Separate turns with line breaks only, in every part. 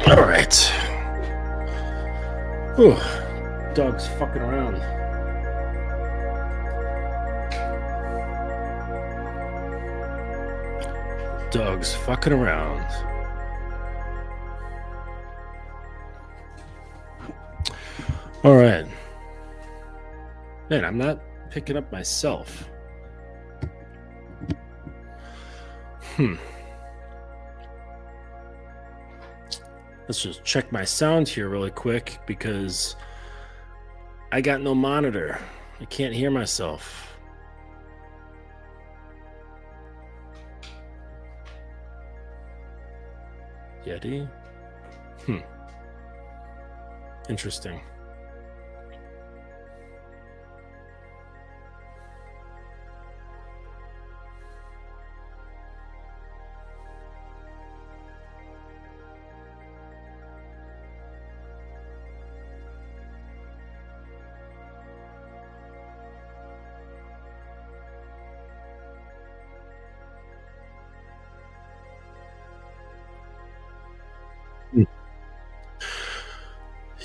All right. Whew. Dog's fucking around. Dog's fucking around. All right. Man, I'm not picking up myself. Let's just check my sound here really quick because I got no monitor. I can't hear myself. Yeti? Interesting.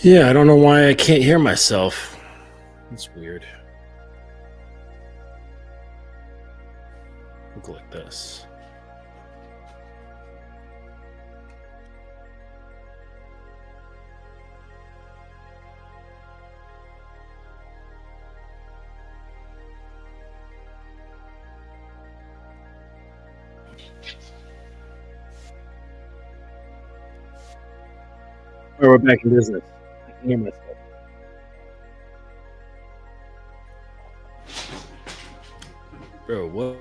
Yeah, I don't know why I can't hear myself. That's weird. Look like this. All right, we're back in business. I can hear myself. Bro, what?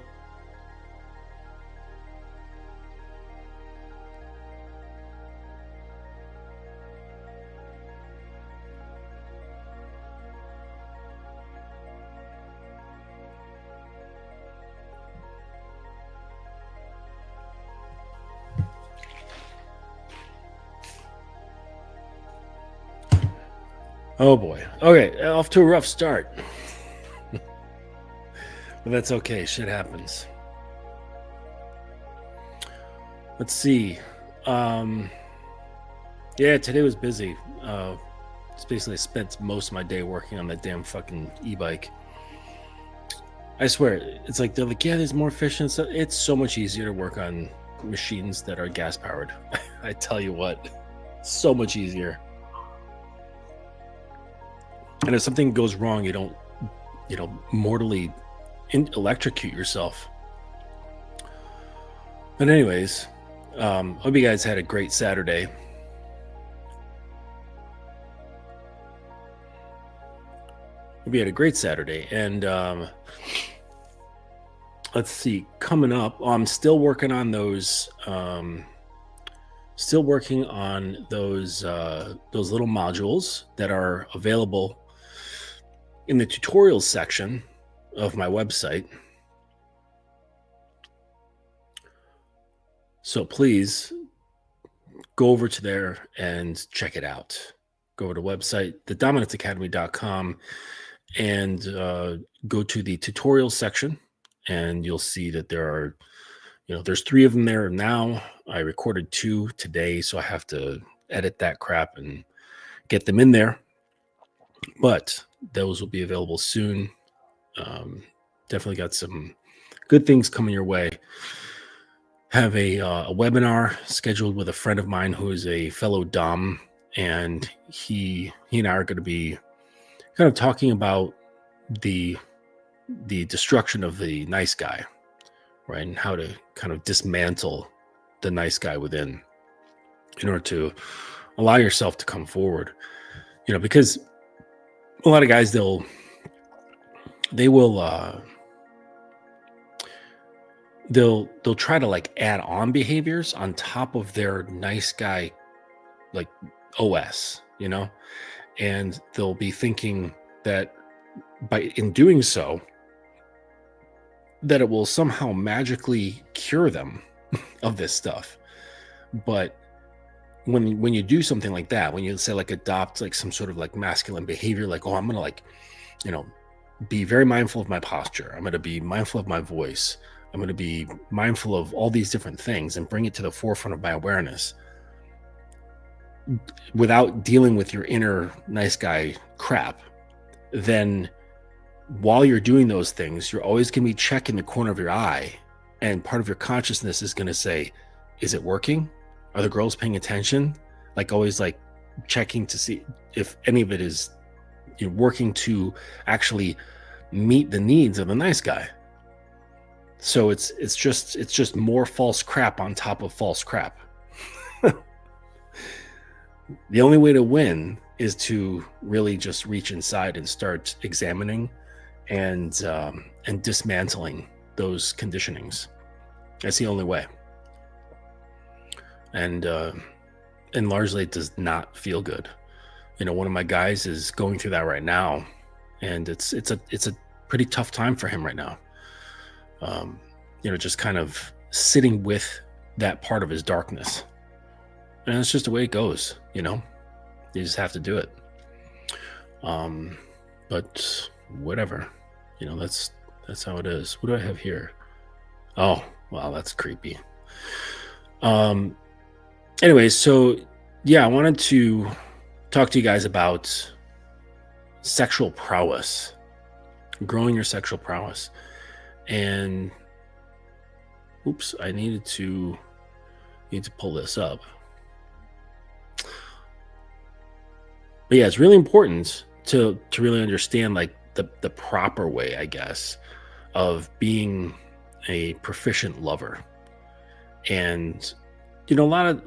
Oh boy. Okay, off to a rough start. But that's okay. Shit happens. Let's see. Yeah, today was busy. It's basically spent most of my day working on that damn fucking e-bike. I swear, it's like they're like, yeah, there's more efficient stuff. It's so much easier to work on machines that are gas powered. I tell you what, so much easier. And if something goes wrong, you don't, mortally electrocute yourself. But anyways, hope you guys had a great Saturday. Hope you had a great Saturday. And let's see, coming up, I'm still working on those. Still working on those little modules that are available in the tutorials section of my website. So please go over to there and check it out. Go over to the website, thedominance.academy.com, and go to the tutorials section, and you'll see that there are, there's 3 of them there now. I recorded 2 today, so I have to edit that crap and get them in there. But those will be available soon. Definitely got some good things coming your way. Have a webinar scheduled with a friend of mine who is a fellow Dom, and he and I are going to be kind of talking about the destruction of the nice guy, right, and how to kind of dismantle the nice guy within in order to allow yourself to come forward. Because a lot of guys, they'll try to like add on behaviors on top of their nice guy like OS, and they'll be thinking that in doing so that it will somehow magically cure them of this stuff. But when you do something like that, when you say like adopt like some sort of like masculine behavior, like, oh, I'm gonna like, be very mindful of my posture, I'm gonna be mindful of my voice, I'm gonna be mindful of all these different things and bring it to the forefront of my awareness, without dealing with your inner nice guy crap, then while you're doing those things, you're always going to be checking the corner of your eye, and part of your consciousness is going to say, is it working? Are the girls paying attention? Like always like checking to see if any of it is working to actually meet the needs of the nice guy. So it's just more false crap on top of false crap. The only way to win is to really just reach inside and start examining and dismantling those conditionings. That's the only way. And largely it does not feel good. One of my guys is going through that right now, and it's a pretty tough time for him right now. Just kind of sitting with that part of his darkness. And it's just the way it goes, you just have to do it. But whatever, that's how it is. What do I have here? Oh, wow, that's creepy. Anyways, so yeah, I wanted to talk to you guys about sexual prowess, growing your sexual prowess. And oops, I need to pull this up. But yeah, it's really important to really understand like the proper way, I guess, of being a proficient lover. And a lot of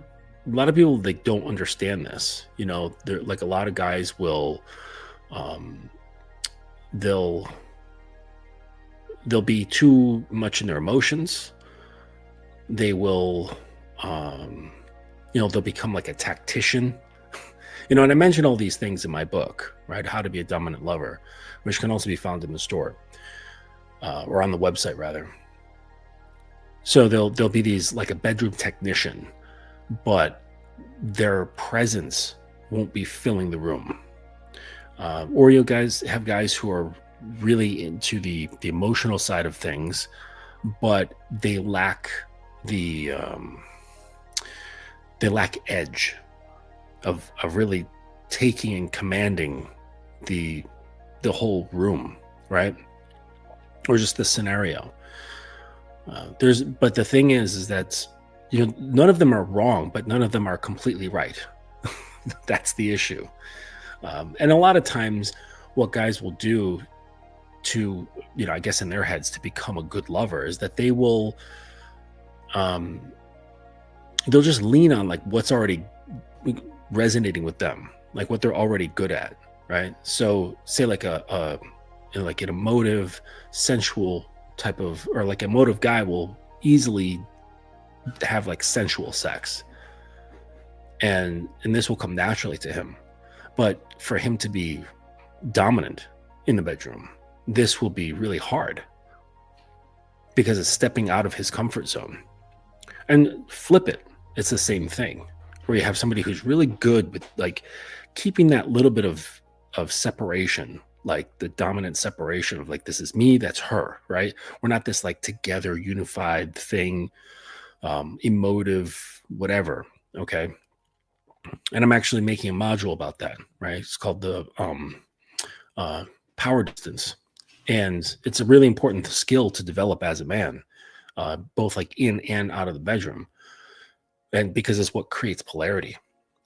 people, they don't understand this. They're like, a lot of guys will they'll be too much in their emotions. They will they'll become like a tactician. And I mentioned all these things in my book, right? How to Be a Dominant Lover, which can also be found in the store, or on the website rather. So there'll be these, like a bedroom technician, but their presence won't be filling the room. Or you guys have guys who are really into the emotional side of things, but they lack edge of really taking and commanding the whole room, right? Or just the scenario. But the thing is that none of them are wrong, but none of them are completely right. That's the issue. And a lot of times what guys will do to, I guess in their heads, to become a good lover is that they will, they'll just lean on like what's already resonating with them, like what they're already good at, right? So say like like an emotive, sensual type of, or like emotive guy will easily have like sensual sex, and this will come naturally to him. But for him to be dominant in the bedroom, this will be really hard because it's stepping out of his comfort zone. And flip it, it's the same thing, where you have somebody who's really good with like keeping that little bit of separation, like the dominant separation of like, this is me, that's her, right? We're not this like together unified thing, emotive, whatever. Okay. And I'm actually making a module about that, right? It's called the power distance. And it's a really important skill to develop as a man, both like in and out of the bedroom. And because it's what creates polarity,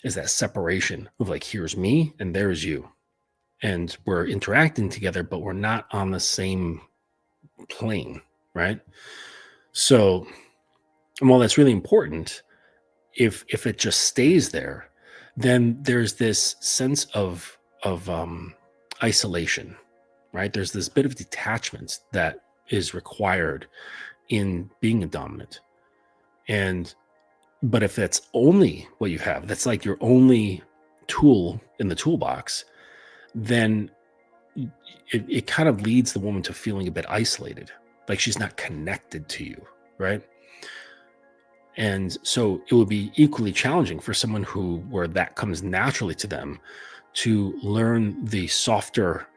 is that separation of like, here's me and there's you. And we're interacting together, but we're not on the same plane, right? So, and while that's really important, if it just stays there, then there's this sense of isolation, right? There's this bit of detachment that is required in being a dominant. But if that's only what you have, that's like your only tool in the toolbox, then it kind of leads the woman to feeling a bit isolated, like she's not connected to you, right? And so it would be equally challenging for someone where that comes naturally to them to learn the softer,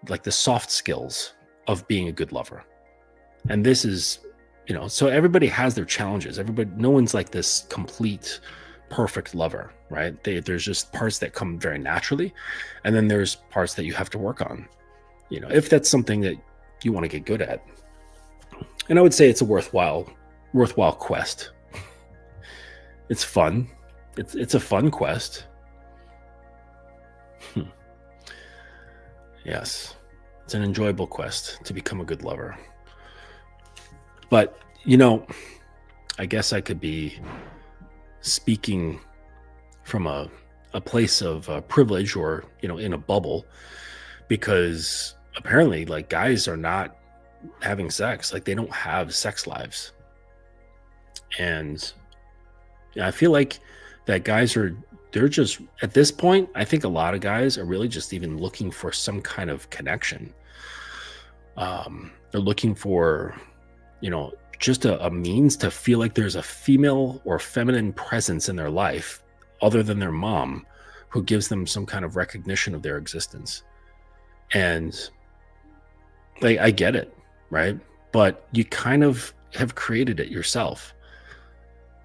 like the soft skills of being a good lover. And this is, so everybody has their challenges. No one's like this complete perfect lover, right? There's just parts that come very naturally, and then there's parts that you have to work on, if that's something that you want to get good at. And I would say it's a worthwhile quest. It's fun. It's a fun quest. Yes, it's an enjoyable quest to become a good lover. But, I guess I could be speaking from a place of privilege, or, in a bubble, because apparently, like, guys are not having sex. Like, they don't have sex lives. And I feel like that they're just, at this point, I think a lot of guys are really just even looking for some kind of connection. They're looking for, just a means to feel like there's a female or feminine presence in their life other than their mom, who gives them some kind of recognition of their existence. And I get it, right? But you kind of have created it yourself.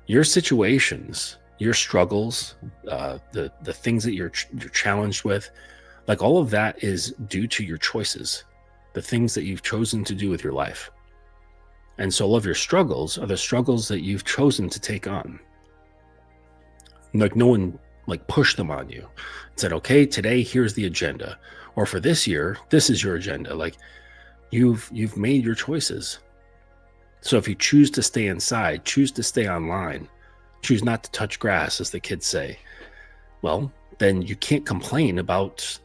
Your situations, your struggles, the things that you're challenged with, like, all of that is due to your choices, the things that you've chosen to do with your life. And so all of your struggles are the struggles that you've chosen to take on. Like, no one pushed them on you and said, okay, today here's the agenda, or for this year, this is your agenda. Like, you've made your choices. So if you choose to stay inside, choose to stay online, choose not to touch grass, as the kids say, well, then you can't complain about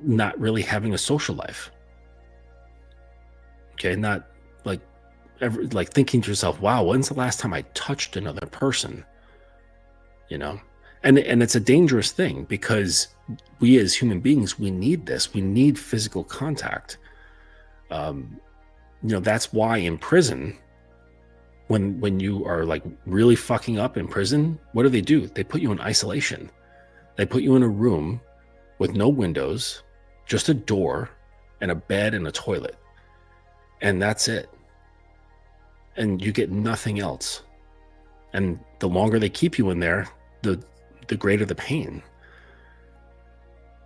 not really having a social life. Okay, not thinking to yourself, wow, when's the last time I touched another person? And it's a dangerous thing, because we as human beings, we need this. We need physical contact. That's why in prison, when you are really fucking up in prison, what do? They put you in isolation. They put you in a room with no windows, just a door and a bed and a toilet. And that's it. And you get nothing else. And the longer they keep you in there, the greater the pain.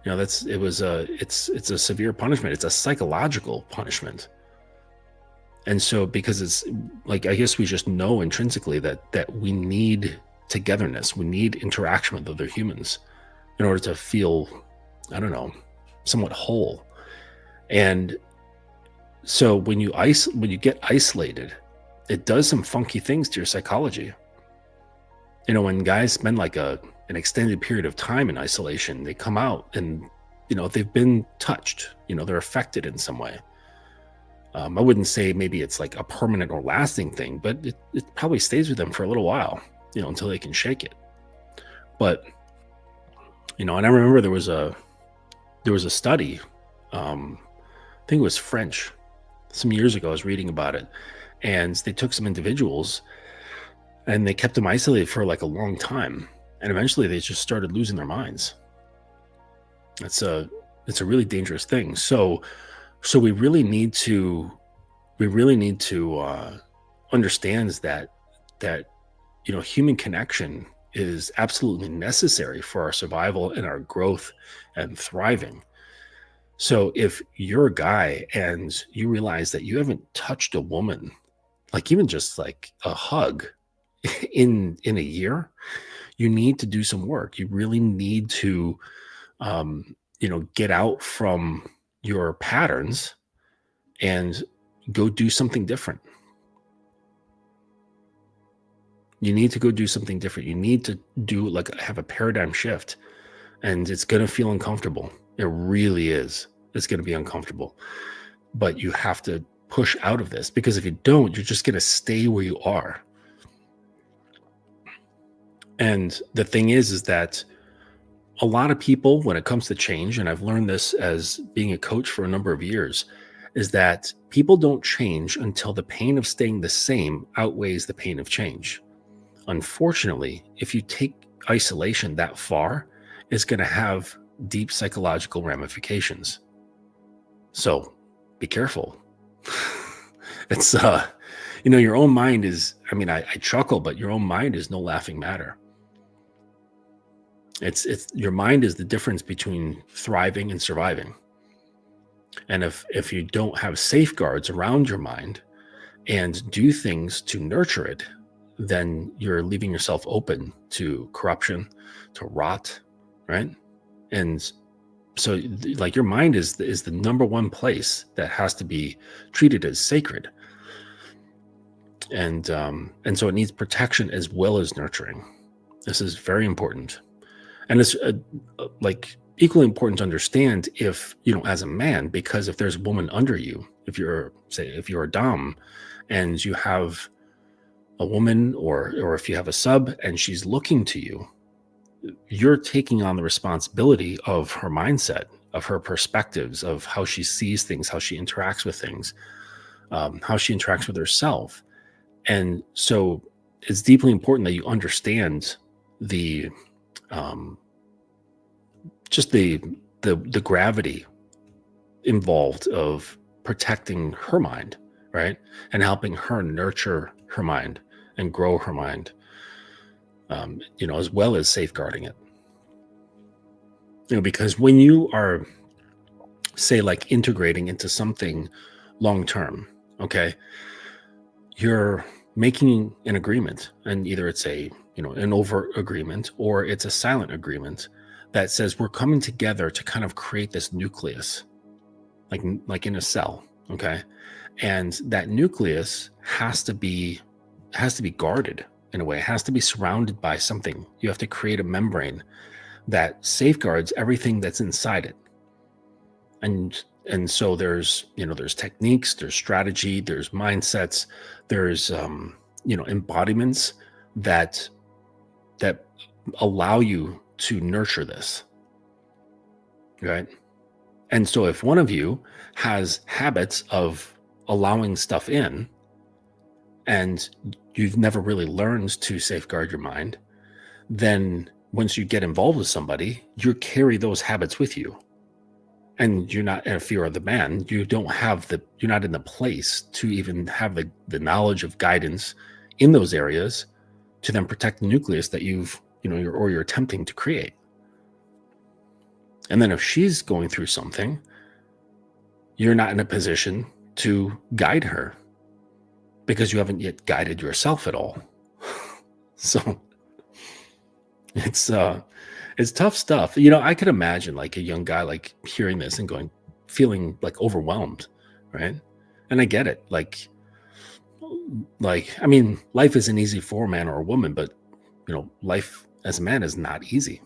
It's a severe punishment. It's a psychological punishment. And so, because it's I guess we just know intrinsically that we need togetherness, we need interaction with other humans in order to feel, somewhat whole. And so when you get isolated, it does some funky things to your psychology. When guys spend an extended period of time in isolation, they come out and, they've been touched, they're affected in some way. I wouldn't say maybe it's a permanent or lasting thing, but it probably stays with them for a little while, until they can shake it. But, and I remember there was a study, I think it was French, some years ago. I was reading about it, and they took some individuals and they kept them isolated for a long time. And eventually they just started losing their minds. It's a really dangerous thing. So we really need to understand that human connection is absolutely necessary for our survival and our growth and thriving. So if you're a guy and you realize that you haven't touched a woman, even just a hug in a year, you need to do some work. You really need to get out from your patterns and go do something different. You need to go do something different. You need to have a paradigm shift, and it's going to feel uncomfortable. It really is. It's going to be uncomfortable, but you have to push out of this, because if you don't, you're just going to stay where you are. And the thing is that a lot of people, when it comes to change, and I've learned this as being a coach for a number of years, is that people don't change until the pain of staying the same outweighs the pain of change. Unfortunately, if you take isolation that far, it's going to have deep psychological ramifications. So be careful. It's, your own mind is, I chuckle, but your own mind is no laughing matter. It's your mind is the difference between thriving and surviving. And if you don't have safeguards around your mind and do things to nurture it, then you're leaving yourself open to corruption, to rot, right? And so like your mind is the number one place that has to be treated as sacred. And so it needs protection as well as nurturing. This is very important. And it's like equally important to understand if, as a man, because if there's a woman under you, if you're a dom and you have a woman or if you have a sub and she's looking to you, you're taking on the responsibility of her mindset, of her perspectives, of how she sees things, how she interacts with things, how she interacts with herself. And so it's deeply important that you understand the just the gravity involved of protecting her mind, right? And helping her nurture her mind and grow her mind, as well as safeguarding it. Because when you are, say, like integrating into something long-term, okay, you're making an agreement, and either it's an overt agreement or it's a silent agreement that says we're coming together to kind of create this nucleus, like in a cell, okay? And that nucleus has to be guarded in a way. It has to be surrounded by something. You have to create a membrane that safeguards everything that's inside it. And so there's techniques, there's strategy, there's mindsets, there's embodiments that allow you to nurture this, right? And so if one of you has habits of allowing stuff in and you've never really learned to safeguard your mind, then once you get involved with somebody, you carry those habits with you. And you're not, if you're the man, you're not in the place to even have the knowledge of guidance in those areas to then protect the nucleus that you're attempting to create. And then if she's going through something, you're not in a position to guide her because you haven't yet guided yourself at all. So it's tough stuff. I could imagine like a young guy like hearing this and feeling like overwhelmed, right? And I get it. Like, I mean, life isn't easy for a man or a woman, but life as a man is not easy.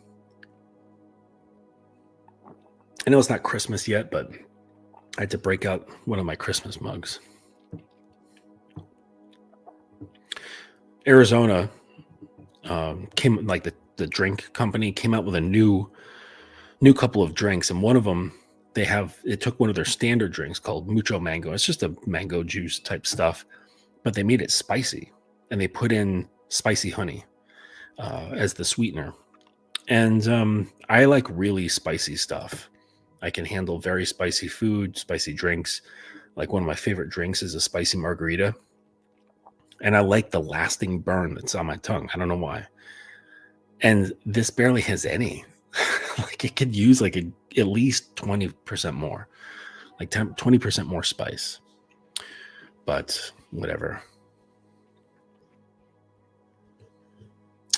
I know it's not Christmas yet, but I had to break out one of my Christmas mugs. Arizona came, like the drink company came out with a new couple of drinks, and one of them it took one of their standard drinks called Mucho Mango. It's just a mango juice type stuff, but they made it spicy, and they put in spicy honey as the sweetener. And I like really spicy stuff. I can handle very spicy food, spicy drinks. Like one of my favorite drinks is a spicy margarita. And I like the lasting burn that's on my tongue. I don't know why. And this barely has any. Like it could use like at least 20% more, like 20% more spice. But whatever.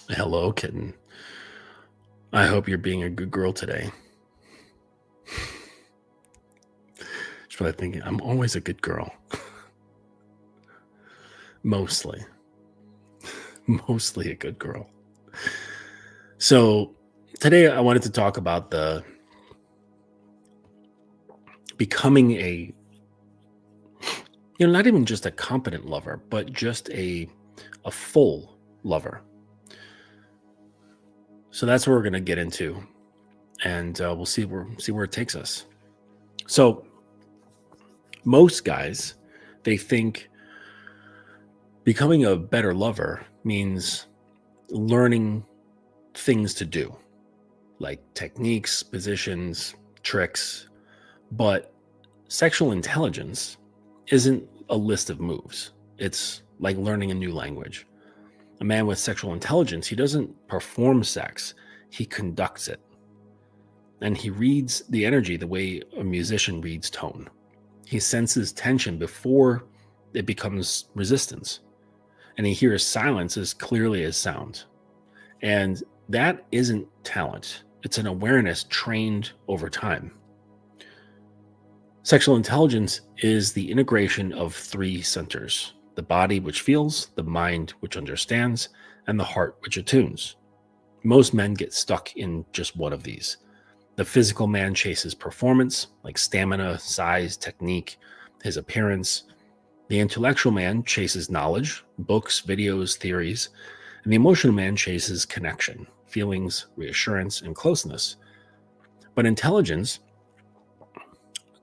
Hello, kitten. I hope you're being a good girl today. She's probably thinking, I'm always a good girl. Mostly a good girl. So today I wanted to talk about the becoming a, not even just a competent lover, but just a full lover. So that's what we're going to get into, and we'll see where it takes us. So most guys, they think becoming a better lover means learning things to do, like techniques, positions, tricks. But sexual intelligence isn't a list of moves. It's like learning a new language. A man with sexual intelligence, he doesn't perform sex. he conducts it. And he reads the energy the way a musician reads tone. He senses tension before it becomes resistance. And he hears silence as clearly as sound. And that isn't talent. It's an awareness trained over time. Sexual intelligence is the integration of three centers: the body, which feels, the mind, which understands, and the heart, which attunes. Most men get stuck in just one of these. The physical man chases performance, like stamina, size, technique, his appearance. The intellectual man chases knowledge, books, videos, theories. And the emotional man chases connection, feelings, reassurance, and closeness. But intelligence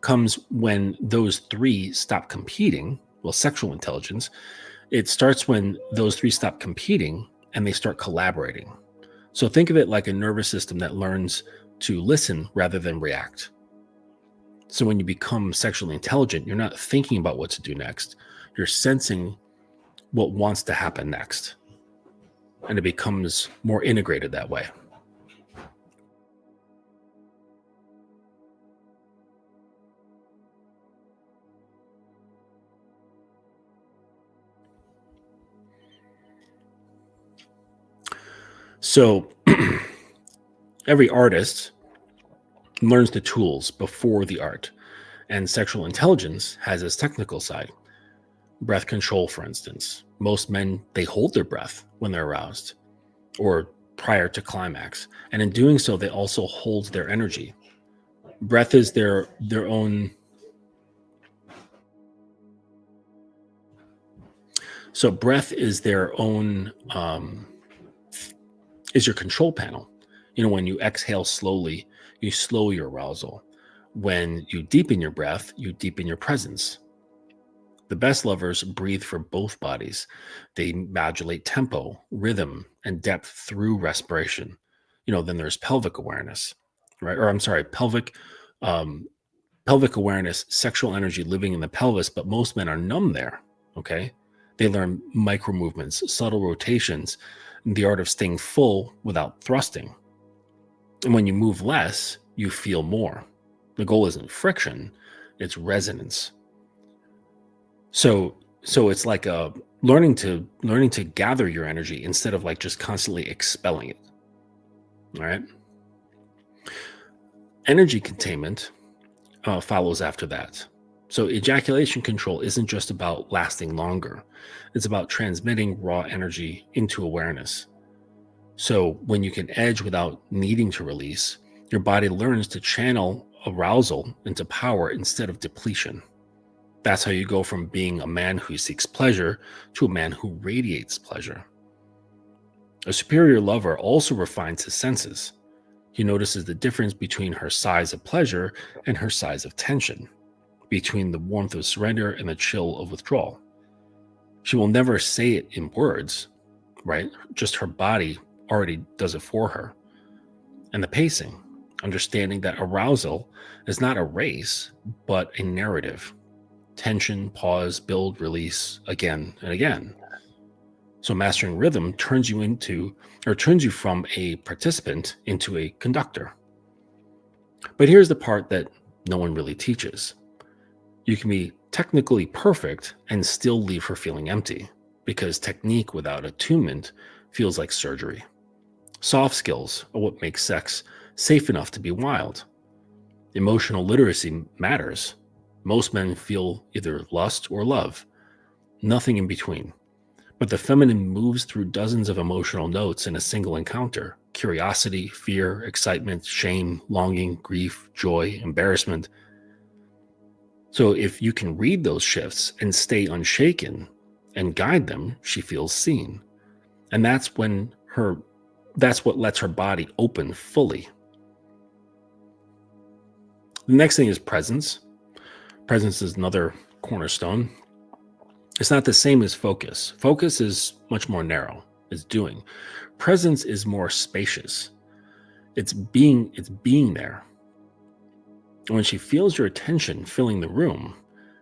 comes when those three stop competing. Well, sexual intelligence, it starts when those three stop competing and they start collaborating. So think of it like a nervous system that learns to listen rather than react. So when you become sexually intelligent, you're not thinking about what to do next. You're sensing what wants to happen next. And it becomes more integrated that way. So every artist learns the tools before the art, and sexual intelligence has its technical side. Breath control, for instance. Most men, they hold their breath when they're aroused or prior to climax. And in doing so, they also hold their energy. Breath is their own. So breath is their own, is your control panel. When you exhale slowly, you slow your arousal. When you deepen your breath, you deepen your presence. The best lovers breathe for both bodies. They modulate tempo, rhythm, and depth through respiration. Then there's pelvic awareness, right? Or I'm sorry, pelvic awareness, sexual energy living in the pelvis, but most men are numb there, okay? They learn micro movements, subtle rotations, the art of staying full without thrusting. And when you move less, you feel more. The goal isn't friction, it's resonance. So it's like learning to gather your energy instead of like just constantly expelling it. All right. Energy containment follows after that. So ejaculation control isn't just about lasting longer. It's about transmitting raw energy into awareness. So when you can edge without needing to release, your body learns to channel arousal into power instead of depletion. That's how you go from being a man who seeks pleasure to a man who radiates pleasure. A superior lover also refines his senses. He notices the difference between her sighs of pleasure and her sighs of tension, between the warmth of surrender and the chill of withdrawal. She will never say it in words, right? Just her body already does it for her. And the pacing, understanding that arousal is not a race, but a narrative. Tension, pause, build, release, again and again. So mastering rhythm turns you from a participant into a conductor. But here's the part that no one really teaches. You can be technically perfect and still leave her feeling empty, because technique without attunement feels like surgery. Soft skills are what makes sex safe enough to be wild. Emotional literacy matters. Most men feel either lust or love, nothing in between. But the feminine moves through dozens of emotional notes in a single encounter: curiosity, fear, excitement, shame, longing, grief, joy, embarrassment. So if you can read those shifts and stay unshaken and guide them, she feels seen. And that's what lets her body open fully. The next thing is presence. Presence is another cornerstone. It's not the same as focus. Focus is much more narrow. It's doing. Presence is more spacious. It's being there. And when she feels your attention filling the room,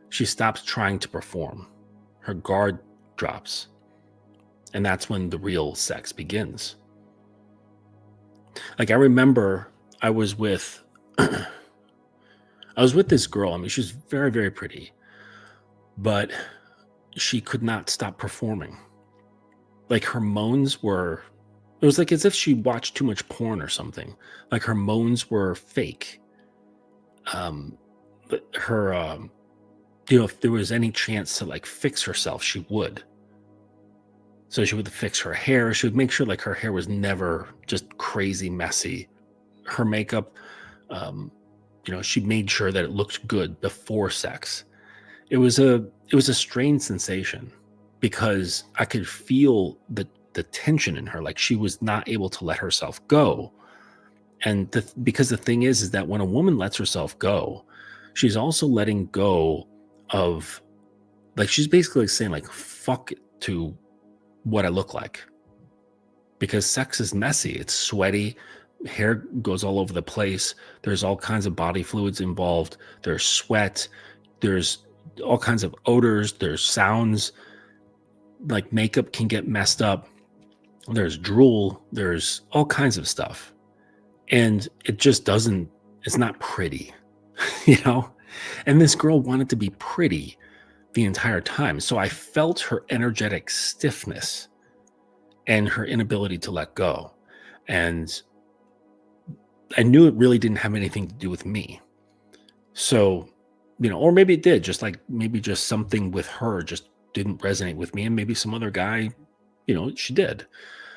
she stops trying to perform. Her guard drops. And that's when the real sex begins. Like I remember I was with I was with this girl. I mean, she's very, very pretty, but she could not stop performing. Like her moans were it was like as if she watched too much porn or something. Like her moans were fake. But her if there was any chance to like fix herself, she would. So she would fix her hair. She would make sure like her hair was never just crazy messy. Her makeup, um, she made sure that it looked good before sex. It was a strange sensation because I could feel the tension in her, like she was not able to let herself go. And because the thing is that when a woman lets herself go, she's also letting go of, like, she's basically saying like fuck it to what I look like, because sex is messy, it's sweaty, hair goes all over the place, there's all kinds of body fluids involved, there's sweat, there's all kinds of odors, there's sounds, like makeup can get messed up, there's drool, there's all kinds of stuff, and it just doesn't, it's not pretty. you know and this girl wanted to be pretty the entire time, so I felt her energetic stiffness and her inability to let go. And I knew it really didn't have anything to do with me. So, or maybe it did, just like maybe just something with her just didn't resonate with me. And maybe some other guy, she did.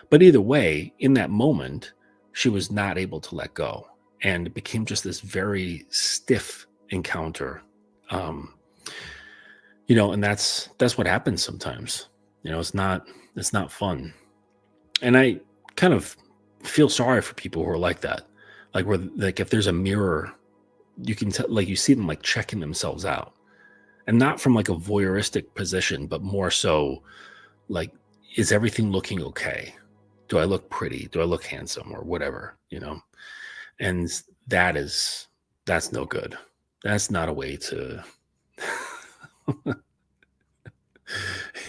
But either way, in that moment, she was not able to let go. And it became just this very stiff encounter. And that's what happens sometimes. It's not fun. And I kind of feel sorry for people who are like that. Like where, like, if there's a mirror, you can tell, like, you see them like checking themselves out, and not from like a voyeuristic position, but more so like, is everything looking okay? Do I look pretty? Do I look handsome or whatever, And that's no good. That's not a way to,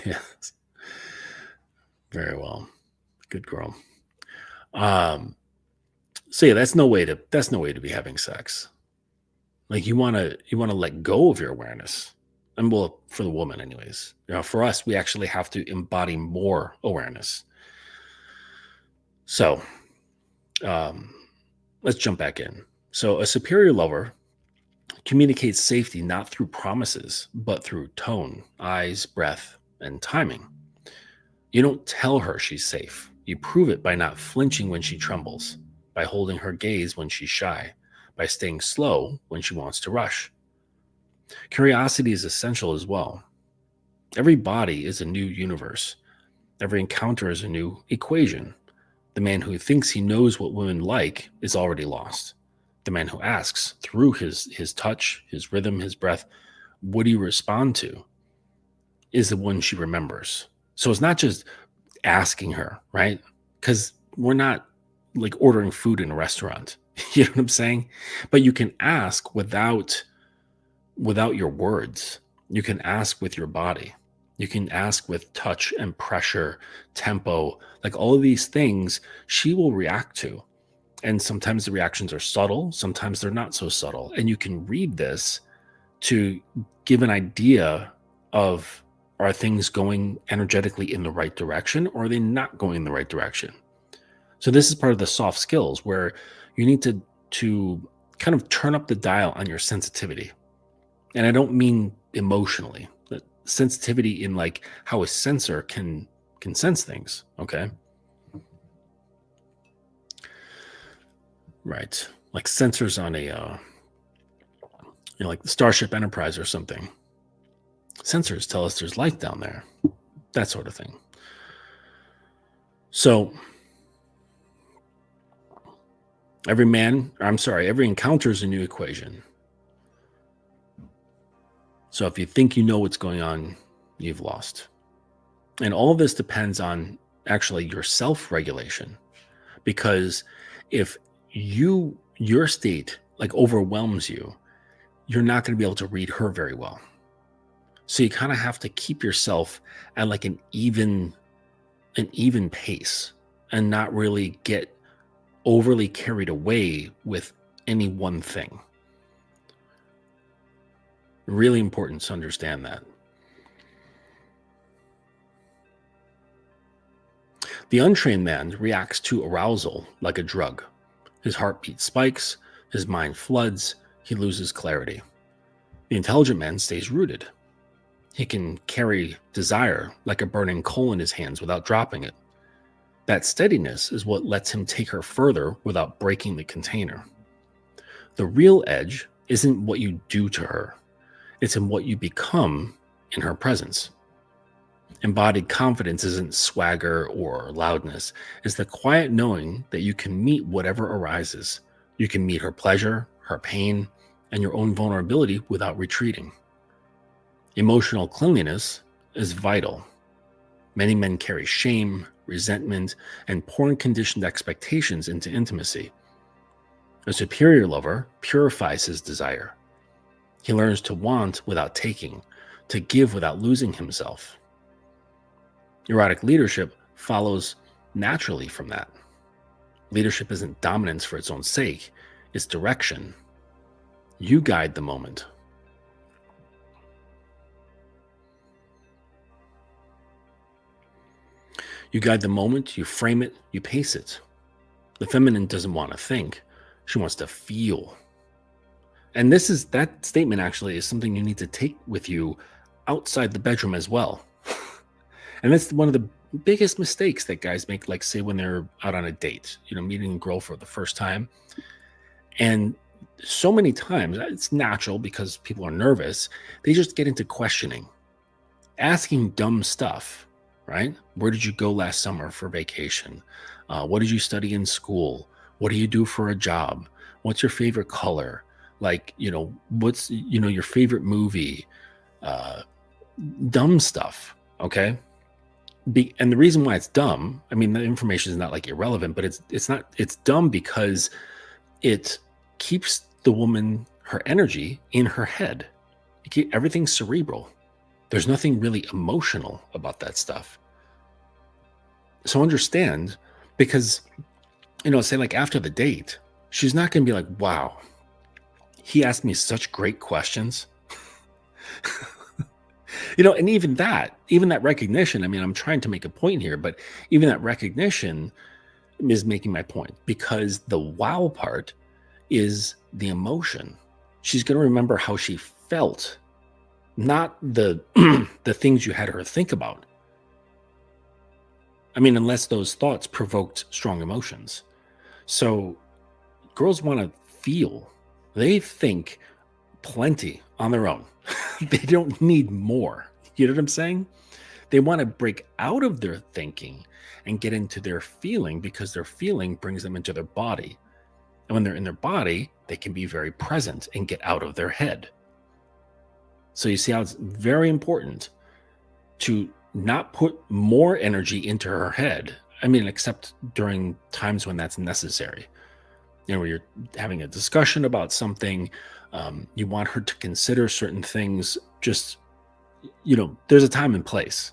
yes. Very well. Good girl. So yeah, that's no way to be having sex. Like you want to let go of your awareness. And well, for the woman anyways, for us, we actually have to embody more awareness. So, let's jump back in. So a superior lover communicates safety not through promises, but through tone, eyes, breath, and timing. You don't tell her she's safe. You prove it by not flinching when she trembles, by holding her gaze when she's shy, by staying slow when she wants to rush. Curiosity is essential as well. Every body is a new universe. Every encounter is a new equation. The man who thinks he knows what women like is already lost. The man who asks, through his touch, his rhythm, his breath, what do you respond to, is the one she remembers. So it's not just asking her, right? Because we're not like ordering food in a restaurant. You know what I'm saying? But you can ask without your words. You can ask with your body. You can ask with touch and pressure, tempo, like all of these things she will react to. And sometimes the reactions are subtle, sometimes they're not so subtle. And you can read this to give an idea of, are things going energetically in the right direction, or are they not going in the right direction? So this is part of the soft skills where you need to kind of turn up the dial on your sensitivity. And I don't mean emotionally, but sensitivity in like how a sensor can sense things. Okay. Right. Like sensors on a, like the Starship Enterprise or something. Sensors tell us there's light down there, that sort of thing. So every encounter is a new equation. So if you think you know what's going on, you've lost. And all of this depends on actually your self-regulation. Because if your state like overwhelms you, you're not going to be able to read her very well. So you kind of have to keep yourself at like an even pace and not really get overly carried away with any one thing. Really important to understand that. The untrained man reacts to arousal like a drug. His heartbeat spikes, his mind floods, he loses clarity. The intelligent man stays rooted. He can carry desire like a burning coal in his hands without dropping it. That steadiness is what lets him take her further without breaking the container. The real edge isn't what you do to her. It's in what you become in her presence. Embodied confidence isn't swagger or loudness. It's the quiet knowing that you can meet whatever arises. You can meet her pleasure, her pain, and your own vulnerability without retreating. Emotional cleanliness is vital. Many men carry shame, resentment, and poor and conditioned expectations into intimacy. A superior lover purifies his desire. He learns to want without taking, to give without losing himself. Erotic leadership follows naturally from that. Leadership isn't dominance for its own sake, it's direction. You guide the moment. You guide the moment, you frame it, you pace it. The feminine doesn't want to think, she wants to feel. And that statement actually is something you need to take with you outside the bedroom as well. And that's one of the biggest mistakes that guys make, like say when they're out on a date, meeting a girl for the first time. And so many times, it's natural because people are nervous, they just get into questioning, asking dumb stuff, right? Where did you go last summer for vacation? What did you study in school? What do you do for a job? What's your favorite color? What's, your favorite movie? Dumb stuff, okay? And the reason why it's dumb, the information is not like irrelevant, but it's dumb because it keeps the woman, her energy in her head. Everything's cerebral. There's nothing really emotional about that stuff. So understand, because, say like after the date, she's not going to be like, wow, he asked me such great questions. And even that recognition, I'm trying to make a point here, but even that recognition is making my point, because the wow part is the emotion. She's going to remember how she felt, not the the things you had her think about. Unless those thoughts provoked strong emotions. So girls want to feel. They think plenty on their own. They don't need more. You know what I'm saying? They want to break out of their thinking and get into their feeling, because their feeling brings them into their body. And when they're in their body, they can be very present and get out of their head. So you see how it's very important to not put more energy into her head. Except during times when that's necessary. Where you're having a discussion about something, you want her to consider certain things. Just, there's a time and place,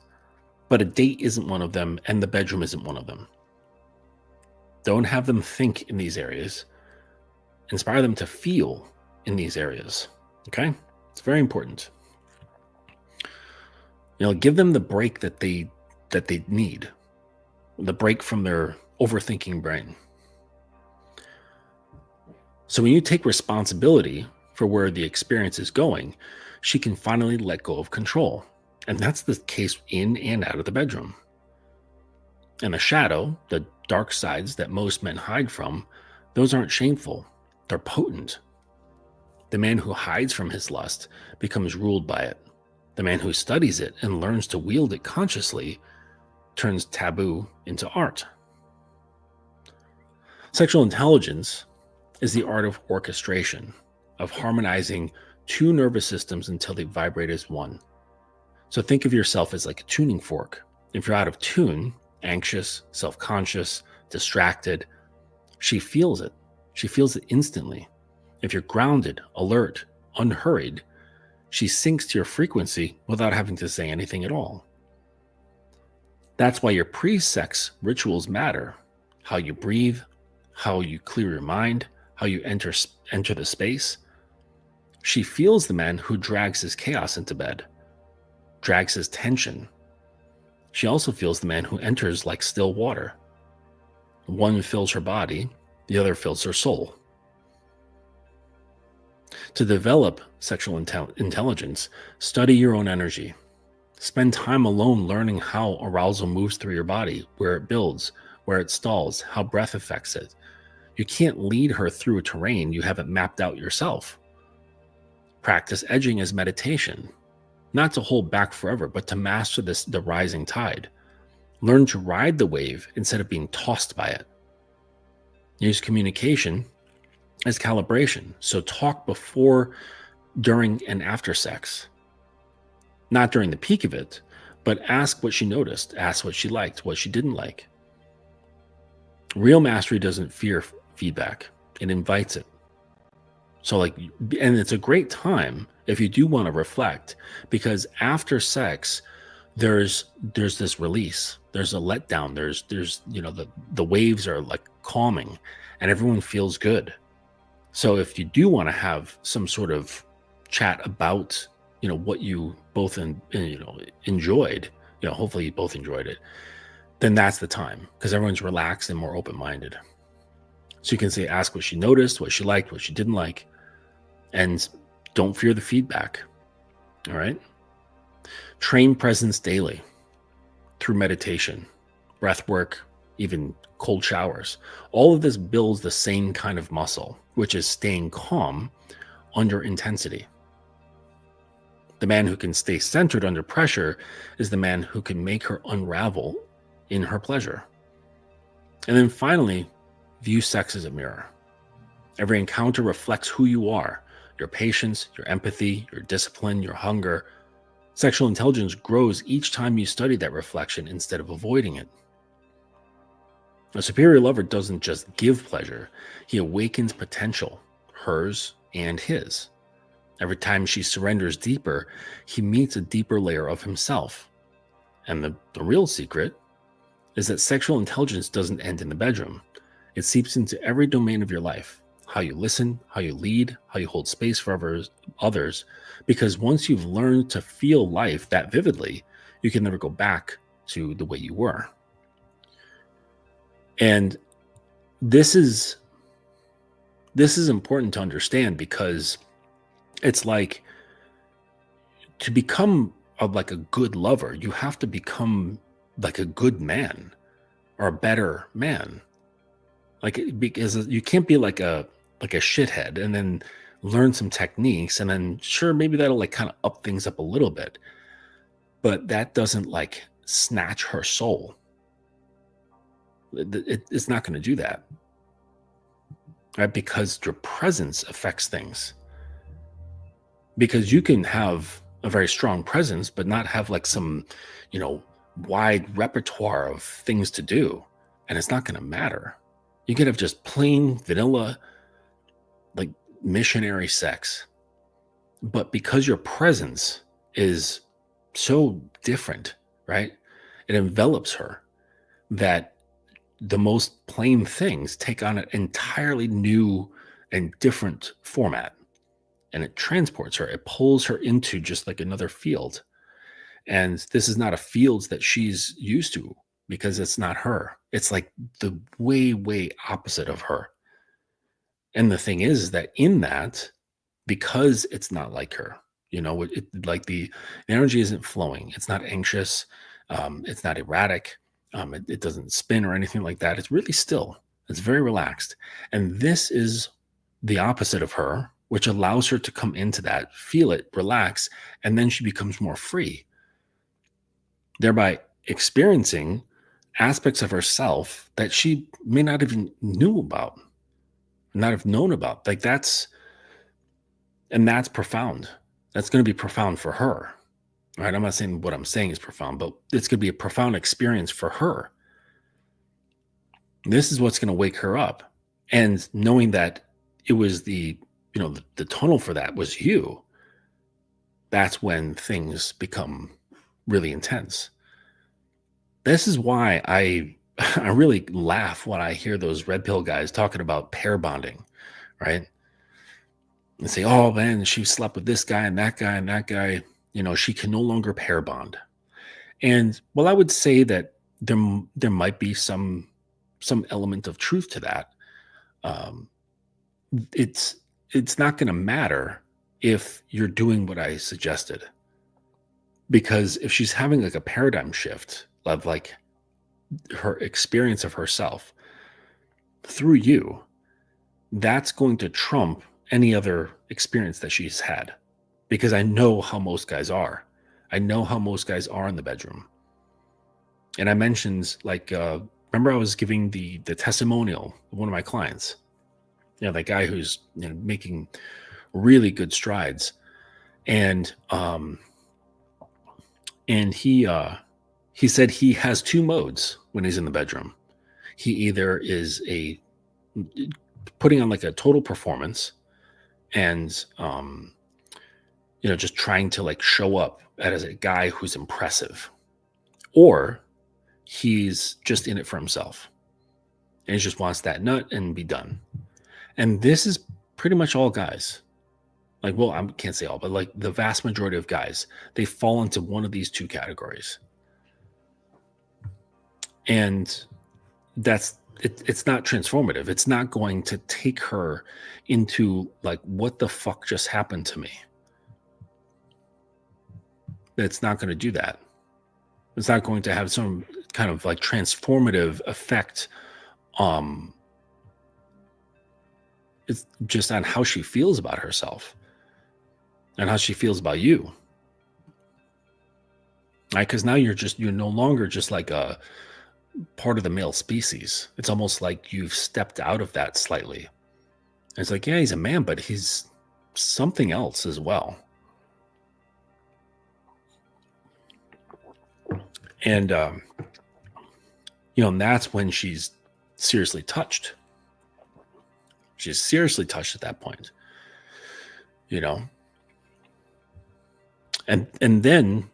but a date isn't one of them, and the bedroom isn't one of them. Don't have them think in these areas. Inspire them to feel in these areas. Okay? It's very important. Give them the break that they need, the break from their overthinking brain. So when you take responsibility for where the experience is going, she can finally let go of control. And that's the case in and out of the bedroom. And the shadow, the dark sides that most men hide from, those aren't shameful. They're potent. The man who hides from his lust becomes ruled by it. The man who studies it and learns to wield it consciously turns taboo into art. Sexual intelligence is the art of orchestration, of harmonizing two nervous systems until they vibrate as one. So think of yourself as like a tuning fork. If you're out of tune, anxious, self-conscious, distracted, she feels it. She feels it instantly. If you're grounded, alert, unhurried, she sinks to your frequency without having to say anything at all. That's why your pre-sex rituals matter. How you breathe, how you clear your mind, how you enter the space. She feels the man who drags his chaos into bed, drags his tension. She also feels the man who enters like still water. One fills her body, the other fills her soul. To develop sexual intelligence, study your own energy. Spend time alone learning how arousal moves through your body, where it builds, where it stalls, how breath affects it. You can't lead her through a terrain you haven't mapped out yourself. Practice edging as meditation, not to hold back forever, but to master the rising tide. Learn to ride the wave instead of being tossed by it. Use communication as calibration, so talk before, during, and after sex. Not during the peak of it, but ask what she noticed, ask what she liked, what she didn't like. Real mastery doesn't fear feedback, it invites it. So and it's a great time if you do want to reflect, because after sex, there's this release, there's a letdown, there's the waves are like calming and everyone feels good. So if you do want to have some sort of chat about what you both enjoyed, hopefully you both enjoyed it, then that's the time, because everyone's relaxed and more open-minded. So you can say, ask what she noticed, what she liked, what she didn't like, and don't fear the feedback. All right. Train presence daily through meditation, breath work, even cold showers. All of this builds the same kind of muscle, which is staying calm under intensity. The man who can stay centered under pressure is the man who can make her unravel in her pleasure. And then finally, view sex as a mirror. Every encounter reflects who you are, your patience, your empathy, your discipline, your hunger. Sexual intelligence grows each time you study that reflection instead of avoiding it. A superior lover doesn't just give pleasure, he awakens potential, hers and his. Every time she surrenders deeper, he meets a deeper layer of himself. And the real secret is that sexual intelligence doesn't end in the bedroom. It seeps into every domain of your life. How you listen, how you lead, how you hold space for others. Because once you've learned to feel life that vividly, you can never go back to the way you were. And this is important to understand, because it's like, to become a good lover, you have to become like a good man or a better man. Because you can't be like a shithead and then learn some techniques and then sure, maybe that'll kind of up things up a little bit, but that doesn't snatch her soul. It's not going to do that, right? Because your presence affects things. Because you can have a very strong presence, but not have some, wide repertoire of things to do. And it's not going to matter. You could have just plain vanilla, missionary sex. But because your presence is so different, right? It envelops her, that the most plain things take on an entirely new and different format. And it transports her. It pulls her into just another field. And this is not a field that she's used to, because it's not her. It's the way, way opposite of her. And the thing is that in that, because it's not like her, the energy isn't flowing. It's not anxious. It's not erratic. It doesn't spin or anything like that. It's really still. It's very relaxed. And this is the opposite of her, which allows her to come into that, feel it, relax, and then she becomes more free, thereby experiencing aspects of herself that she may not even knew about, not have known about. That's profound. That's going to be profound for her, right? I'm not saying what I'm saying is profound, but it's going to be a profound experience for her. This is what's going to wake her up. And knowing that it was the tunnel for that was you, that's when things become really intense. This is why I I really laugh when I hear those red pill guys talking about pair bonding, right? And say, oh man, she slept with this guy and that guy and that guy. She can no longer pair bond. And well, I would say that there might be some element of truth to that. Um, it's it's not going to matter if you're doing what I suggested, because if she's having like a paradigm shift of like her experience of herself through you, that's going to trump any other experience that she's had, because I know how most guys are. I know how most guys are in the bedroom. And I mentioned, like, remember I was giving the testimonial of one of my clients, that guy who's making really good strides. And he said he has two modes when he's in the bedroom. He either is putting on like a total performance and just trying to like show up as a guy who's impressive, or he's just in it for himself and he just wants that nut and be done. And this is pretty much all guys. Like, well, I can't say all, but like the vast majority of guys, they fall into one of these two categories. And it's not transformative. It's not going to take her into like, what the fuck just happened to me? It's not going to do that. It's not going to have some kind of like transformative effect. It's just on how she feels about herself and how she feels about you. Right? Because now you're no longer just like a part of the male species. It's almost like you've stepped out of that slightly. It's like, yeah, he's a man, but he's something else as well. And, and that's when she's seriously touched. She's seriously touched at that point, and then,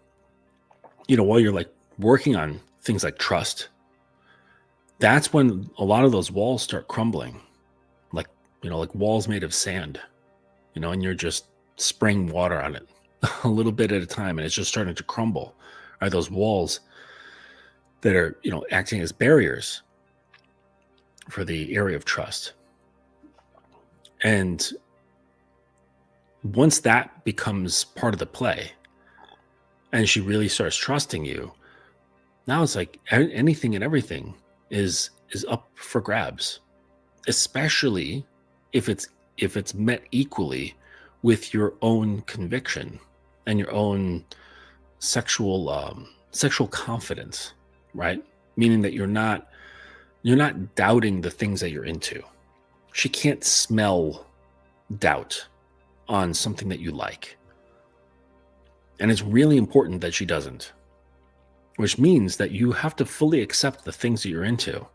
while you're like working on things like trust, that's when a lot of those walls start crumbling, like walls made of sand, and you're just spraying water on it a little bit at a time, and it's just starting to crumble. Right? Those walls that are, acting as barriers for the area of trust. And once that becomes part of the play and she really starts trusting you, now it's like anything and everything is up for grabs, especially if it's met equally with your own conviction and your own sexual confidence, right? Meaning that you're not doubting the things that you're into. She can't smell doubt on something that you like. And it's really important that she doesn't, which means that you have to fully accept the things that you're into.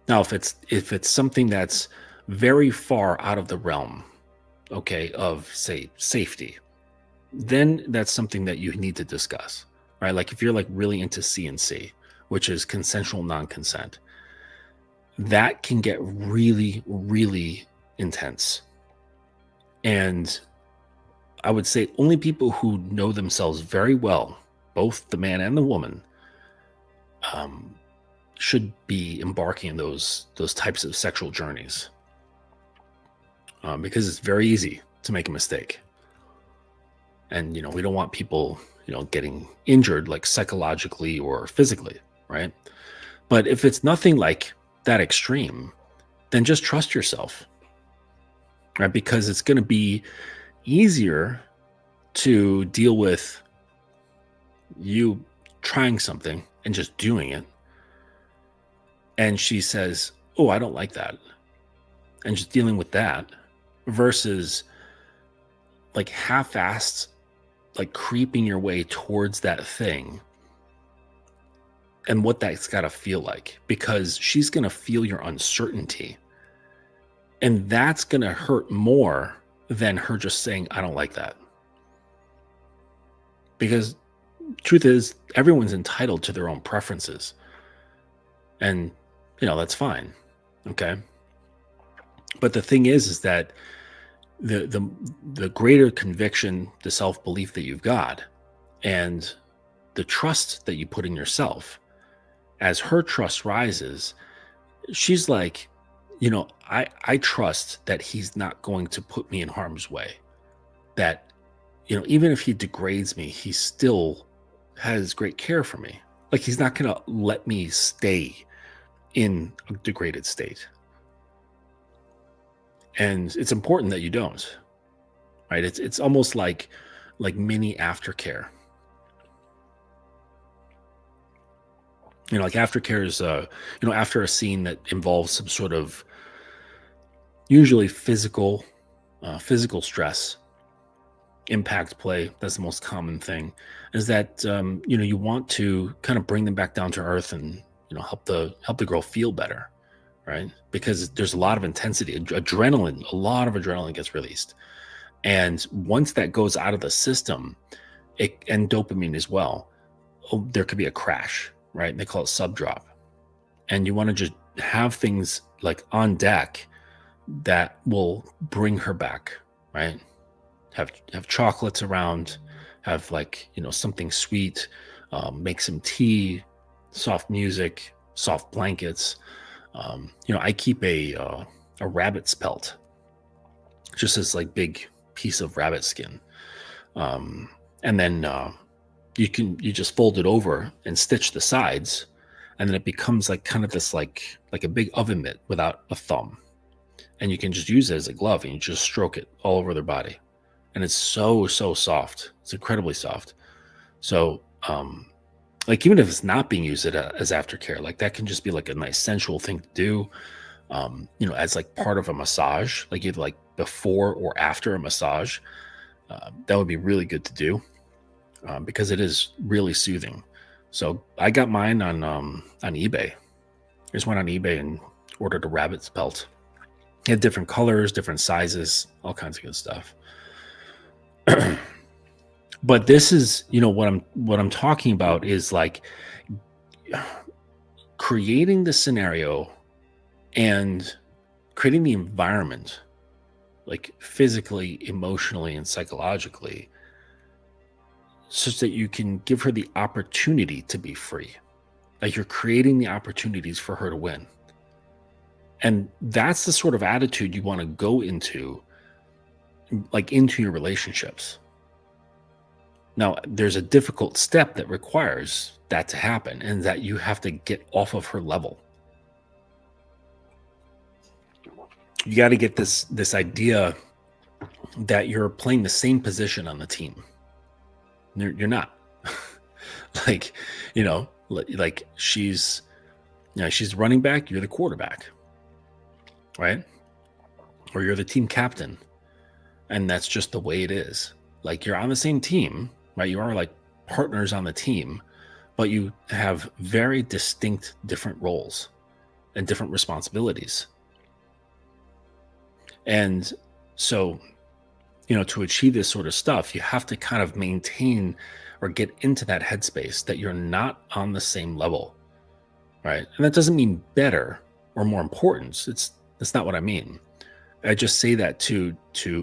Now, if it's something that's very far out of the realm, okay, of say safety, then that's something that you need to discuss, right? Like if you're like really into C&C, which is consensual non-consent, that can get really, really intense. And I would say only people who know themselves very well, both the man and the woman, should be embarking in those types of sexual journeys, because it's very easy to make a mistake. And, we don't want people, getting injured like psychologically or physically, right? But if it's nothing like that extreme, then just trust yourself, right? Because it's going to be easier to deal with you trying something and just doing it. And she says, oh, I don't like that. And just dealing with that versus like half-assed, like creeping your way towards that thing and what that's got to feel like, because she's going to feel your uncertainty. And that's going to hurt more than her just saying, I don't like that. Because truth is, everyone's entitled to their own preferences. And, that's fine. Okay. But the thing is that the greater conviction, the self-belief that you've got, and the trust that you put in yourself, as her trust rises, she's like, I trust that he's not going to put me in harm's way. That, even if he degrades me, he still has great care for me. Like, he's not going to let me stay in a degraded state. And it's important that you don't, right? It's almost like mini aftercare. Like aftercare is, after a scene that involves some sort of usually physical stress, impact play. That's the most common thing, is that, you want to kind of bring them back down to earth and, help the girl feel better. Right? Because there's a lot of intensity, a lot of adrenaline gets released. And once that goes out of the system, and dopamine as well, there could be a crash, right? They call it subdrop. And you want to just have things like on deck that will bring her back, right? Have chocolates around, have something sweet, make some tea, soft music, soft blankets. I keep a rabbit's pelt, just this big piece of rabbit skin. And then you just fold it over and stitch the sides, and then it becomes kind of this like a big oven mitt without a thumb. And you can just use it as a glove, and you just stroke it all over their body. And it's so soft. It's incredibly soft. So even if it's not being used as aftercare, that can just be a nice sensual thing to do, as part of a massage, either before or after a massage. That would be really good to do, because it is really soothing. So I got mine on eBay. I just went on eBay and ordered a rabbit's pelt. It had different colors, different sizes, all kinds of good stuff. But this is, what I'm talking about is creating the scenario and creating the environment, physically, emotionally, and psychologically, such that you can give her the opportunity to be free. You're creating the opportunities for her to win. And that's the sort of attitude you want to go into your relationships. Now, there's a difficult step that requires that to happen, and that you have to get off of her level. You got to get this idea that you're playing the same position on the team. You're not. She's running back, you're the quarterback, right? Or you're the team captain, and that's just the way it is. You're on the same team, right? You are partners on the team, but you have very distinct different roles and different responsibilities. And so, to achieve this sort of stuff, you have to kind of maintain or get into that headspace that you're not on the same level, right? And that doesn't mean better or more important. That's not what I mean. I just say that to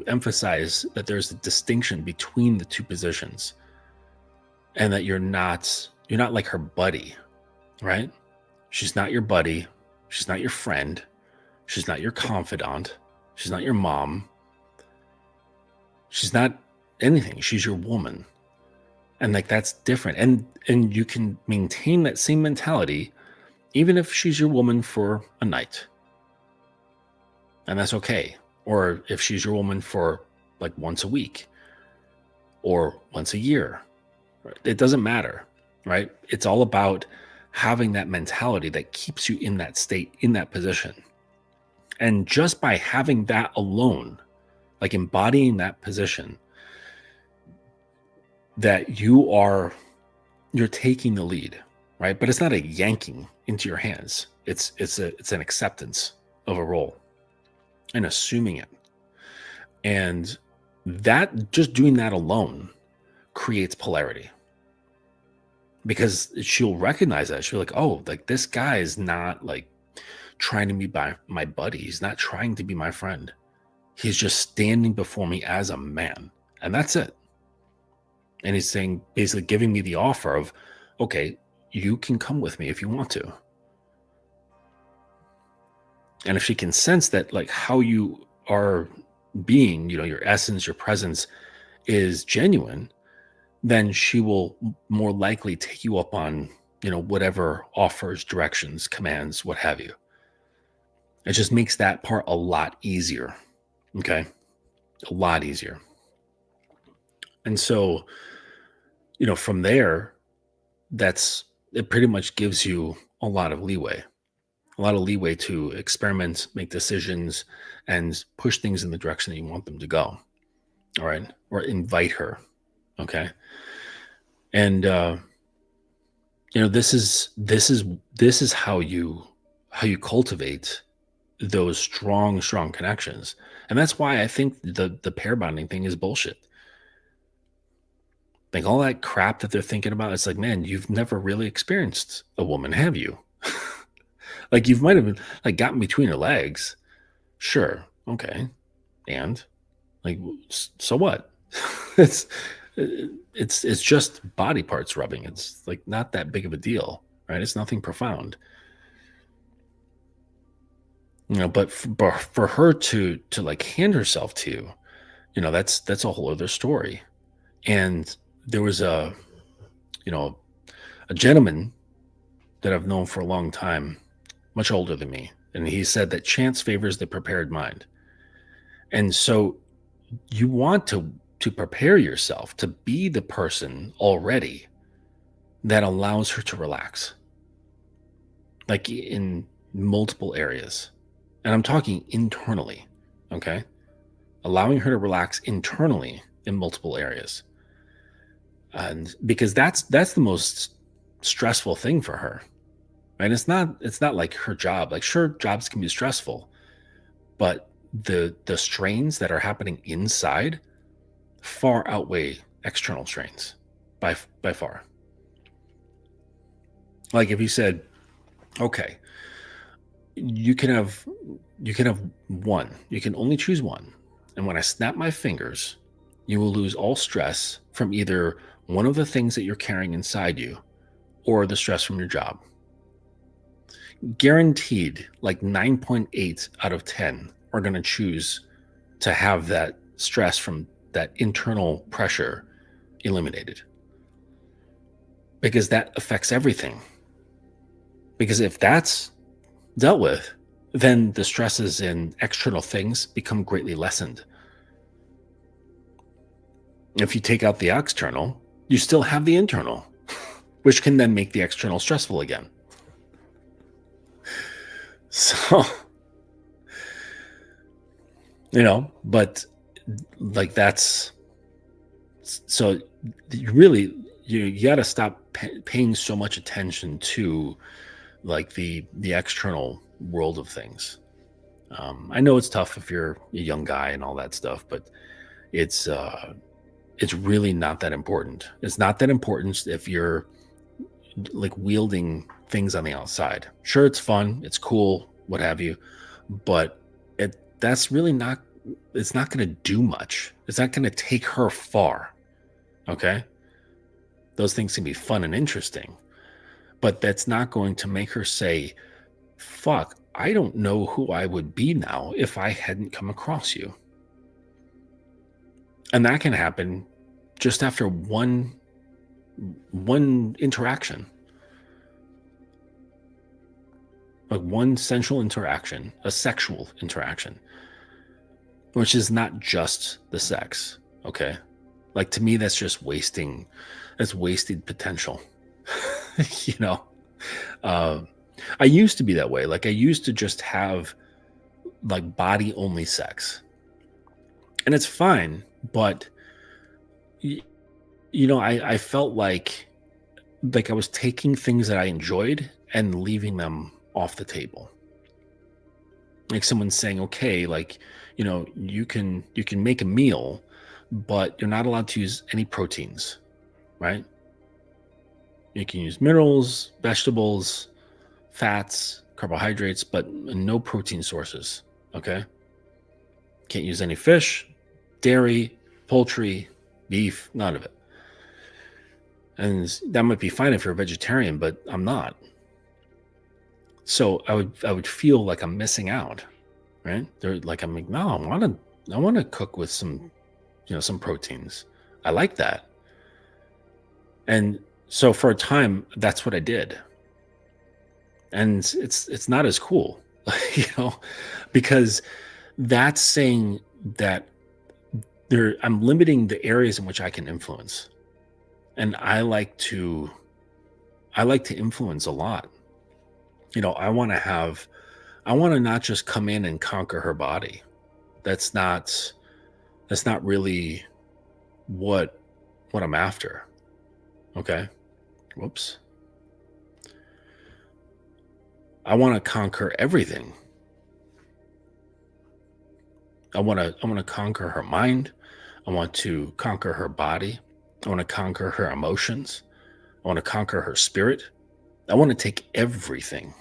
emphasize that there's a distinction between the two positions, and that you're not like her buddy, right? She's not your buddy. She's not your friend. She's not your confidant. She's not your mom. She's not anything. She's your woman. And that's different. And you can maintain that same mentality even if she's your woman for a night. And that's okay. Or if she's your woman for once a week or once a year. It doesn't matter, right? It's all about having that mentality that keeps you in that state, in that position. And just by having that alone, embodying that position, that you're taking the lead, right? But it's not a yanking into your hands. It's an acceptance of a role and assuming it. And that, just doing that alone, creates polarity. because she'll recognize that. She'll be like, oh, like this guy is not like trying to be my buddy. He's not trying to be my friend. He's just standing before me as a man, and that's it. And he's saying, basically giving me the offer of, okay, you can come with me if you want to. And if she can sense that, like, how you are being, your essence, your presence is genuine, then she will more likely take you up on, whatever offers, directions, commands, what have you. It just makes that part a lot easier. Okay. A lot easier. And so, from there, it pretty much gives you a lot of leeway to experiment, make decisions, and push things in the direction that you want them to go. All right. Or invite her. Okay. And, this is how you cultivate those strong connections. And that's why I think the pair bonding thing is bullshit. Like all that crap that they're thinking about, it's like, man, you've never really experienced a woman, have you? Like you might have been like gotten between her legs. Sure. Okay. And like, so what? it's just body parts rubbing. It's like not that big of a deal, right? It's nothing profound. But for her to like hand herself to you, that's a whole other story. And there was a gentleman that I've known for a long time, much older than me. And he said that chance favors the prepared mind. And so you want to prepare yourself to be the person already that allows her to relax, like in multiple areas. And I'm talking internally, okay? Allowing her to relax internally in multiple areas. And because that's the most stressful thing for her. Right? It's not like her job. Like sure, jobs can be stressful, but the strains that are happening inside far outweigh external strains by far. Like if you said, okay, you can have one. You can only choose one. And when I snap my fingers, you will lose all stress from either one of the things that you're carrying inside you or the stress from your job. Guaranteed, like 9.8 out of 10 are going to choose to have that stress from that internal pressure eliminated. Because that affects everything. Because if that's dealt with, then the stresses in external things become greatly lessened. If you take out the external, you still have the internal, which can then make the external stressful again. So, but like that's, so you got to stop paying so much attention to like the external world of things. I know it's tough if you're a young guy and all that stuff, but it's really not that important. It's not that important if you're like wielding things on the outside. Sure, it's fun, it's cool, what have you, but that's really not, it's not going to do much. It's not going to take her far. Okay? Those things can be fun and interesting, but that's not going to make her say, fuck, I don't know who I would be now if I hadn't come across you. And that can happen just after one interaction. Like one sensual interaction, a sexual interaction, which is not just the sex. Okay. Like to me, that's just wasted potential. I used to be that way. Like I used to just have like body only sex, and it's fine. But I felt like I was taking things that I enjoyed and leaving them off the table. Like someone saying, okay, like, you can make a meal, but you're not allowed to use any proteins, right? You can use minerals, vegetables, fats, carbohydrates, but no protein sources. Okay. Can't use any fish, dairy, poultry, beef, none of it. And that might be fine if you're a vegetarian, but I'm not. So I would feel like I'm missing out, right? They're like, I'm like, no, I want to cook with some, some proteins. I like that. And so for a time, that's what I did. And it's not as cool, because that's saying that I'm limiting the areas in which I can influence. And I like to influence a lot. I want to not just come in and conquer her body. That's not really what I'm after. Okay. Whoops. I want to conquer everything. I want to conquer her mind. I want to conquer her body. I want to conquer her emotions. I want to conquer her spirit. I want to take everything.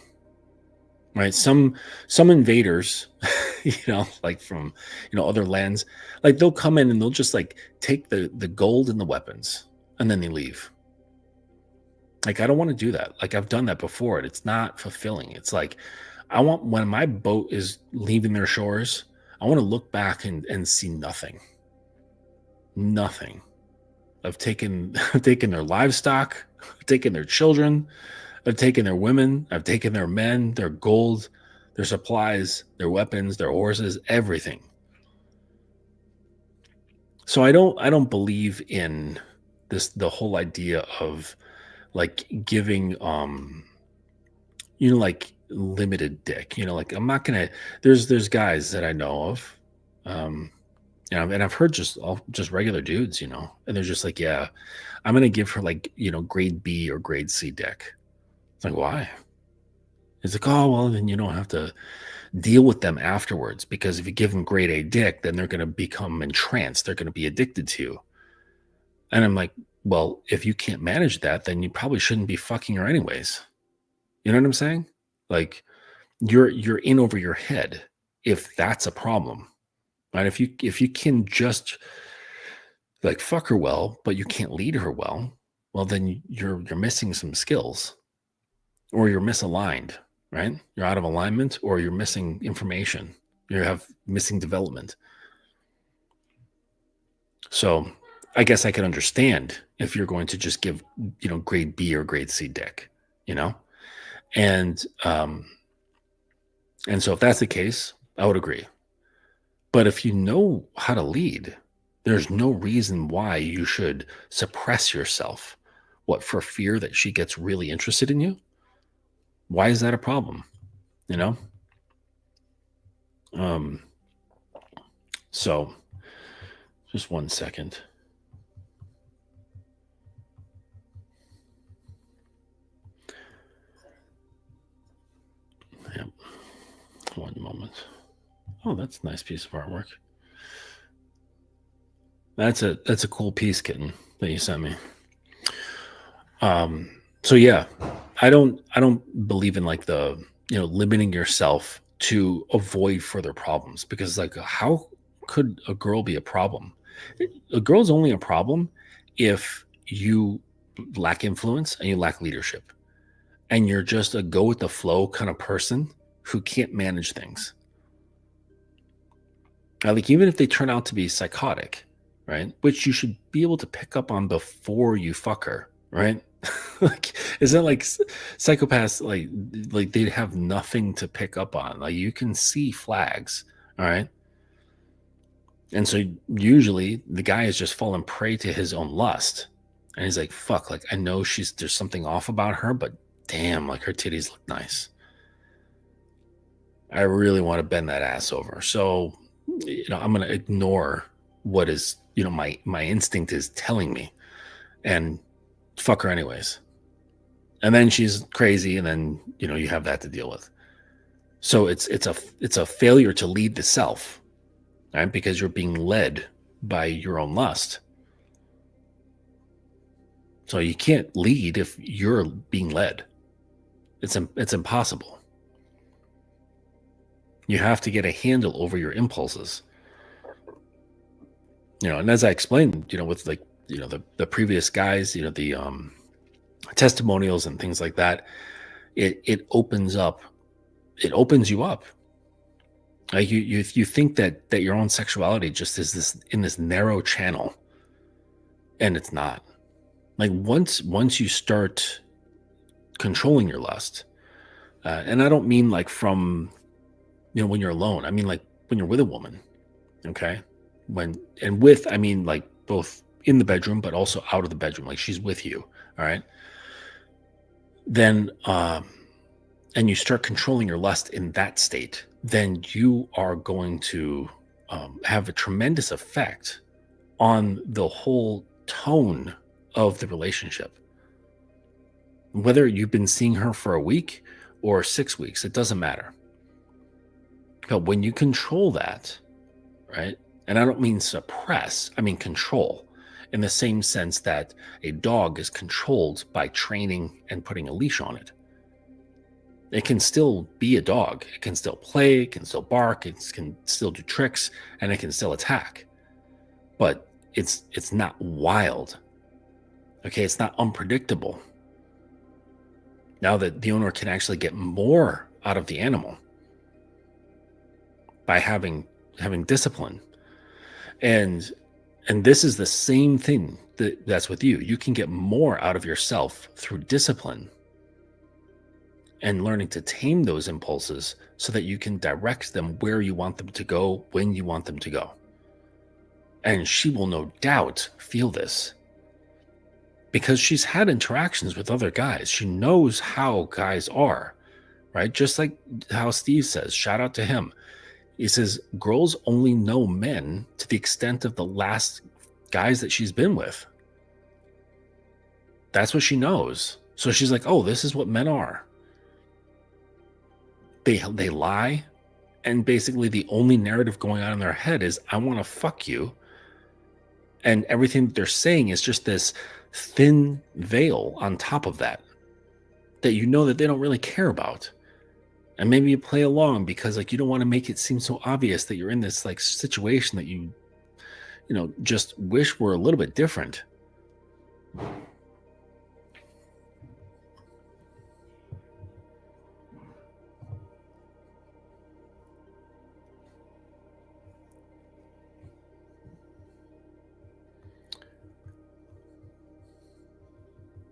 Right? Some invaders, like from other lands, like they'll come in and they'll just like take the gold and the weapons and then they leave. Like, I don't want to do that. Like, I've done that before and it's not fulfilling. It's like, I want, when my boat is leaving their shores, I want to look back and see nothing. Nothing. I've taken their livestock, I've taken their children, I've taken their women, I've taken their men, their gold, their supplies, their weapons, their horses, everything. So I don't believe in the whole idea of like giving like limited dick. Like, I'm not gonna, there's guys that I know of, and I've heard just regular dudes, and they're just like, yeah, I'm gonna give her like grade B or grade C dick. It's like, why? It's like, oh well, then you don't have to deal with them afterwards, because if you give them grade A dick, then they're gonna become entranced, they're gonna be addicted to you. And I'm like, well, if you can't manage that, then you probably shouldn't be fucking her anyways. You know what I'm saying? Like, you're in over your head if that's a problem, right? If you can just like fuck her well, but you can't lead her well, then you're missing some skills, or you're misaligned, right? You're out of alignment, or you're missing information. You have missing development. So I guess I could understand if you're going to just give, grade B or grade C dick, and so if that's the case, I would agree. But if you know how to lead, there's no reason why you should suppress yourself. What, for fear that she gets really interested in you? Why is that a problem? So just 1 second. Yep. 1 moment. Oh, that's a nice piece of artwork. That's a cool piece, kitten, that you sent me. So yeah, I don't believe in like the, limiting yourself to avoid further problems, because like, how could a girl be a problem? A girl's only a problem if you lack influence and you lack leadership, and you're just a go with the flow kind of person who can't manage things. Like, even if they turn out to be psychotic, right? Which you should be able to pick up on before you fuck her, right? Like, isn't like psychopaths like they have nothing to pick up on? Like, you can see flags, all right? And so usually the guy is just falling prey to his own lust, and he's like, fuck, like, I know there's something off about her, but damn, like, her titties look nice. I really want to bend that ass over. So, I'm going to ignore what is, my instinct is telling me, and fuck her anyways. And then she's crazy, and then, you have that to deal with. So it's a failure to lead the self, right? Because you're being led by your own lust. So you can't lead if you're being led. It's impossible. You have to get a handle over your impulses. And as I explained, with the previous guys, the testimonials and things like that, it opens you up. Like you think that your own sexuality just is this in this narrow channel, and it's not. Like once you start controlling your lust, and I don't mean like from when you're alone. I mean like when you're with a woman, okay? I mean like both in the bedroom, but also out of the bedroom, like she's with you, all right? Then, and you start controlling your lust in that state, then you are going to have a tremendous effect on the whole tone of the relationship. Whether you've been seeing her for a week or 6 weeks, it doesn't matter. But when you control that, right? And I don't mean suppress, I mean control, in the same sense that a dog is controlled by training and putting a leash on it. It can still be a dog. It can still play, it can still bark, it can still do tricks, and it can still attack. But it's not wild. Okay, it's not unpredictable. Now that the owner can actually get more out of the animal by having discipline. And this is the same thing that's with you. You can get more out of yourself through discipline and learning to tame those impulses so that you can direct them where you want them to go, when you want them to go. And she will no doubt feel this because she's had interactions with other guys. She knows how guys are, right? Just like how Steve says, shout out to him. He says, girls only know men to the extent of the last guys that she's been with. That's what she knows. So she's like, oh, this is what men are. They lie. And basically the only narrative going on in their head is, I want to fuck you. And everything that they're saying is just this thin veil on top of that you know that they don't really care about. And maybe you play along because like you don't want to make it seem so obvious that you're in this like situation that you just wish were a little bit different.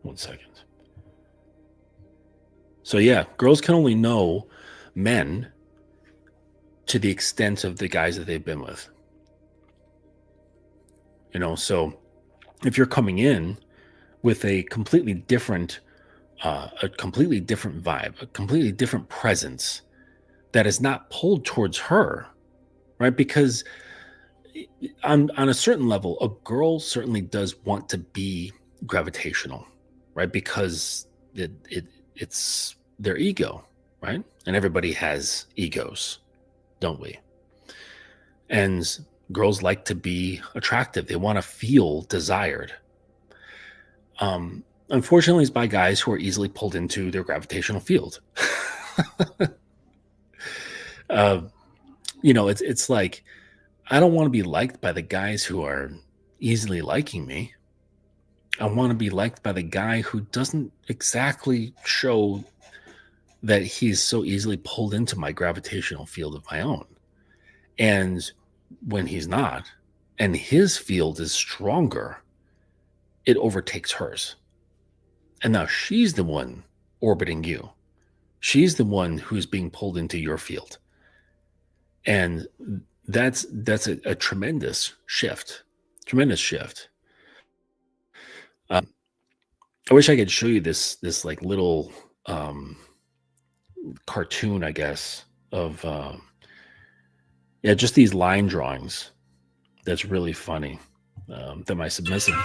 One second. So yeah, girls can only know men to the extent of the guys that they've been with. So if you're coming in with a completely different vibe, a completely different presence that is not pulled towards her, right? Because on a certain level, a girl certainly does want to be gravitational, right? Because it's their ego, right? And everybody has egos, don't we? And girls like to be attractive. They want to feel desired. Unfortunately, it's by guys who are easily pulled into their gravitational field. It's like, I don't want to be liked by the guys who are easily liking me. I want to be liked by the guy who doesn't exactly show that he's so easily pulled into my gravitational field of my own. And when he's not, and his field is stronger, it overtakes hers. And now she's the one orbiting you. She's the one who's being pulled into your field. And that's a tremendous shift. I wish I could show you this like little cartoon, I guess, of just these line drawings. That's really funny. That my submissive.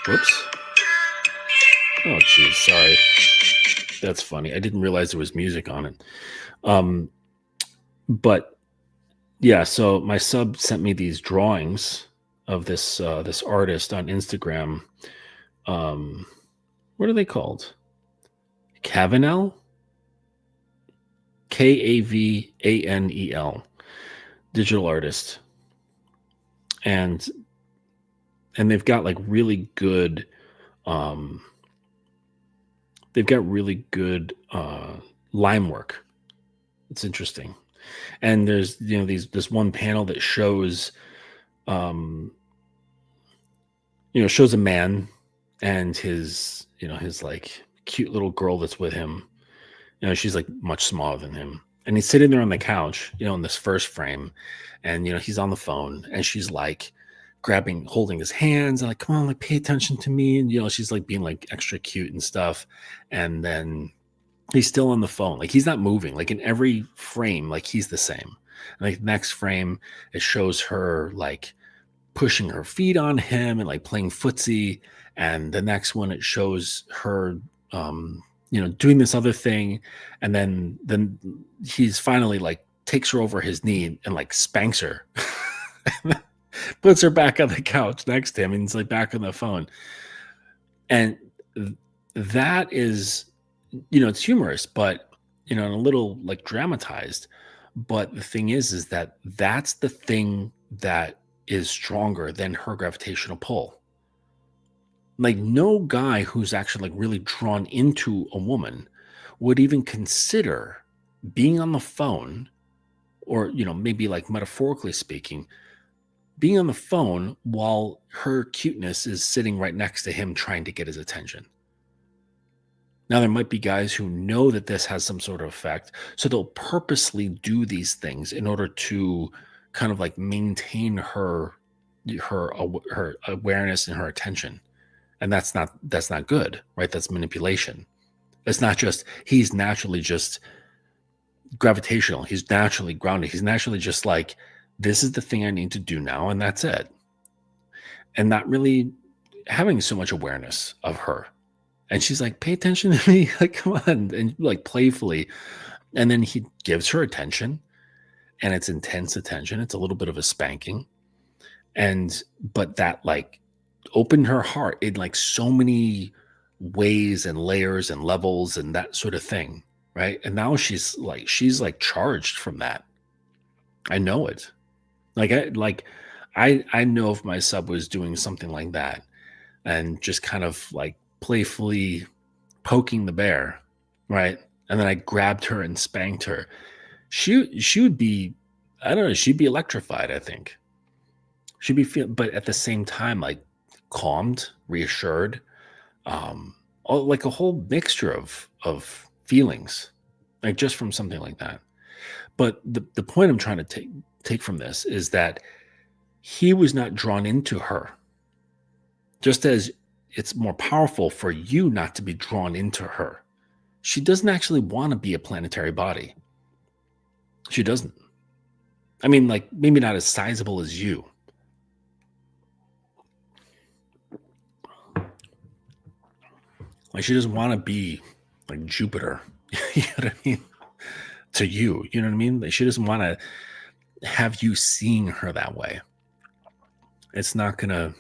Whoops. Oh, geez, sorry. That's funny. I didn't realize there was music on it. But yeah, so my sub sent me these drawings of this artist on Instagram. What are they called? Cavanel? Kavanel, digital artist. And they've got like really good they've got really good line work. It's interesting. And there's this one panel that shows shows a man and his like cute little girl that's with him. She's like much smaller than him. And he's sitting there on the couch, in this first frame, and he's on the phone, and she's like holding his hands and like, come on, like pay attention to me. And she's like being like extra cute and stuff. And then he's still on the phone. Like he's not moving. Like in every frame, like he's the same. And like next frame, it shows her like pushing her feet on him and like playing footsie. And the next one, it shows her, doing this other thing. And then he's finally like takes her over his knee and like spanks her, puts her back on the couch next to him, and he's like back on the phone. And that is, it's humorous, but, and a little like dramatized. But the thing is that that's the thing that is stronger than her gravitational pull. Like no guy who's actually like really drawn into a woman would even consider being on the phone, or, maybe like metaphorically speaking, being on the phone while her cuteness is sitting right next to him trying to get his attention. Now, there might be guys who know that this has some sort of effect, so they'll purposely do these things in order to kind of like maintain her awareness and her attention. And that's not good, right? That's manipulation. It's not just, he's naturally just gravitational. He's naturally grounded. He's naturally just like, this is the thing I need to do now, and that's it. And not really having so much awareness of her. And she's like, pay attention to me. Like, come on. And like playfully. And then he gives her attention, and it's intense attention. It's a little bit of a spanking. But that like opened her heart in like so many ways and layers and levels and that sort of thing. Right. And now she's like charged from that. I know it. I know if my sub was doing something like that and just kind of like playfully poking the bear, right? And then I grabbed her and spanked her. She would be, I don't know, she'd be electrified, I think. She'd be but at the same time, like calmed, reassured, like a whole mixture of feelings, like just from something like that. But the point I'm trying to take from this is that he was not drawn into her. Just as it's more powerful for you not to be drawn into her. She doesn't actually want to be a planetary body. She doesn't. I mean, like maybe not as sizable as you. Like she doesn't want to be like Jupiter. You know what I mean? To you, you know what I mean? Like she doesn't want to have you seeing her that way. It's not gonna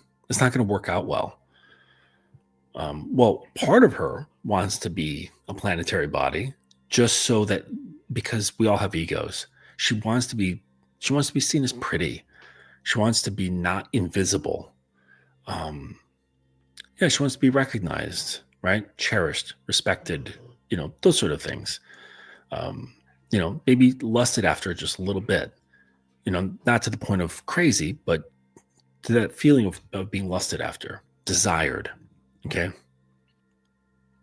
work out well. Well, part of her wants to be a planetary body, just so that, because we all have egos, she wants to be seen as pretty. She wants to be not invisible. She wants to be recognized, right? Cherished, respected, those sort of things. Maybe lusted after just a little bit, not to the point of crazy, but to that feeling of being lusted after, desired. Okay.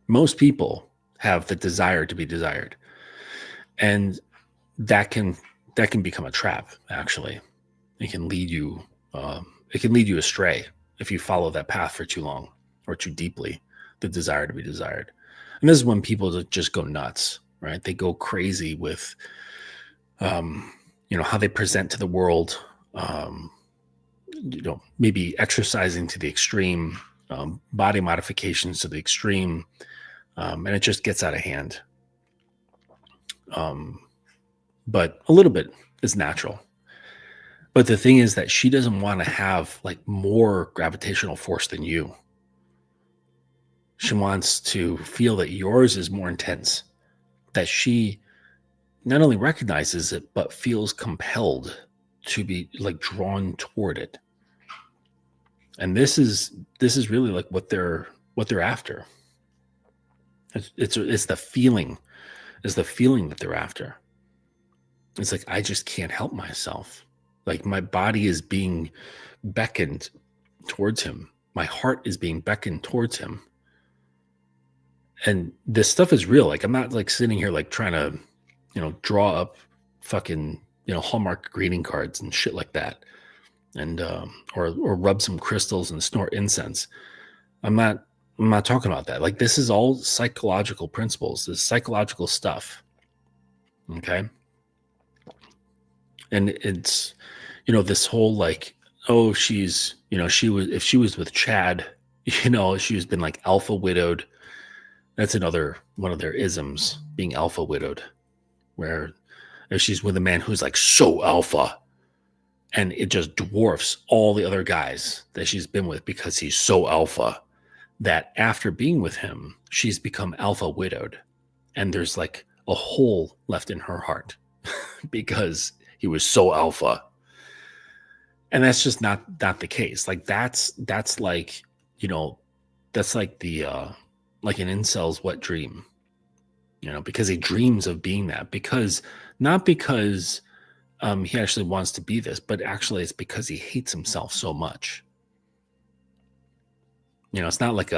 Most people have the desire to be desired, and that can become a trap. Actually, it can lead you astray if you follow that path for too long or too deeply. The desire to be desired, and this is when people just go nuts. Right? They go crazy with, how they present to the world. Maybe exercising to the extreme. Body modifications to the extreme, and it just gets out of hand. But a little bit is natural. But the thing is that she doesn't want to have like more gravitational force than you. She wants to feel that yours is more intense, that she not only recognizes it, but feels compelled to be like drawn toward it. And this is really like what they're after. It's the feeling, is the feeling that they're after. It's like, I just can't help myself. Like, my body is being beckoned towards him. My heart is being beckoned towards him. And this stuff is real. Like, I'm not like sitting here like trying to, draw up fucking, Hallmark greeting cards and shit like that. And or rub some crystals and snort incense. I'm not talking about that. Like, this is all psychological principles. This psychological stuff. Okay. And it's, this whole like, oh, she's, if she was with Chad, she's been like alpha widowed. That's another one of their isms, being alpha widowed, where if she's with a man who's like so alpha, and it just dwarfs all the other guys that she's been with because he's so alpha, that after being with him, she's become alpha widowed. And there's like a hole left in her heart because he was so alpha. And that's just not the case. Like, that's like, that's like the like an incel's wet dream, because he dreams of being that, because not because he actually wants to be this, but actually it's because he hates himself so much. It's not like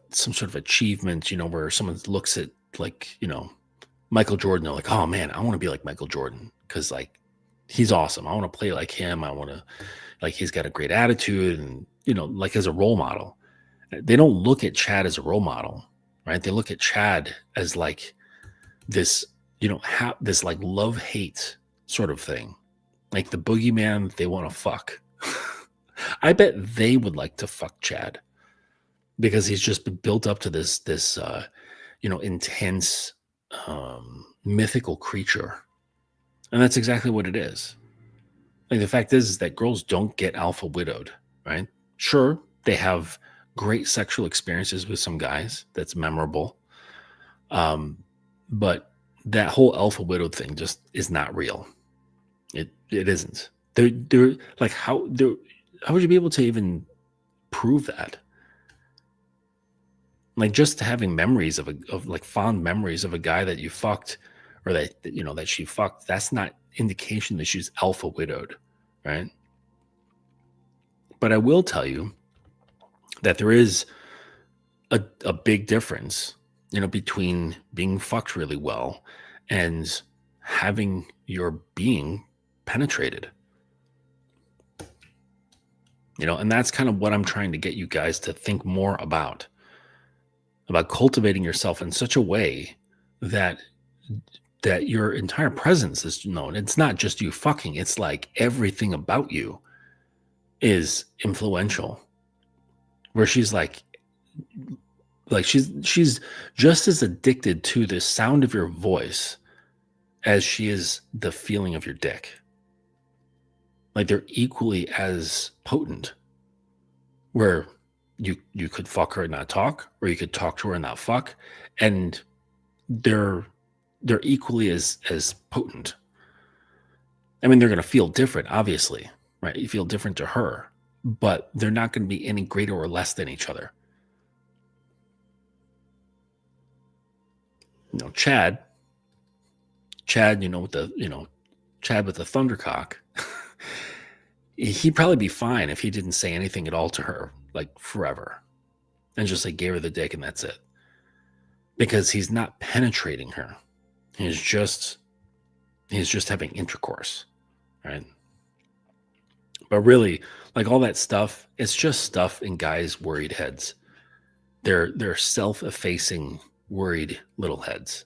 some sort of achievement, where someone looks at like, Michael Jordan, they're like, oh man, I want to be like Michael Jordan because like he's awesome. I want to play like him. I want to, like, he's got a great attitude and, like, as a role model. They don't look at Chad as a role model, right? They look at Chad as like this, this like love-hate sort of thing, like the boogeyman they want to fuck. I bet they would like to fuck Chad because he's just been built up to this intense, mythical creature. And that's exactly what it is. Like, the fact is that girls don't get alpha widowed, right? Sure, they have great sexual experiences with some guys. That's memorable. But that whole alpha widowed thing just is not real. It isn't. They're like, how would you be able to even prove that? Like, just having memories of like fond memories of a guy that you fucked, or that she fucked, that's not indication that she's alpha widowed, right? But I will tell you that there is a big difference, between being fucked really well and having your being penetrated. And that's kind of what I'm trying to get you guys to think more about cultivating yourself in such a way that your entire presence is known. It's not just you fucking, it's like everything about you is influential. Where she's like she's just as addicted to the sound of your voice as she is the feeling of your dick. Like, they're equally as potent, where you could fuck her and not talk, or you could talk to her and not fuck, and they're equally as potent. I mean, they're going to feel different, obviously, right? You feel different to her, but they're not going to be any greater or less than each other. Chad, with the, Chad with the thundercock, he'd probably be fine if he didn't say anything at all to her, like, forever, and just like gave her the dick and that's it. Because he's not penetrating her. He's just having intercourse, right? But really, like, all that stuff, it's just stuff in guys' worried heads. They're self-effacing, worried little heads.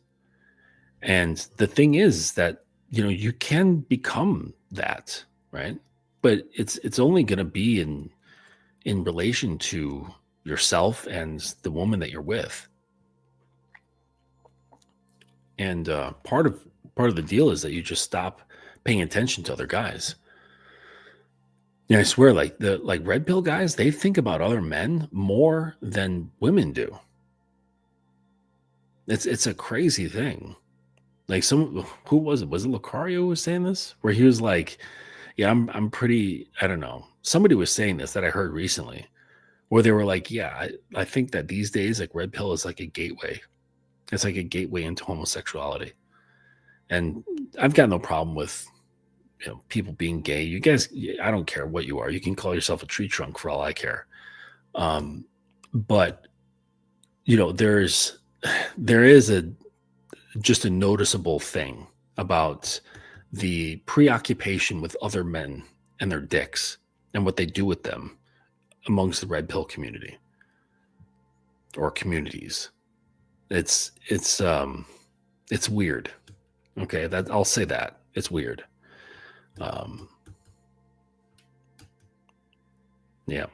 And the thing is that, you can become that, right? But it's only going to be in relation to yourself and the woman that you're with. And part of the deal is that you just stop paying attention to other guys. Yeah, I swear, like red pill guys, they think about other men more than women do. It's a crazy thing. Like who was it? Was it Lucario who was saying this? Where he was like, "Yeah, I'm pretty." I don't know. Somebody was saying this that I heard recently, where they were like, "Yeah, I think that these days, like red pill is like a gateway. It's like a gateway into homosexuality." And I've got no problem with people being gay. You guys, I don't care what you are. You can call yourself a tree trunk for all I care. Um, but there is a just a noticeable thing about the preoccupation with other men and their dicks and what they do with them amongst the red pill community or communities. It's weird. Okay, that I'll say that it's weird. Um, yeah,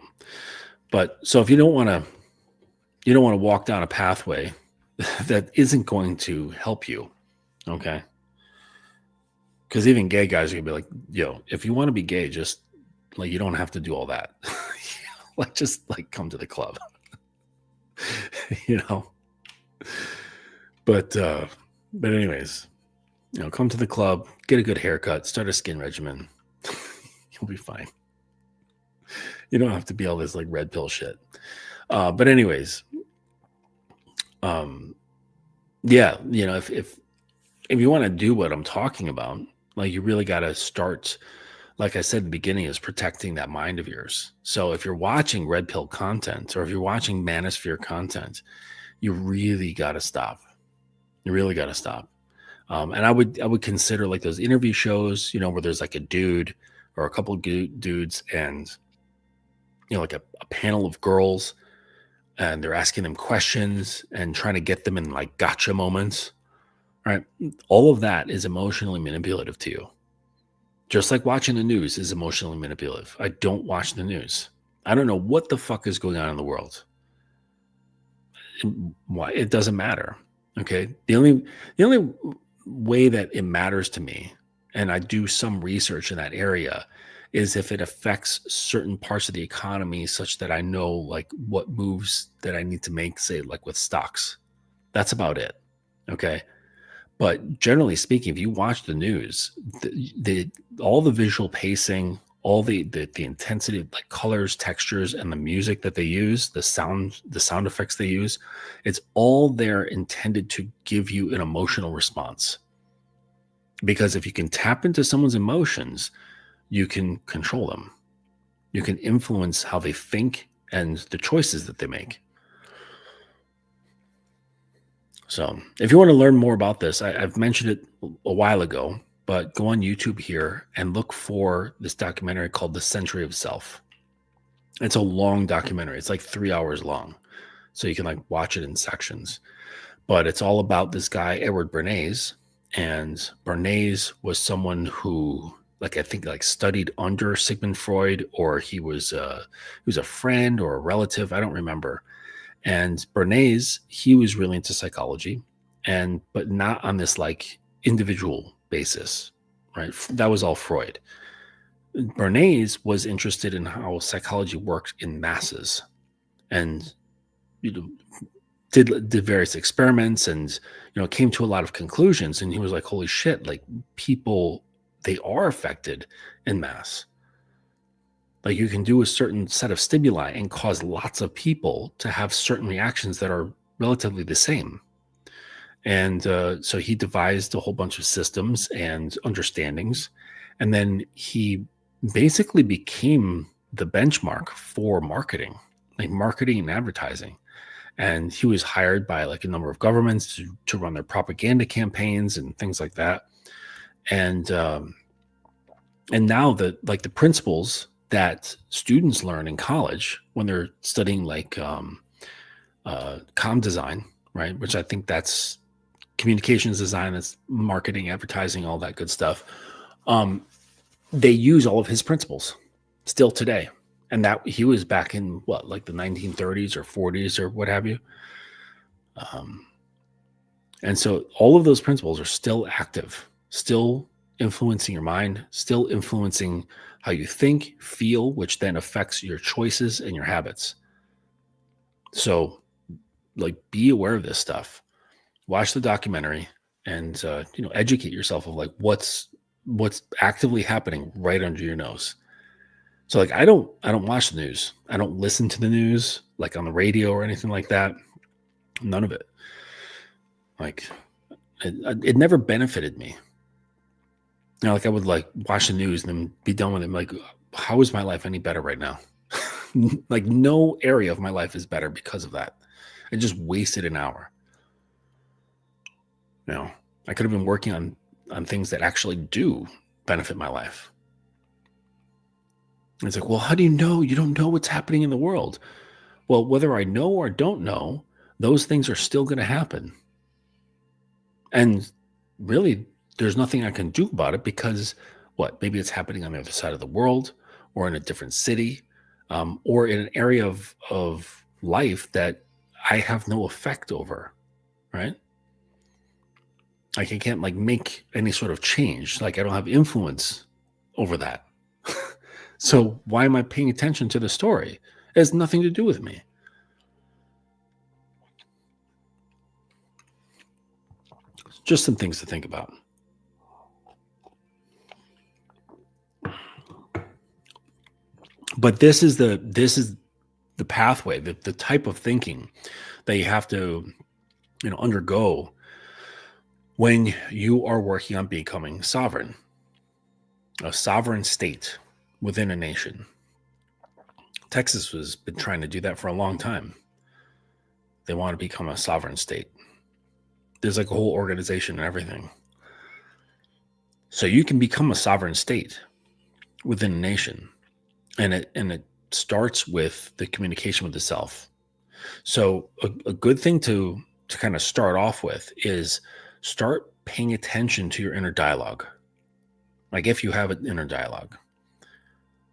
but so if you don't want to walk down a pathway that isn't going to help you, okay? Because even gay guys are gonna be like, yo, if you want to be gay, just like you don't have to do all that. Like just like come to the club, you know. But anyways, come to the club, get a good haircut, start a skin regimen. You'll be fine. You don't have to be all this like red pill shit. But anyways, yeah, if you want to do what I'm talking about, like you really got to start, like I said at the beginning, is protecting that mind of yours. So if you're watching red pill content or if you're watching manosphere content, you really got to stop. You really got to stop. And I would consider like those interview shows, where there's like a dude or a couple of dudes and, like a panel of girls and they're asking them questions and trying to get them in like gotcha moments, right? All of that is emotionally manipulative to you. Just like watching the news is emotionally manipulative. I don't watch the news. I don't know what the fuck is going on in the world. And why it doesn't matter. Okay. The only way that it matters to me, and I do some research in that area, is if it affects certain parts of the economy such that I know like what moves that I need to make, say like with stocks. That's about it. Okay. But generally speaking, if you watch the news, all the visual pacing, all the intensity, like colors, textures, and the music that they use, the sound effects they use, it's all there intended to give you an emotional response. Because if you can tap into someone's emotions, you can control them. You can influence how they think and the choices that they make. So if you want to learn more about this, I've mentioned it a while ago, but go on YouTube here and look for this documentary called The Century of Self. It's a long documentary. It's like 3 hours long. So you can like watch it in sections. But it's all about this guy, Edward Bernays. And Bernays was someone who, like, I think like studied under Sigmund Freud, or he was a friend or a relative. I don't remember. And Bernays, he was really into psychology, but not on this like individual basis, right? That was all Freud. Bernays was interested in how psychology worked in masses, and did various experiments, and came to a lot of conclusions. And he was like, "Holy shit! Like people, they are affected in mass." Like you can do a certain set of stimuli and cause lots of people to have certain reactions that are relatively the same. And so he devised a whole bunch of systems and understandings. And then he basically became the benchmark for marketing, like marketing and advertising. And he was hired by like a number of governments to run their propaganda campaigns and things like that. And now the principles that students learn in college when they're studying like comm design, right? Which I think that's communications design, that's marketing, advertising, all that good stuff. They use all of his principles still today. And that he was back in what, like the 1930s or 40s or what have you. And so all of those principles are still active, still influencing your mind, still influencing how you think, feel, which then affects your choices and your habits. So, like, be aware of this stuff. Watch the documentary and educate yourself of like what's actively happening right under your nose. So like I don't watch the news. I don't listen to the news like on the radio or anything like that. None of it. Like it never benefited me. Like I would like watch the news and then be done with it. Like, how is my life any better right now? Like no area of my life is better because of that. I just wasted an hour. I could have been working on things that actually do benefit my life. And it's like, well, how do you know? You don't know what's happening in the world. Well, whether I know or don't know, those things are still going to happen. And really, there's nothing I can do about it because maybe it's happening on the other side of the world or in a different city or in an area of life that I have no effect over, right? Like I can't like make any sort of change. Like I don't have influence over that. So why am I paying attention to the story? It has nothing to do with me. Just some things to think about. But this is the pathway, the type of thinking that you have to undergo when you are working on becoming sovereign, a sovereign state within a nation. Texas has been trying to do that for a long time. They want to become a sovereign state. There's like a whole organization and everything. So you can become a sovereign state within a nation. And it starts with the communication with the self. So a good thing to kind of start off with is start paying attention to your inner dialogue. Like if you have an inner dialogue.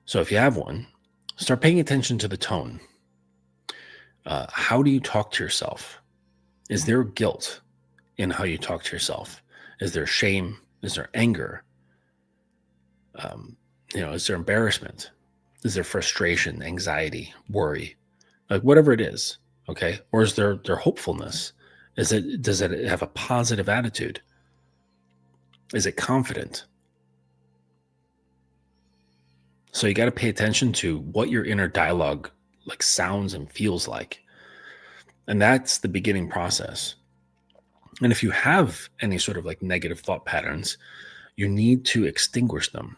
So if you have one, start paying attention to the tone. How do you talk to yourself? Is there guilt in how you talk to yourself? Is there shame? Is there anger? Is there embarrassment? Is there frustration, anxiety, worry? Like whatever it is, okay? Or is there hopefulness? Does it have a positive attitude? Is it confident? So you got to pay attention to what your inner dialogue like sounds and feels like. And that's the beginning process. And if you have any sort of like negative thought patterns, you need to extinguish them.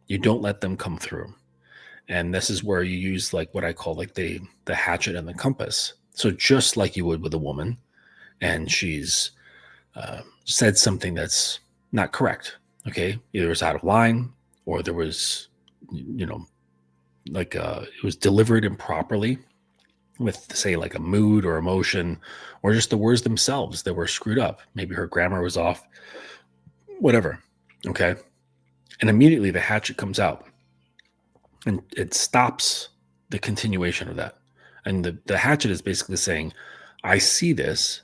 You don't let them come through. And this is where you use like what I call like the hatchet and the compass. So just like you would with a woman, and she's said something that's not correct. Okay, either it's out of line or there was, it was delivered improperly with, say, like a mood or emotion, or just the words themselves that were screwed up. Maybe her grammar was off, whatever. Okay, and immediately the hatchet comes out. And it stops the continuation of that. And the hatchet is basically saying, I see this,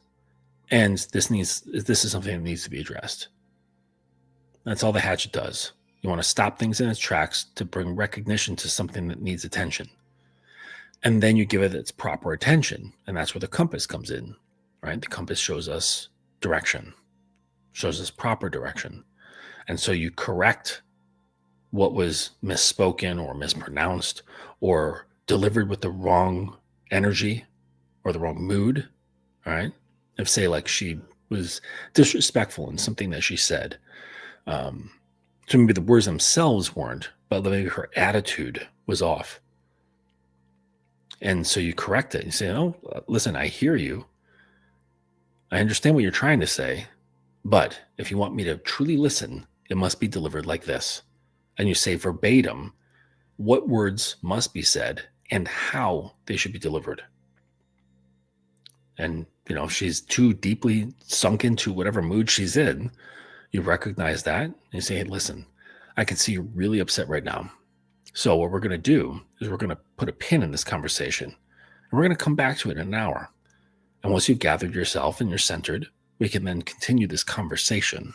and this is something that needs to be addressed. That's all the hatchet does. You want to stop things in its tracks to bring recognition to something that needs attention. And then you give it its proper attention. And that's where the compass comes in, right? The compass shows us direction, shows us proper direction. And so you correct what was misspoken or mispronounced or delivered with the wrong energy or the wrong mood, all right? If, say, like she was disrespectful in something that she said, so maybe the words themselves weren't, but maybe her attitude was off. And so you correct it. You say, oh, listen, I hear you. I understand what you're trying to say, but if you want me to truly listen, it must be delivered like this. And you say verbatim what words must be said and how they should be delivered. And, if she's too deeply sunk into whatever mood she's in, you recognize that and you say, hey, listen, I can see you're really upset right now. So what we're going to do is we're going to put a pin in this conversation and we're going to come back to it in an hour. And once you've gathered yourself and you're centered, we can then continue this conversation.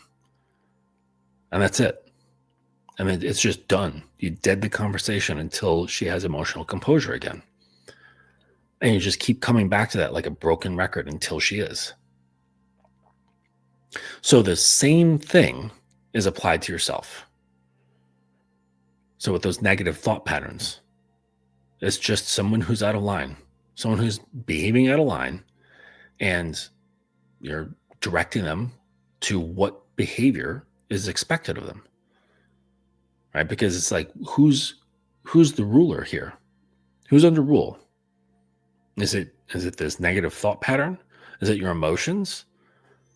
And that's it. And then it's just done. You dead the conversation until she has emotional composure again. And you just keep coming back to that like a broken record until she is. So the same thing is applied to yourself. So with those negative thought patterns, it's just someone who's out of line, someone who's behaving out of line, and you're directing them to what behavior is expected of them. Right? Because it's like, who's the ruler here? Who's under rule? Is it this negative thought pattern? Is it your emotions?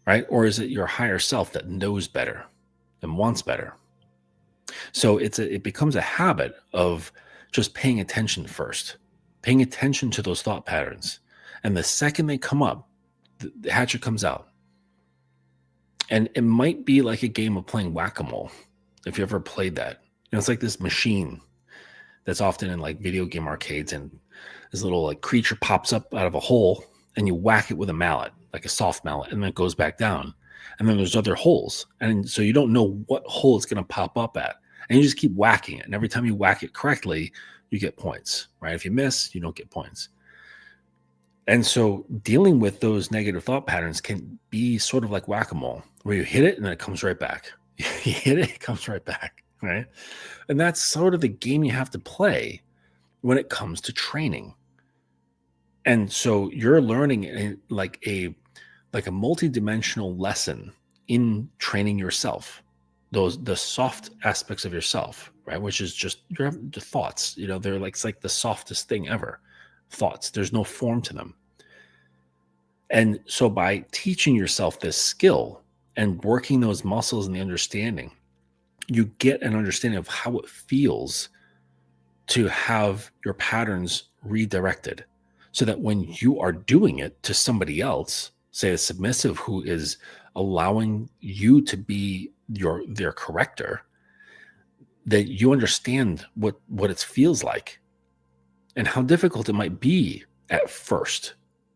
Right? Or is it your higher self that knows better and wants better? So it becomes a habit of just paying attention first, paying attention to those thought patterns. And the second they come up, the hatchet comes out. And it might be like a game of playing whack-a-mole, if you ever played that. It's like this machine that's often in like video game arcades, and this little like creature pops up out of a hole, and you whack it with a mallet, like a soft mallet, and then it goes back down. And then there's other holes. And so you don't know what hole it's going to pop up at. And you just keep whacking it. And every time you whack it correctly, you get points, right? If you miss, you don't get points. And so dealing with those negative thought patterns can be sort of like whack-a-mole, where you hit it and then it comes right back. You hit it, it comes right back, right? And that's sort of the game you have to play when it comes to training. And so you're learning like a multi-dimensional lesson in training yourself, the soft aspects of yourself, right? Which is just your the thoughts, they're like, it's like the softest thing ever. Thoughts, there's no form to them. And so by teaching yourself this skill and working those muscles and the understanding, you get an understanding of how it feels to have your patterns redirected, so that when you are doing it to somebody else, say a submissive who is allowing you to be their corrector, that you understand what it feels like and how difficult it might be at first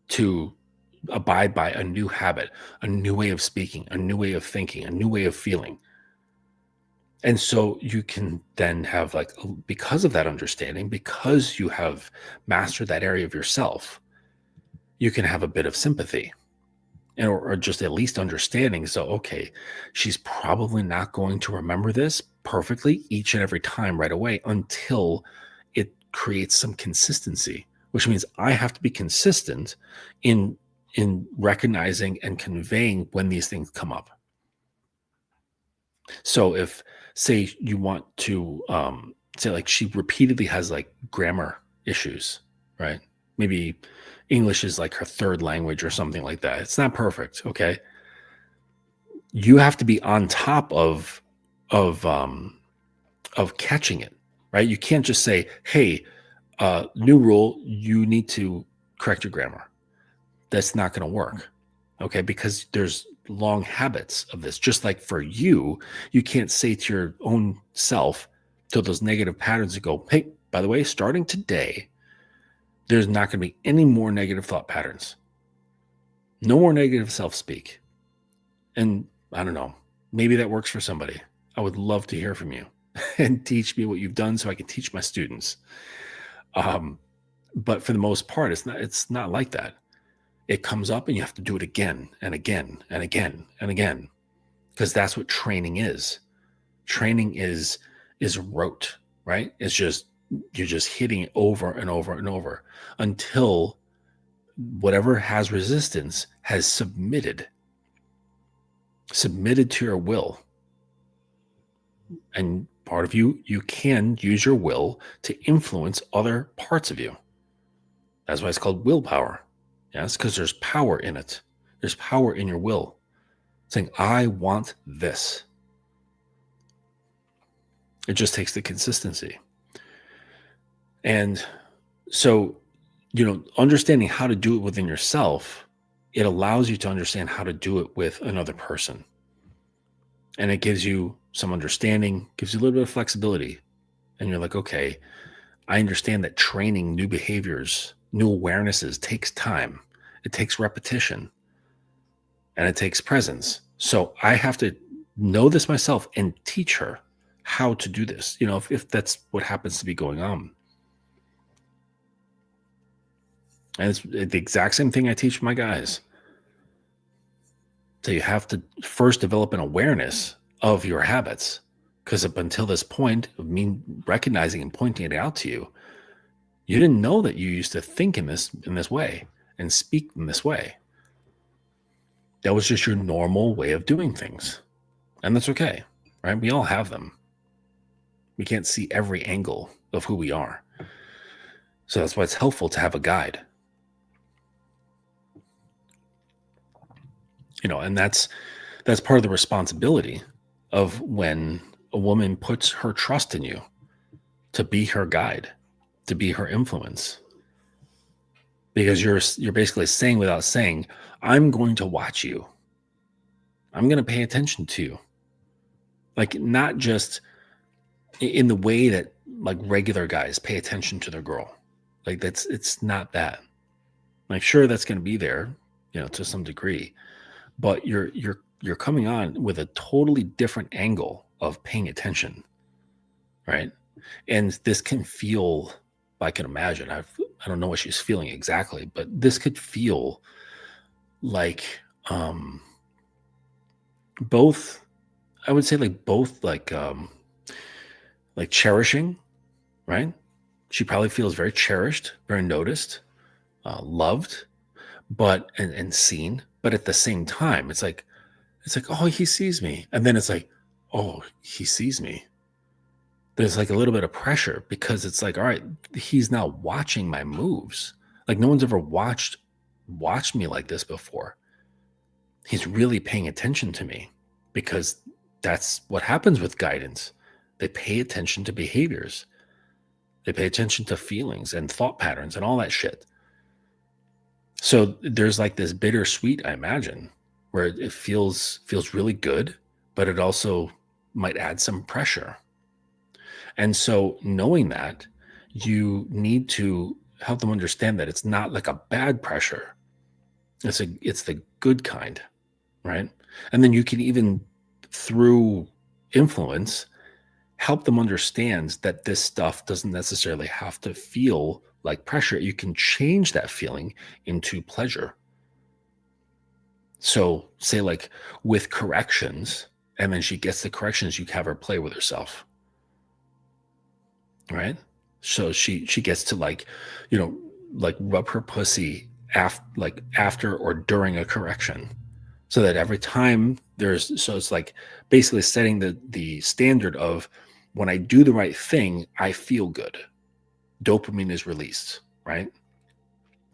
to abide by a new habit, a new way of speaking, a new way of thinking, a new way of feeling. And so you can then have, like, because of that understanding, because you have mastered that area of yourself, you can have a bit of sympathy, or just at least understanding. So, okay, she's probably not going to remember this perfectly each and every time right away until it creates some consistency, which means I have to be consistent in recognizing and conveying when these things come up. So if, say, you want to say, like, she repeatedly has like grammar issues, right? Maybe English is like her third language or something like that. It's not perfect. Okay. You have to be on top of catching it, right? You can't just say, hey, new rule, you need to correct your grammar. That's not going to work. Okay. Because there's long habits of this. Just like for you can't say to your own self, to those negative patterns, to go, hey, by the way, starting today, there's not going to be any more negative thought patterns. No more negative self-speak. And I don't know, maybe that works for somebody. I would love to hear from you and teach me what you've done so I can teach my students. But for the most part, it's not like that. It comes up and you have to do it again and again and again and again, because that's what training is. Training is rote, right? It's just, you're just hitting it over and over and over until whatever has resistance has submitted to your will. And part of you can use your will to influence other parts of you. That's why it's called willpower. Yes, because there's power in it. There's power in your will, saying, I want this. It just takes the consistency. And so, understanding how to do it within yourself, it allows you to understand how to do it with another person. And it gives you some understanding, gives you a little bit of flexibility. And you're like, okay, I understand that training new behaviors, new awarenesses takes time. It takes repetition, and it takes presence. So I have to know this myself and teach her how to do this, if that's what happens to be going on. And it's the exact same thing I teach my guys. So you have to first develop an awareness of your habits, because up until this point of me recognizing and pointing it out to you, you didn't know that you used to think in this way and speak in this way. That was just your normal way of doing things. And that's okay, right? We all have them. We can't see every angle of who we are. So that's why it's helpful to have a guide. And that's part of the responsibility of when a woman puts her trust in you to be her guide, to be her influence. Because you're basically saying without saying, I'm going to watch you. I'm going to pay attention to you. Like, not just in the way that like regular guys pay attention to their girl. Like, it's not that. Like, sure, that's going to be there, to some degree, but you're coming on with a totally different angle of paying attention, right? And this can feel, I can imagine, I don't know what she's feeling exactly, but this could feel like both, I would say both like cherishing, right? She probably feels very cherished, very noticed, loved, but and seen. But at the same time, it's like, oh, he sees me. And then it's like, oh, he sees me. There's like a little bit of pressure, because it's like, all right, he's now watching my moves. Like, no one's ever watched me like this before. He's really paying attention to me, because that's what happens with guidance. They pay attention to behaviors. They pay attention to feelings and thought patterns and all that shit. So there's like this bittersweet, I imagine, where it feels really good, but it also might add some pressure. And so knowing that, you need to help them understand that it's not like a bad pressure. It's the good kind, right? And then you can even, through influence, help them understand that this stuff doesn't necessarily have to feel like pressure. You can change that feeling into pleasure. So say like with corrections, and then she gets the corrections, you have her play with herself, right? So she gets to like rub her pussy after or during a correction, so that every time so it's like basically setting the standard of, when I do the right thing, I feel good. Dopamine is released, right?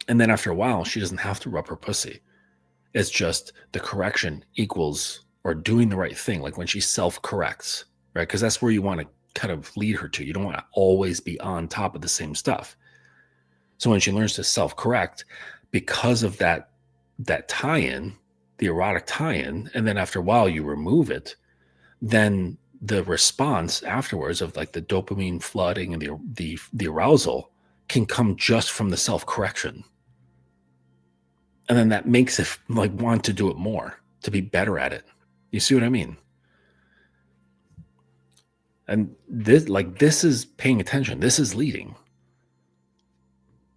And then after a while, she doesn't have to rub her pussy. It's just the correction equals, or doing the right thing, like when she self-corrects, right? Because that's where you want to kind of lead her to. You don't want to always be on top of the same stuff. So when she learns to self-correct, because of that tie-in, the erotic tie-in, and then after a while you remove it, then the response afterwards of like the dopamine flooding and the arousal can come just from the self-correction. And then that makes it like want to do it more, to be better at it. You see what I mean? And this is paying attention. This is leading.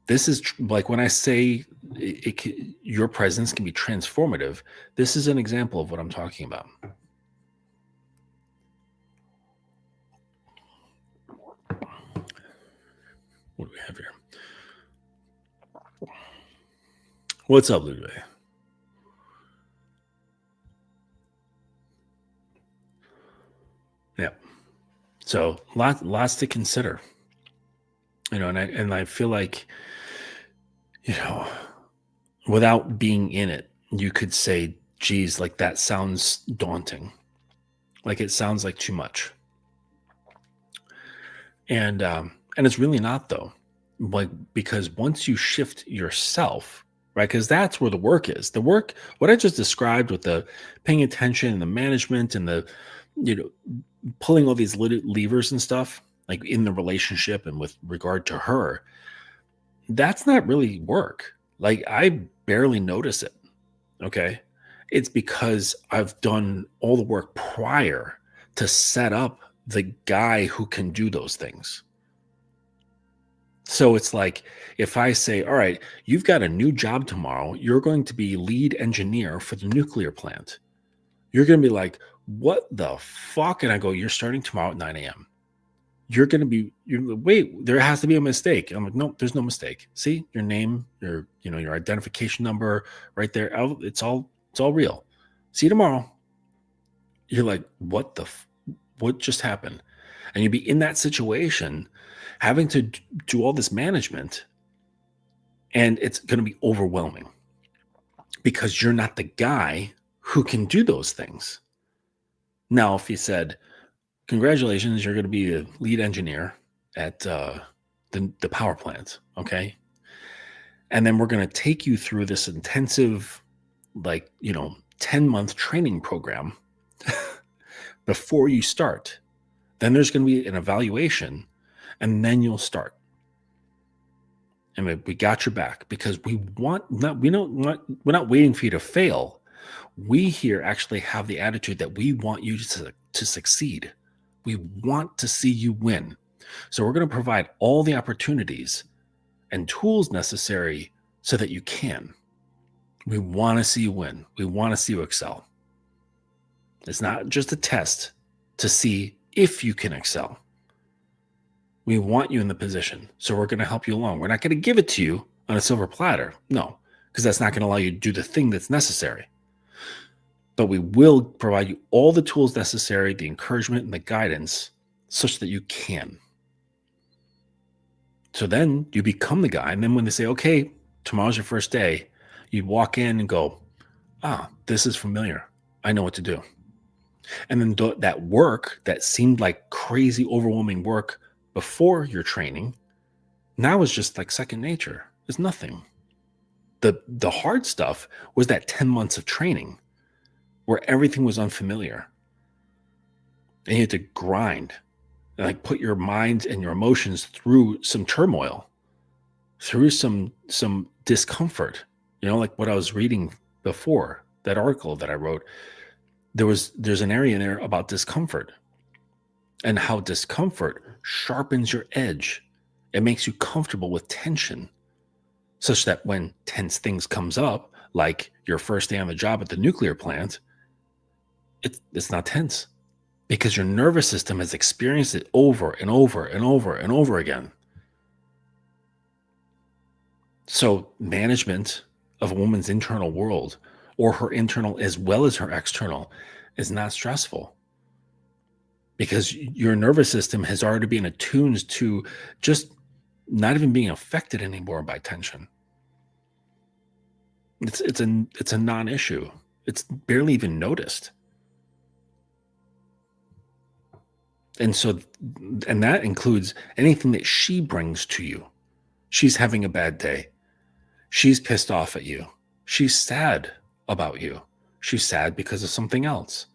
This is like when I say your presence can be transformative. This is an example of what I'm talking about. What do we have here? What's up, Lupe? Yeah. So lots to consider. And I feel like, without being in it, you could say, geez, like that sounds daunting. Like it sounds like too much. And it's really not, though. Like, because once you shift yourself, right? Because that's where the work is. The work, what I just described with the paying attention and the management and the, pulling all these levers and stuff, like in the relationship and with regard to her, that's not really work. Like, I barely notice it. Okay. It's because I've done all the work prior to set up the guy who can do those things. So it's like, if I say, all right, you've got a new job tomorrow, you're going to be lead engineer for the nuclear plant. You're going to be like, what the fuck? And I go, you're starting tomorrow at 9 a.m. You're going to be, wait, there has to be a mistake. I'm like, no, there's no mistake. See your name, your identification number right there. It's all real. See you tomorrow. You're like, what just happened? And you'd be in that situation having to do all this management, and it's going to be overwhelming because you're not the guy who can do those things. Now, if you said, congratulations, you're going to be a lead engineer at the power plant, okay? And then we're going to take you through this intensive, 10-month training program before you start. Then there's going to be an evaluation, and then you'll start. And we got your back because we're not waiting for you to fail. We here actually have the attitude that we want you to succeed. We want to see you win. So we're going to provide all the opportunities and tools necessary so that you can. We want to see you win. We want to see you excel. It's not just a test to see if you can excel. We want you in the position, so we're going to help you along. We're not going to give it to you on a silver platter. No, because that's not going to allow you to do the thing that's necessary. But we will provide you all the tools necessary, the encouragement and the guidance, such that you can. So then you become the guy. And then when they say, okay, tomorrow's your first day, you walk in and go, this is familiar. I know what to do. And then that work that seemed like crazy, overwhelming work before your training, now is just like second nature. It's nothing. The hard stuff was that 10 months of training where everything was unfamiliar. And you had to grind and put your mind and your emotions through some turmoil, through some discomfort. Like what I was reading before, that article that I wrote, there's an area in there about discomfort and how discomfort sharpens your edge. It makes you comfortable with tension, such that when tense things comes up, like your first day on the job at the nuclear plant, it's not tense because your nervous system has experienced it over and over and over and over again. So management of a woman's internal world, or her internal as well as her external, is not stressful because your nervous system has already been attuned to just not even being affected anymore by tension. It's a non-issue. It's barely even noticed. And that includes anything that she brings to you. She's having a bad day. She's pissed off at you. She's sad about you. She's sad because of something else.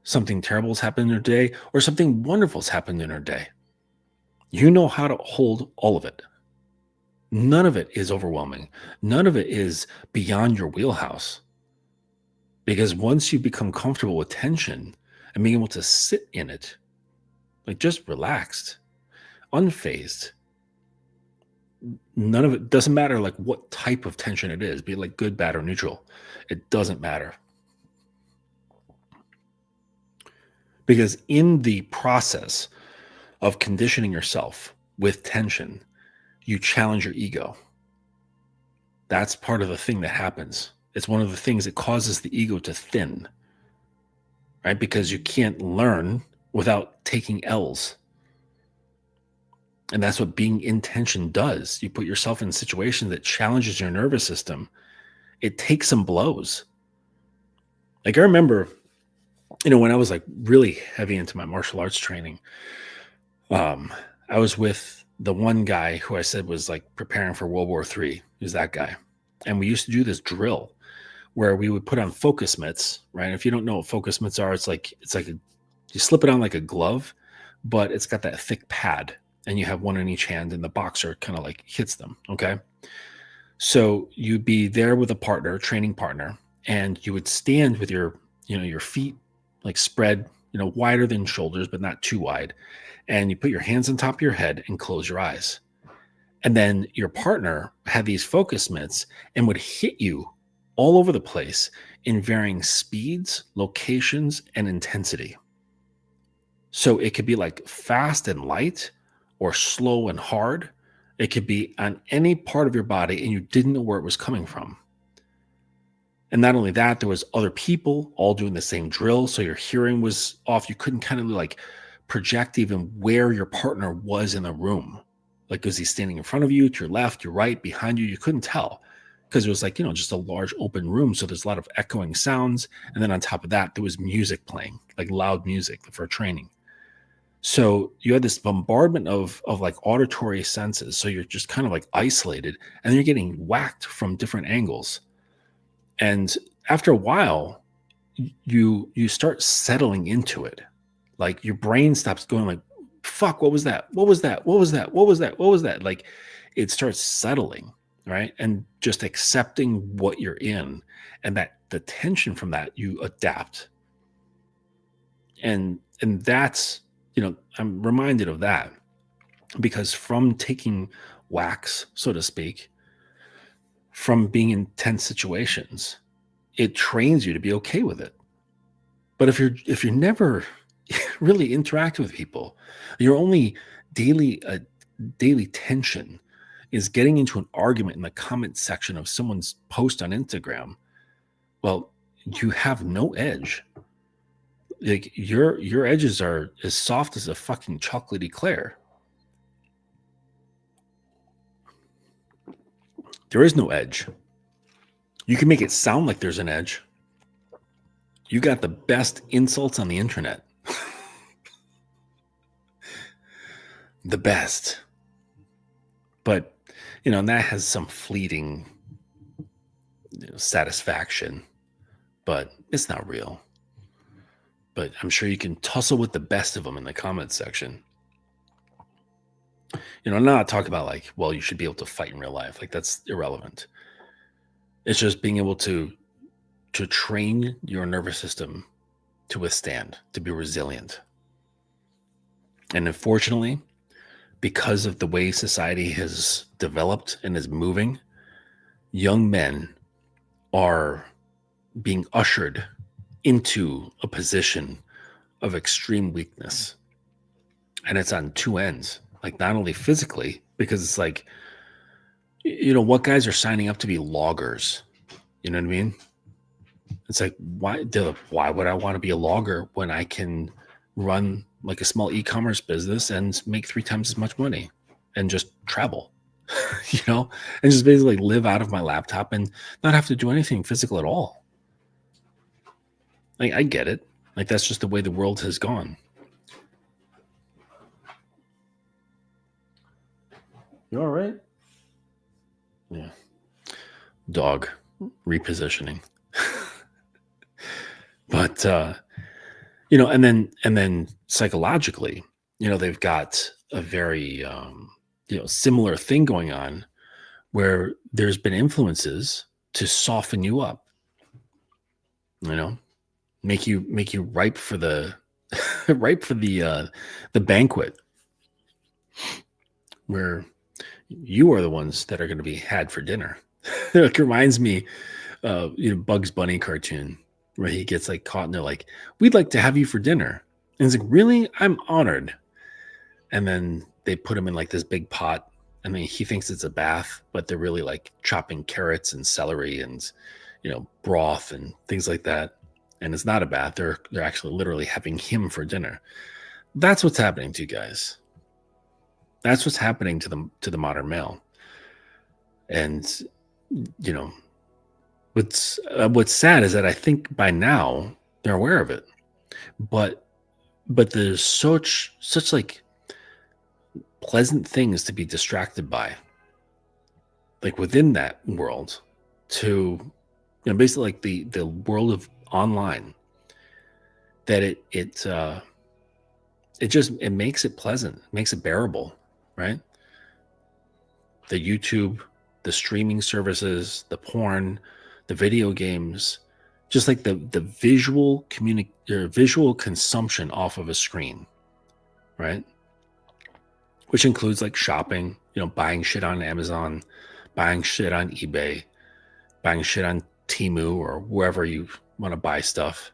Something terrible's happened in her day, or something wonderful's happened in her day. You know how to hold all of it. None of it is overwhelming. None of it is beyond your wheelhouse. Because once you become comfortable with tension and being able to sit in it, just relaxed, unfazed, none of it doesn't matter what type of tension it is, be it good, bad, or neutral. It doesn't matter. Because in the process of conditioning yourself with tension, you challenge your ego. That's part of the thing that happens. It's one of the things that causes the ego to thin, right? Because you can't learn without taking L's. And that's what being in tension does. You put yourself in a situation that challenges your nervous system. It takes some blows. I remember, when I was really heavy into my martial arts training, I was with the one guy who I said was preparing for World War III. He was that guy. And we used to do this drill where we would put on focus mitts, right? And if you don't know what focus mitts are, it's like you slip it on like a glove, but it's got that thick pad and you have one in each hand and the boxer kind of hits them. Okay. So you'd be there with a partner, training partner, and you would stand with your feet spread wider than shoulders, but not too wide. And you put your hands on top of your head and close your eyes. And then your partner had these focus mitts and would hit you all over the place in varying speeds, locations, and intensity. So it could be like fast and light or slow and hard. It could be on any part of your body and you didn't know where it was coming from. And not only that, there was other people all doing the same drill. So your hearing was off. You couldn't kind of like project even where your partner was in the room. Like, was he standing in front of you, to your left, your right, behind you? You couldn't tell because it was like, just a large open room. So there's a lot of echoing sounds. And then on top of that, there was music playing, like loud music for training. So you had this bombardment of like auditory senses. So you're just kind of like isolated and then you're getting whacked from different angles. And after a while, you start settling into it. Like your brain stops going like, fuck, what was that? What was that? What was that? What was that? What was that? Like it starts settling, right? And just accepting what you're in, and that the tension from that, you adapt. And that's, I'm reminded of that because from taking whacks, so to speak, from being in tense situations, it trains you to be okay with it. But if you're never really interacting with people, your only daily tension is getting into an argument in the comment section of someone's post on Instagram, well, you have no edge. Like your edges are as soft as a fucking chocolate eclair. There is no edge. You can make it sound like there's an edge. You got the best insults on the internet. The best. But, and that has some fleeting satisfaction, but it's not real. But I'm sure you can tussle with the best of them in the comments section. I'm not talking about like, well, you should be able to fight in real life. Like that's irrelevant. It's just being able to train your nervous system to withstand, to be resilient. And unfortunately, because of the way society has developed and is moving, young men are being ushered into a position of extreme weakness. And it's on two ends, like not only physically, because it's like, what guys are signing up to be loggers? You know what I mean? It's like, why would I want to be a logger when I can run like a small e-commerce business and make 3 times as much money and just travel, and just basically live out of my laptop and not have to do anything physical at all. Like, I get it. Like, that's just the way the world has gone. You all right? Yeah. Dog repositioning. But, and then psychologically, they've got a very, similar thing going on where there's been influences to soften you up, make you ripe for the, the banquet where you are the ones that are going to be had for dinner. It reminds me of, Bugs Bunny cartoon where he gets like caught and they're like, we'd like to have you for dinner. And he's like, really? I'm honored. And then they put him in like this big pot. I mean, he thinks it's a bath, but they're really like chopping carrots and celery and, broth and things like that. And it's not a bath. They're actually literally having him for dinner. That's what's happening to you guys. That's what's happening to the modern male. And, what's sad is that I think by now they're aware of it, but there's such like pleasant things to be distracted by, like within that world, to basically like the world of online, that it makes it pleasant, makes it bearable, right? The YouTube, the streaming services, the porn, the video games, just like the visual visual consumption off of a screen, right? Which includes like shopping, buying shit on Amazon, buying shit on eBay, buying shit on Temu or wherever you want to buy stuff.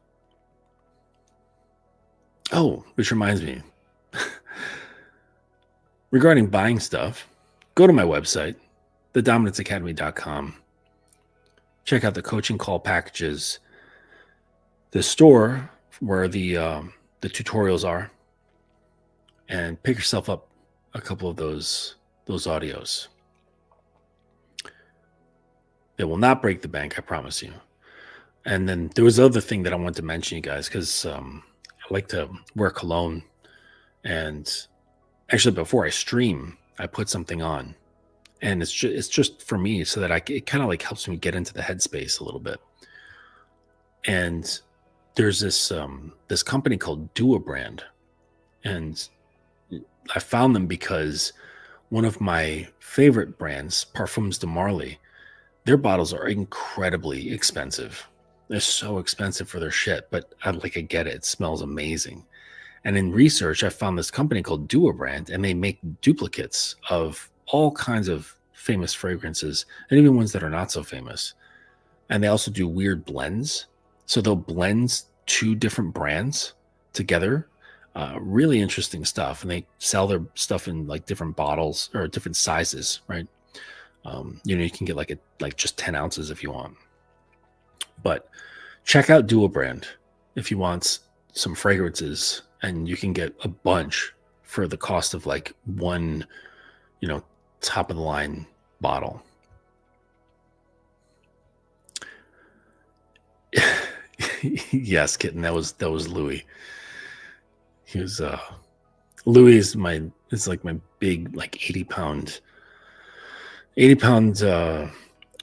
Oh, which reminds me, regarding buying stuff, go to my website, thedominance.academy.com. Check out the coaching call packages, the store where the tutorials are, and pick yourself up a couple of those audios. It will not break the bank, I promise you. And then there was other thing that I wanted to mention, you guys, because I like to wear cologne. And actually, before I stream, I put something on, and it's just for me, so that it kind of like helps me get into the headspace a little bit. And there's this company called Dua Brand, and I found them because one of my favorite brands, Parfums de Marly, their bottles are incredibly expensive. They're so expensive for their shit, but I get it. It smells amazing. And in research, I found this company called Dua Brand, and they make duplicates of all kinds of famous fragrances, and even ones that are not so famous. And they also do weird blends. So they'll blend 2 different brands together. Really interesting stuff. And they sell their stuff in like different bottles or different sizes, right? You can get like just 10 ounces if you want. But check out Dua Brand if you want some fragrances, and you can get a bunch for the cost of like one, top of the line bottle. Yes, kitten. That was Louis. He was Louis is it's like my big, like 80 pound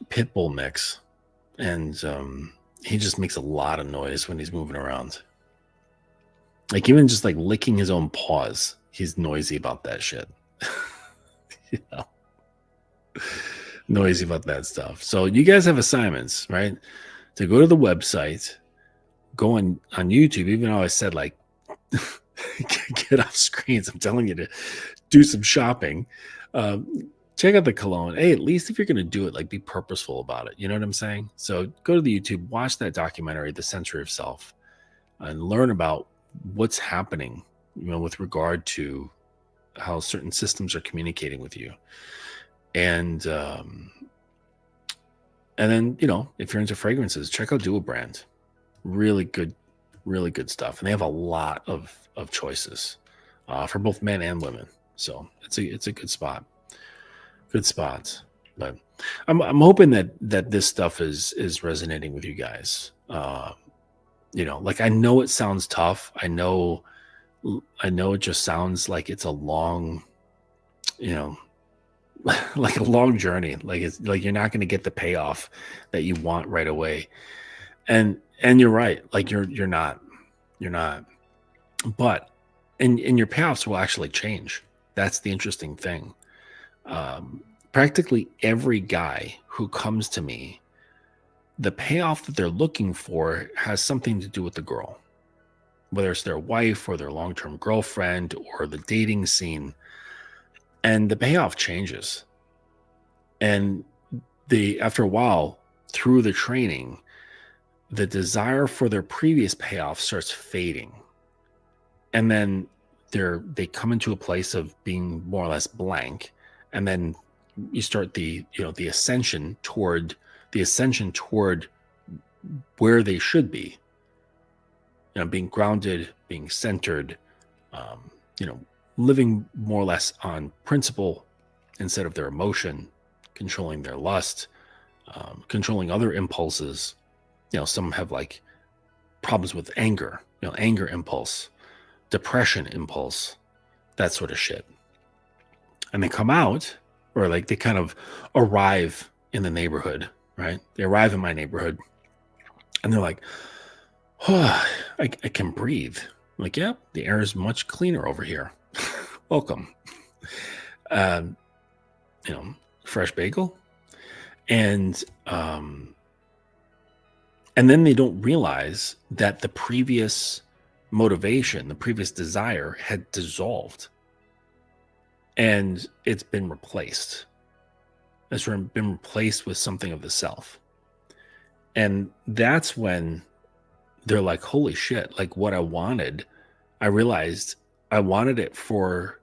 pit bull mix. And he just makes a lot of noise when he's moving around. Like even just like licking his own paws, he's noisy about that shit. Noisy about that stuff. So you guys have assignments, right? To go to the website, go on YouTube, even though I said like get off screens. I'm telling you to do some shopping. Check out the cologne. Hey, at least if you're going to do it, like be purposeful about it. You know what I'm saying? So go to the YouTube, watch that documentary, The Century of Self, and learn about what's happening, with regard to how certain systems are communicating with you. And then, if you're into fragrances, check out Dua Brand. Really good stuff. And they have a lot of choices for both men and women. So it's a good spot. Good spots. But I'm hoping that this stuff is resonating with you guys. Like I know it sounds tough. I know it just sounds like it's a long, like a long journey. Like it's like you're not going to get the payoff that you want right away. And you're right. Like you're not. But and your payoffs will actually change. That's the interesting thing. Practically every guy who comes to me, the payoff that they're looking for has something to do with the girl, whether it's their wife or their long-term girlfriend or the dating scene. And the payoff changes. And after a while, through the training, the desire for their previous payoff starts fading. And then they come into a place of being more or less blank. And then you start the ascension toward where they should be, being grounded, being centered, living more or less on principle instead of their emotion, controlling their lust, controlling other impulses. Some have like problems with anger, anger impulse, depression impulse, that sort of shit. And they come out, or like they kind of arrive in the neighborhood, right? They arrive in my neighborhood and they're like, oh, I can breathe. I'm like, yeah, the air is much cleaner over here. Welcome. Fresh bagel. And And then they don't realize that the previous motivation, the previous desire had dissolved and it's been replaced. It's been replaced with something of the self. And that's when they're like, holy shit, like what I wanted, I realized I wanted it for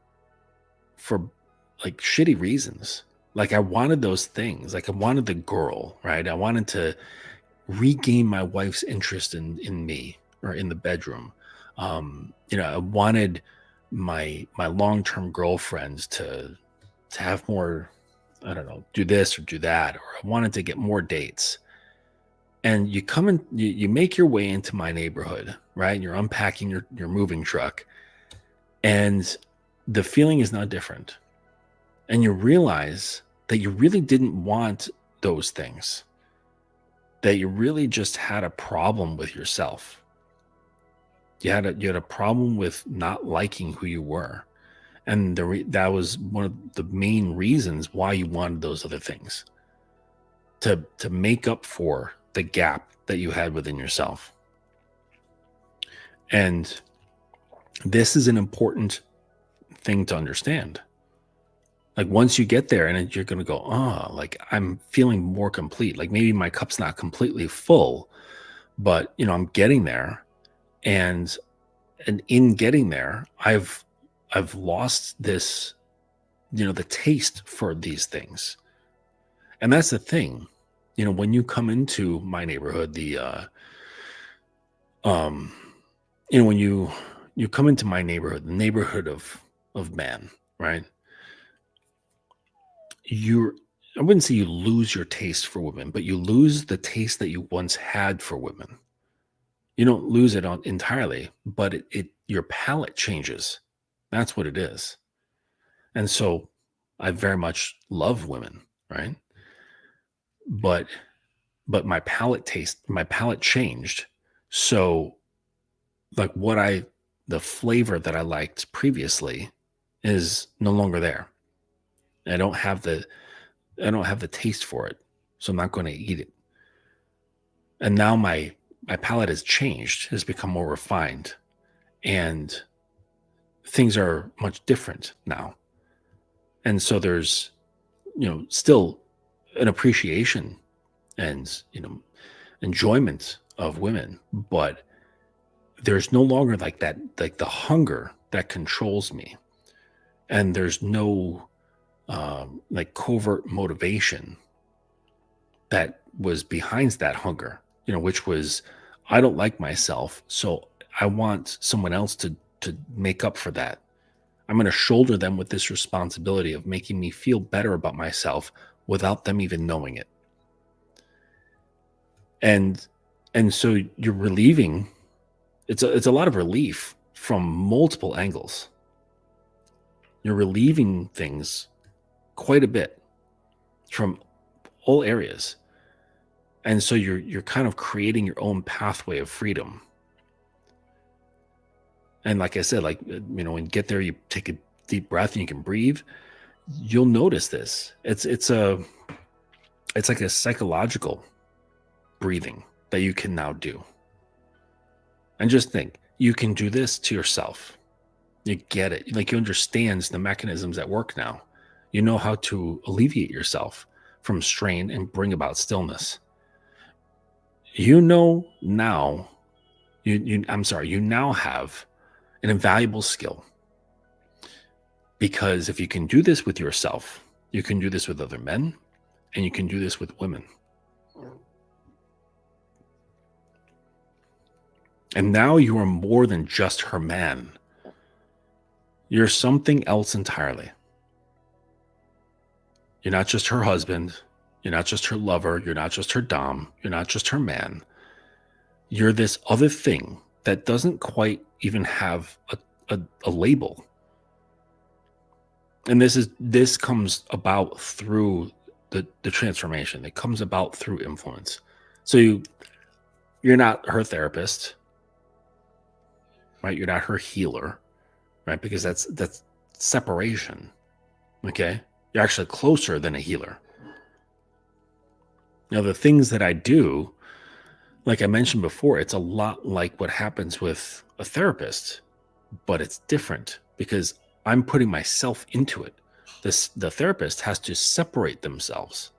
like shitty reasons. Like I wanted those things. Like I wanted the girl, right? I wanted to regain my wife's interest in me or in the bedroom. I wanted my long-term girlfriends to have more, I don't know, do this or do that, or I wanted to get more dates. And you come in, you make your way into my neighborhood, right? And you're unpacking your moving truck, and the feeling is not different. And you realize that you really didn't want those things, that you really just had a problem with yourself. You had a problem with not liking who you were. And that was one of the main reasons why you wanted those other things, to make up for the gap that you had within yourself. And this is an important thing to understand. Like once you get there and you're going to go, oh, like I'm feeling more complete. Like maybe my cup's not completely full, but I'm getting there. And in getting there, I've lost this, the taste for these things. And that's the thing, when you come into my neighborhood, when you come into my neighborhood, the neighborhood of man, right? I wouldn't say you lose your taste for women, but you lose the taste that you once had for women. You don't lose it entirely, but your palate changes. That's what it is. And so I very much love women, right? But my palate changed. So like the flavor that I liked previously is no longer there. I don't have the taste for it, so I'm not going to eat it. And now my palate has changed, has become more refined, and things are much different now. And so there's, still an appreciation and, enjoyment of women, but there's no longer like that, like the hunger that controls me. And there's no like covert motivation that was behind that hunger, which was, I don't like myself, so I want someone else to make up for that. I'm going to shoulder them with this responsibility of making me feel better about myself without them even knowing it. And so you're relieving. It's a lot of relief from multiple angles. You're relieving things quite a bit from all areas. And so you're kind of creating your own pathway of freedom. And like I said, when you get there, you take a deep breath and you can breathe. You'll notice this. It's like a psychological breathing that you can now do. And just think, you can do this to yourself. You get it. Like you understand the mechanisms at work now. You know how to alleviate yourself from strain and bring about stillness. You now have an invaluable skill. Because if you can do this with yourself, you can do this with other men, and you can do this with women. And now you are more than just her man. You're something else entirely. You're not just her husband. You're not just her lover. You're not just her dom. You're not just her man. You're this other thing that doesn't quite even have a label. And this comes about through the transformation. It comes about through influence. So you're not her therapist, right? You're not her healer, right? Because that's separation. Okay? You're actually closer than a healer. Now, the things that I do, like I mentioned before, it's a lot like what happens with a therapist, but it's different because I'm putting myself into it. The therapist has to separate themselves.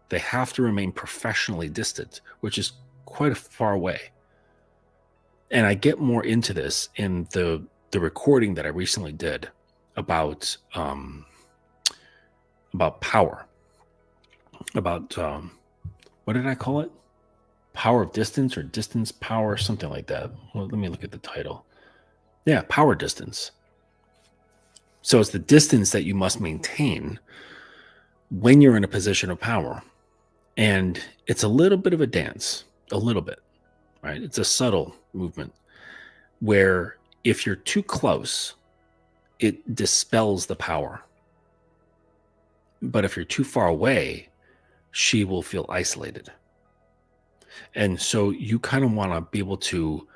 They have to remain professionally distant, which is quite a far away. And I get more into this in the recording that I recently did about power, about what did I call it? Power of distance or distance power, something like that. Well, let me look at the title. Yeah, power distance. So it's the distance that you must maintain when you're in a position of power. And it's a little bit of a dance, a little bit, right? It's a subtle movement where if you're too close, it dispels the power. But if you're too far away, she will feel isolated. And so you kind of want to be able to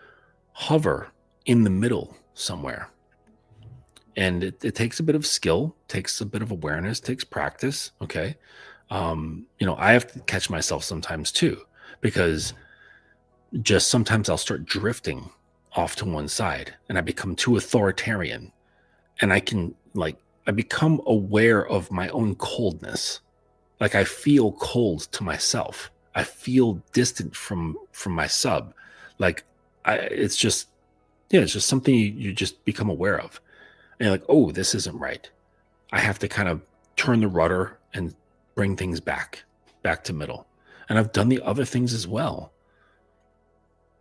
hover in the middle somewhere. And it takes a bit of skill, takes a bit of awareness, takes practice. Okay. I have to catch myself sometimes too, because just sometimes I'll start drifting off to one side and I become too authoritarian, and I become aware of my own coldness. Like I feel cold to myself. I feel distant from my sub. Like it's just something you just become aware of. And you're like, oh, this isn't right. I have to kind of turn the rudder and bring things back to middle. And I've done the other things as well,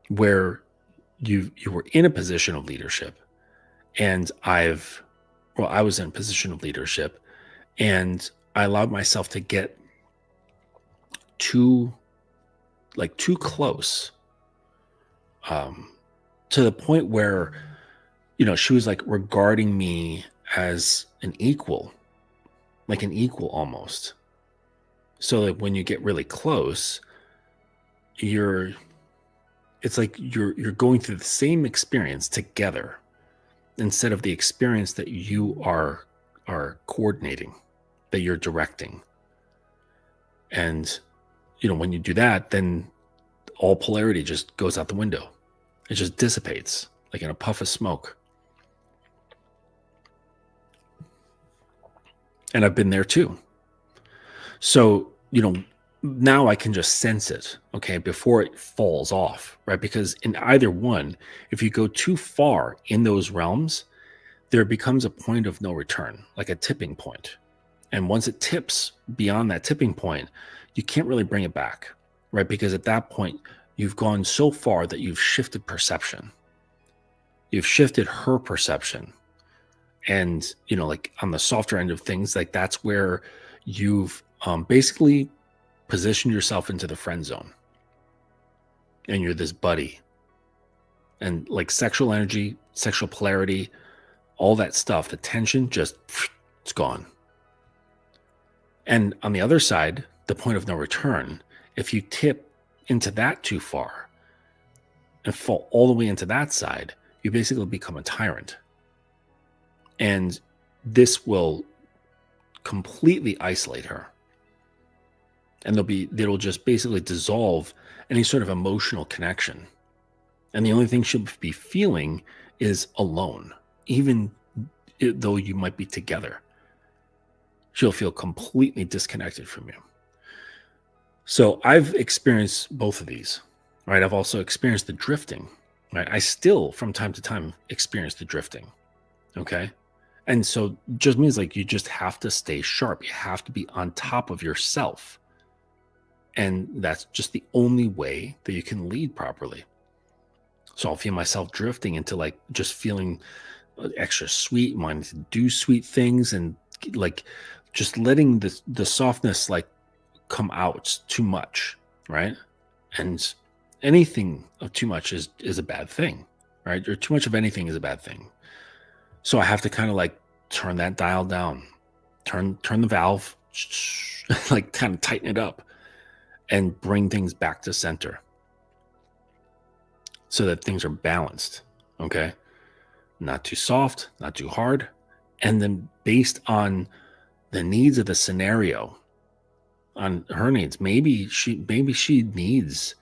where you were in a position of leadership, and I was in a position of leadership, and I allowed myself to get too close, to the point where, she was like regarding me as an equal, like an equal almost. So that when you get really close, it's like you're going through the same experience together, instead of the experience that you are coordinating, that you're directing. And when you do that, then all polarity just goes out the window. It just dissipates like in a puff of smoke. And I've been there too. So, now I can just sense it, okay, before it falls off, right? Because in either one, if you go too far in those realms, there becomes a point of no return, like a tipping point. And once it tips beyond that tipping point, you can't really bring it back, right? Because at that point, you've gone so far that you've shifted perception. You've shifted her perception. And, like on the softer end of things, like that's where you've basically positioned yourself into the friend zone. And you're this buddy. And like sexual energy, sexual polarity, all that stuff, the tension, just, it's gone. And on the other side, the point of no return, if you tip into that too far and fall all the way into that side, you basically become a tyrant. And this will completely isolate her. And it'll just basically dissolve any sort of emotional connection. And the only thing she'll be feeling is alone, even though you might be together. She'll feel completely disconnected from you. So I've experienced both of these, right? I've also experienced the drifting, right? I still, from time to time, experience the drifting, okay? And so it just means like you just have to stay sharp. You have to be on top of yourself. And that's just the only way that you can lead properly. So I'll feel myself drifting into like just feeling extra sweet, wanting to do sweet things, and like just letting the softness like come out too much, right? And anything of too much is a bad thing, right? Or too much of anything is a bad thing. So I have to kind of like turn that dial down, turn the valve, like kind of tighten it up and bring things back to center so that things are balanced, okay? Not too soft, not too hard. And then based on the needs of the scenario, on her needs, maybe she needs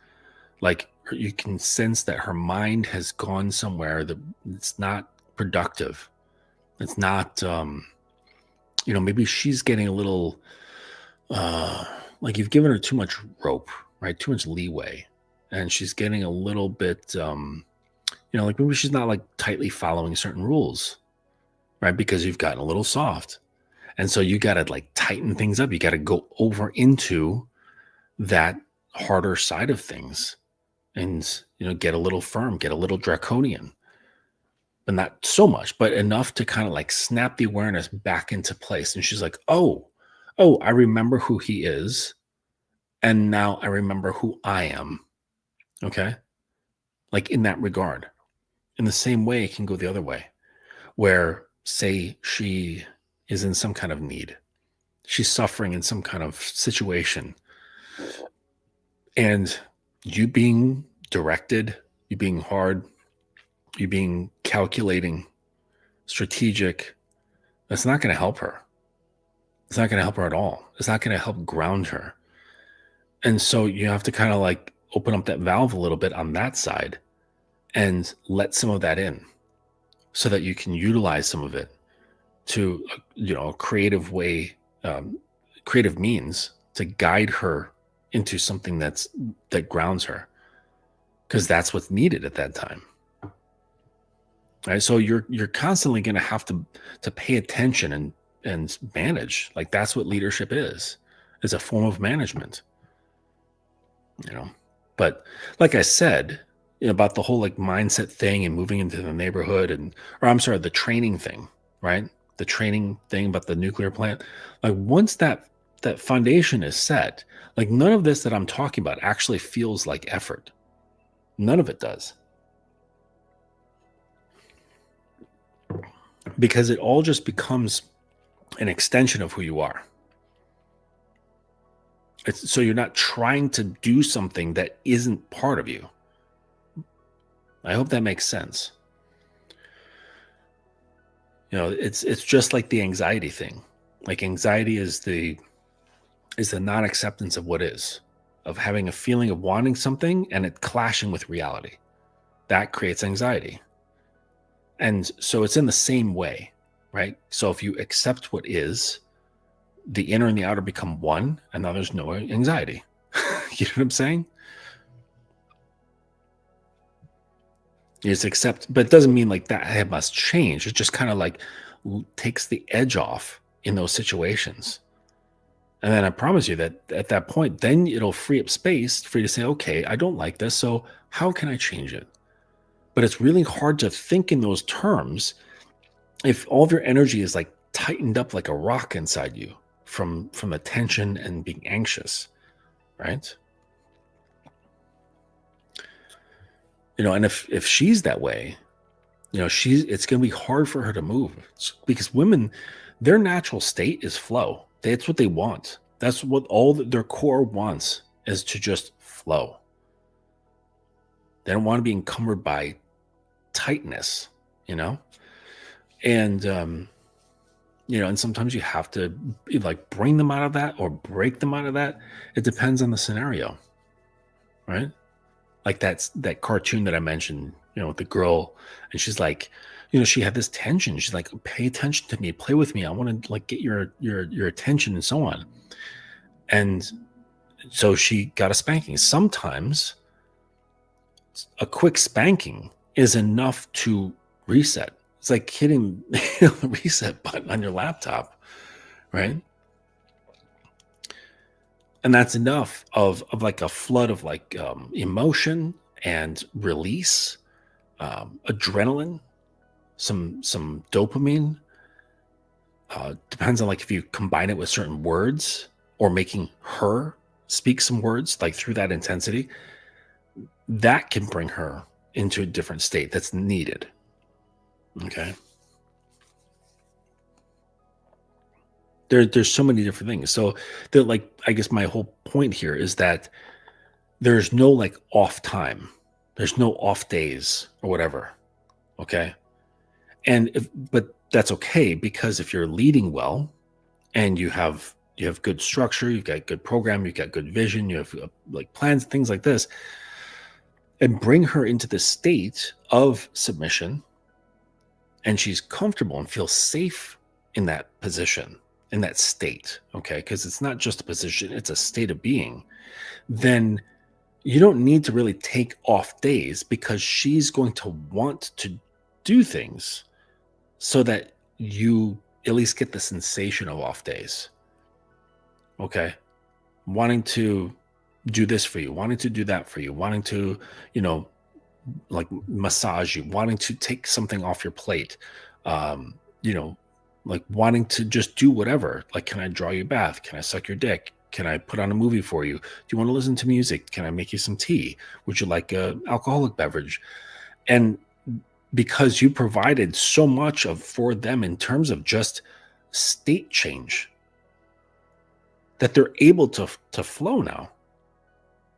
like you can sense that her mind has gone somewhere that it's not productive. It's not, maybe she's getting a little, like you've given her too much rope, right? Too much leeway. And she's getting a little bit, like maybe she's not like tightly following certain rules, right? Because you've gotten a little soft. And so you got to like tighten things up. You got to go over into that harder side of things and, get a little firm, get a little draconian, but not so much, but enough to kind of like snap the awareness back into place. And she's like, oh, I remember who he is. And now I remember who I am. Okay. Like in that regard. In the same way, it can go the other way, where say she is in some kind of need. She's suffering in some kind of situation. And you being directed, you being hard, you being calculating, strategic, that's not going to help her. It's not going to help her at all. It's not going to help ground her. And so you have to kind of like open up that valve a little bit on that side and let some of that in so that you can utilize some of it to, a creative way, creative means to guide her into something that grounds her, because that's what's needed at that time. Right. So you're constantly going to have to pay attention and manage. Like that's what leadership is. It's a form of management. But like I said, about the whole like mindset thing and moving into the neighborhood the training thing, right? The training thing about the nuclear plant. Like once that foundation is set, like none of this that I'm talking about actually feels like effort. None of it does. Because it all just becomes an extension of who you are. So you're not trying to do something that isn't part of you. I hope that makes sense. It's just like the anxiety thing. Like anxiety is the non-acceptance of what is, of having a feeling of wanting something and it clashing with reality. That creates anxiety. And so it's in the same way, right? So if you accept what is, the inner and the outer become one, and now there's no anxiety. You know what I'm saying? You just accept, but it doesn't mean like that must change. It just kind of like takes the edge off in those situations. And then I promise you that at that point, then it'll free up space for you to say, okay, I don't like this. So how can I change it? But it's really hard to think in those terms if all of your energy is like tightened up like a rock inside you from the tension and being anxious, right? And if she's that way, it's going to be hard for her to move, because women, their natural state is flow. That's what they want. That's what their core wants, is to just flow. They don't want to be encumbered by tightness, and and sometimes you have to like bring them out of that or break them out of that. It depends on the scenario, right? Like that cartoon that I mentioned, with the girl, and she's like, she had this tension. She's like, pay attention to me, play with me. I want to like get your attention and so on. And so she got a spanking. Sometimes a quick spanking is enough to reset. It's like hitting the reset button on your laptop, right? And that's enough of like a flood of like emotion and release, adrenaline, some dopamine. Depends on like if you combine it with certain words or making her speak some words like through that intensity, that can bring her into a different state that's needed. Okay. There's so many different things. So that, like, I guess my whole point here is that there's no like off time. There's no off days or whatever. Okay. But that's okay, because if you're leading well and you have good structure, you've got good program, you've got good vision, you have like plans, things like this, and bring her into the state of submission, and she's comfortable and feels safe in that position, in that state, okay? Because it's not just a position, it's a state of being. Then you don't need to really take off days, because she's going to want to do things so that you at least get the sensation of off days. Okay. Wanting to do this for you, wanting to do that for you, wanting to, like massage you, wanting to take something off your plate, like wanting to just do whatever. Like, can I draw you a bath? Can I suck your dick? Can I put on a movie for you? Do you want to listen to music? Can I make you some tea? Would you like an alcoholic beverage? And because you provided so much for them in terms of just state change, that they're able to flow now,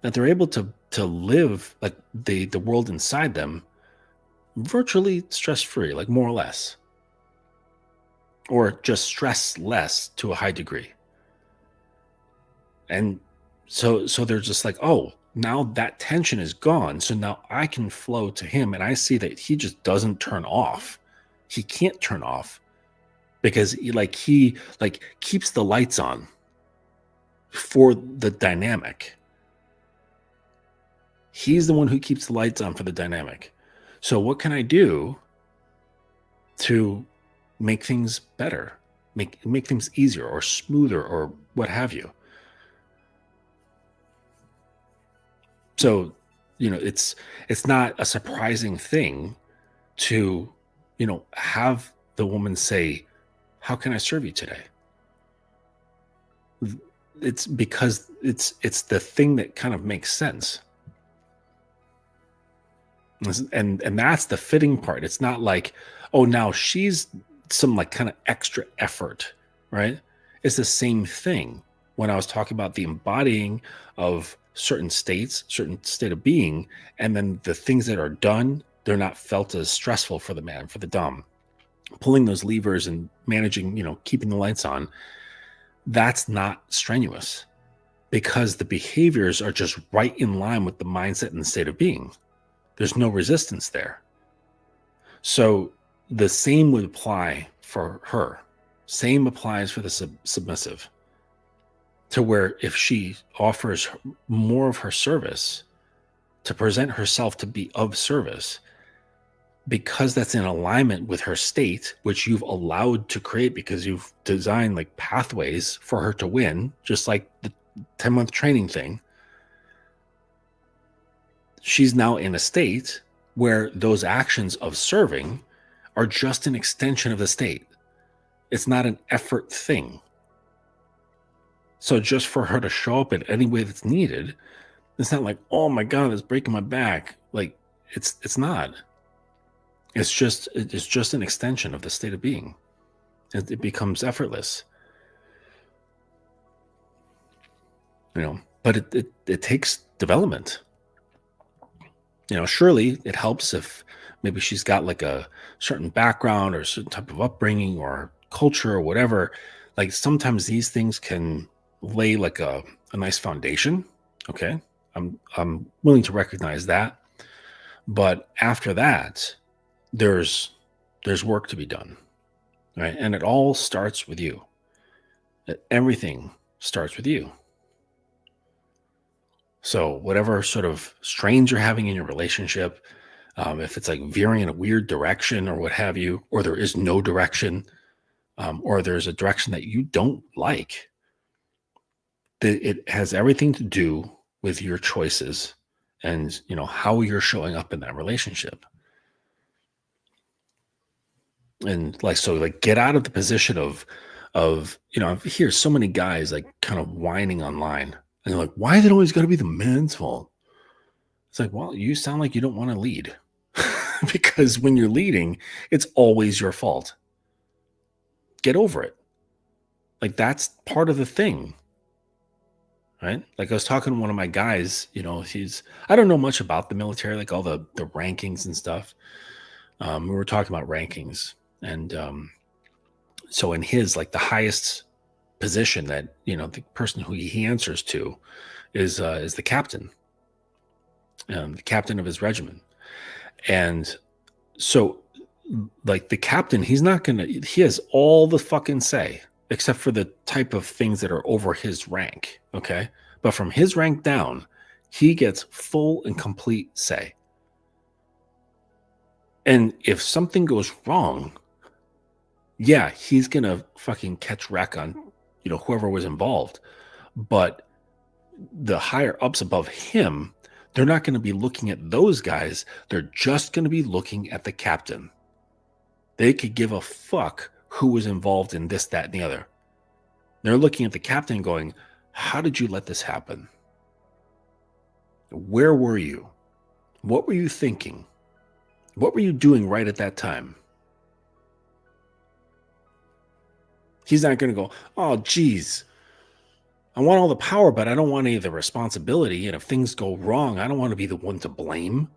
that they're able to live like the world inside them virtually stress-free, like more or less, or just stress less to a high degree. And so they're just like, oh, now that tension is gone. So now I can flow to him, and I see that he just doesn't turn off. He can't turn off because he keeps the lights on for the dynamic. He's the one who keeps the lights on for the dynamic. So what can I do to make things better, make things easier or smoother or what have you? So, it's not a surprising thing to, have the woman say, how can I serve you today? It's because it's the thing that kind of makes sense. And that's the fitting part. It's not like, oh, now she's some like kind of extra effort, right? It's the same thing when I was talking about the embodying of certain states, certain state of being, and then the things that are done, they're not felt as stressful for the man, for the dom. Pulling those levers and managing, keeping the lights on, that's not strenuous, because the behaviors are just right in line with the mindset and the state of being. There's no resistance there. So the same would apply for her. Same applies for the submissive. To where if she offers more of her service, to present herself to be of service, because that's in alignment with her state, which you've allowed to create because you've designed like pathways for her to win, just like the 10-month training thing. She's now in a state where those actions of serving are just an extension of the state. It's not an effort thing. So just for her to show up in any way that's needed, it's not like, oh my God, it's breaking my back. Like it's not. It's just an extension of the state of being. It becomes effortless. But it takes development. Surely it helps if maybe she's got like a certain background or a certain type of upbringing or culture or whatever. Like sometimes these things can lay like a nice foundation. Okay. I'm willing to recognize that. But after that, there's work to be done. Right. And it all starts with you. Everything starts with you. So whatever sort of strains you're having in your relationship, if it's like veering in a weird direction or what have you, or there is no direction, or there's a direction that you don't like, it has everything to do with your choices and, how you're showing up in that relationship. And so get out of the position of, I hear so many guys like kind of whining online. And they're like, why is it always got to be the man's fault? It's like, well, you sound like you don't want to lead. Because when you're leading, it's always your fault. Get over it. Like, that's part of the thing. Right? Like, I was talking to one of my guys, I don't know much about the military, like all the rankings and stuff. We were talking about rankings. And so in his, like the highest position that, the person who he answers to is the captain. the captain of his regiment. And so, like, the captain, he has all the fucking say, except for the type of things that are over his rank. Okay. But from his rank down, he gets full and complete say. And if something goes wrong, yeah, he's going to fucking catch wreck on, whoever was involved. But the higher ups above him, they're not going to be looking at those guys. They're just going to be looking at the captain. They could give a fuck who was involved in this, that, and the other. They're looking at the captain going, how did you let this happen? Where were you? What were you thinking? What were you doing right at that time? He's not going to go, oh, geez, I want all the power, but I don't want any of the responsibility. And if things go wrong, I don't want to be the one to blame.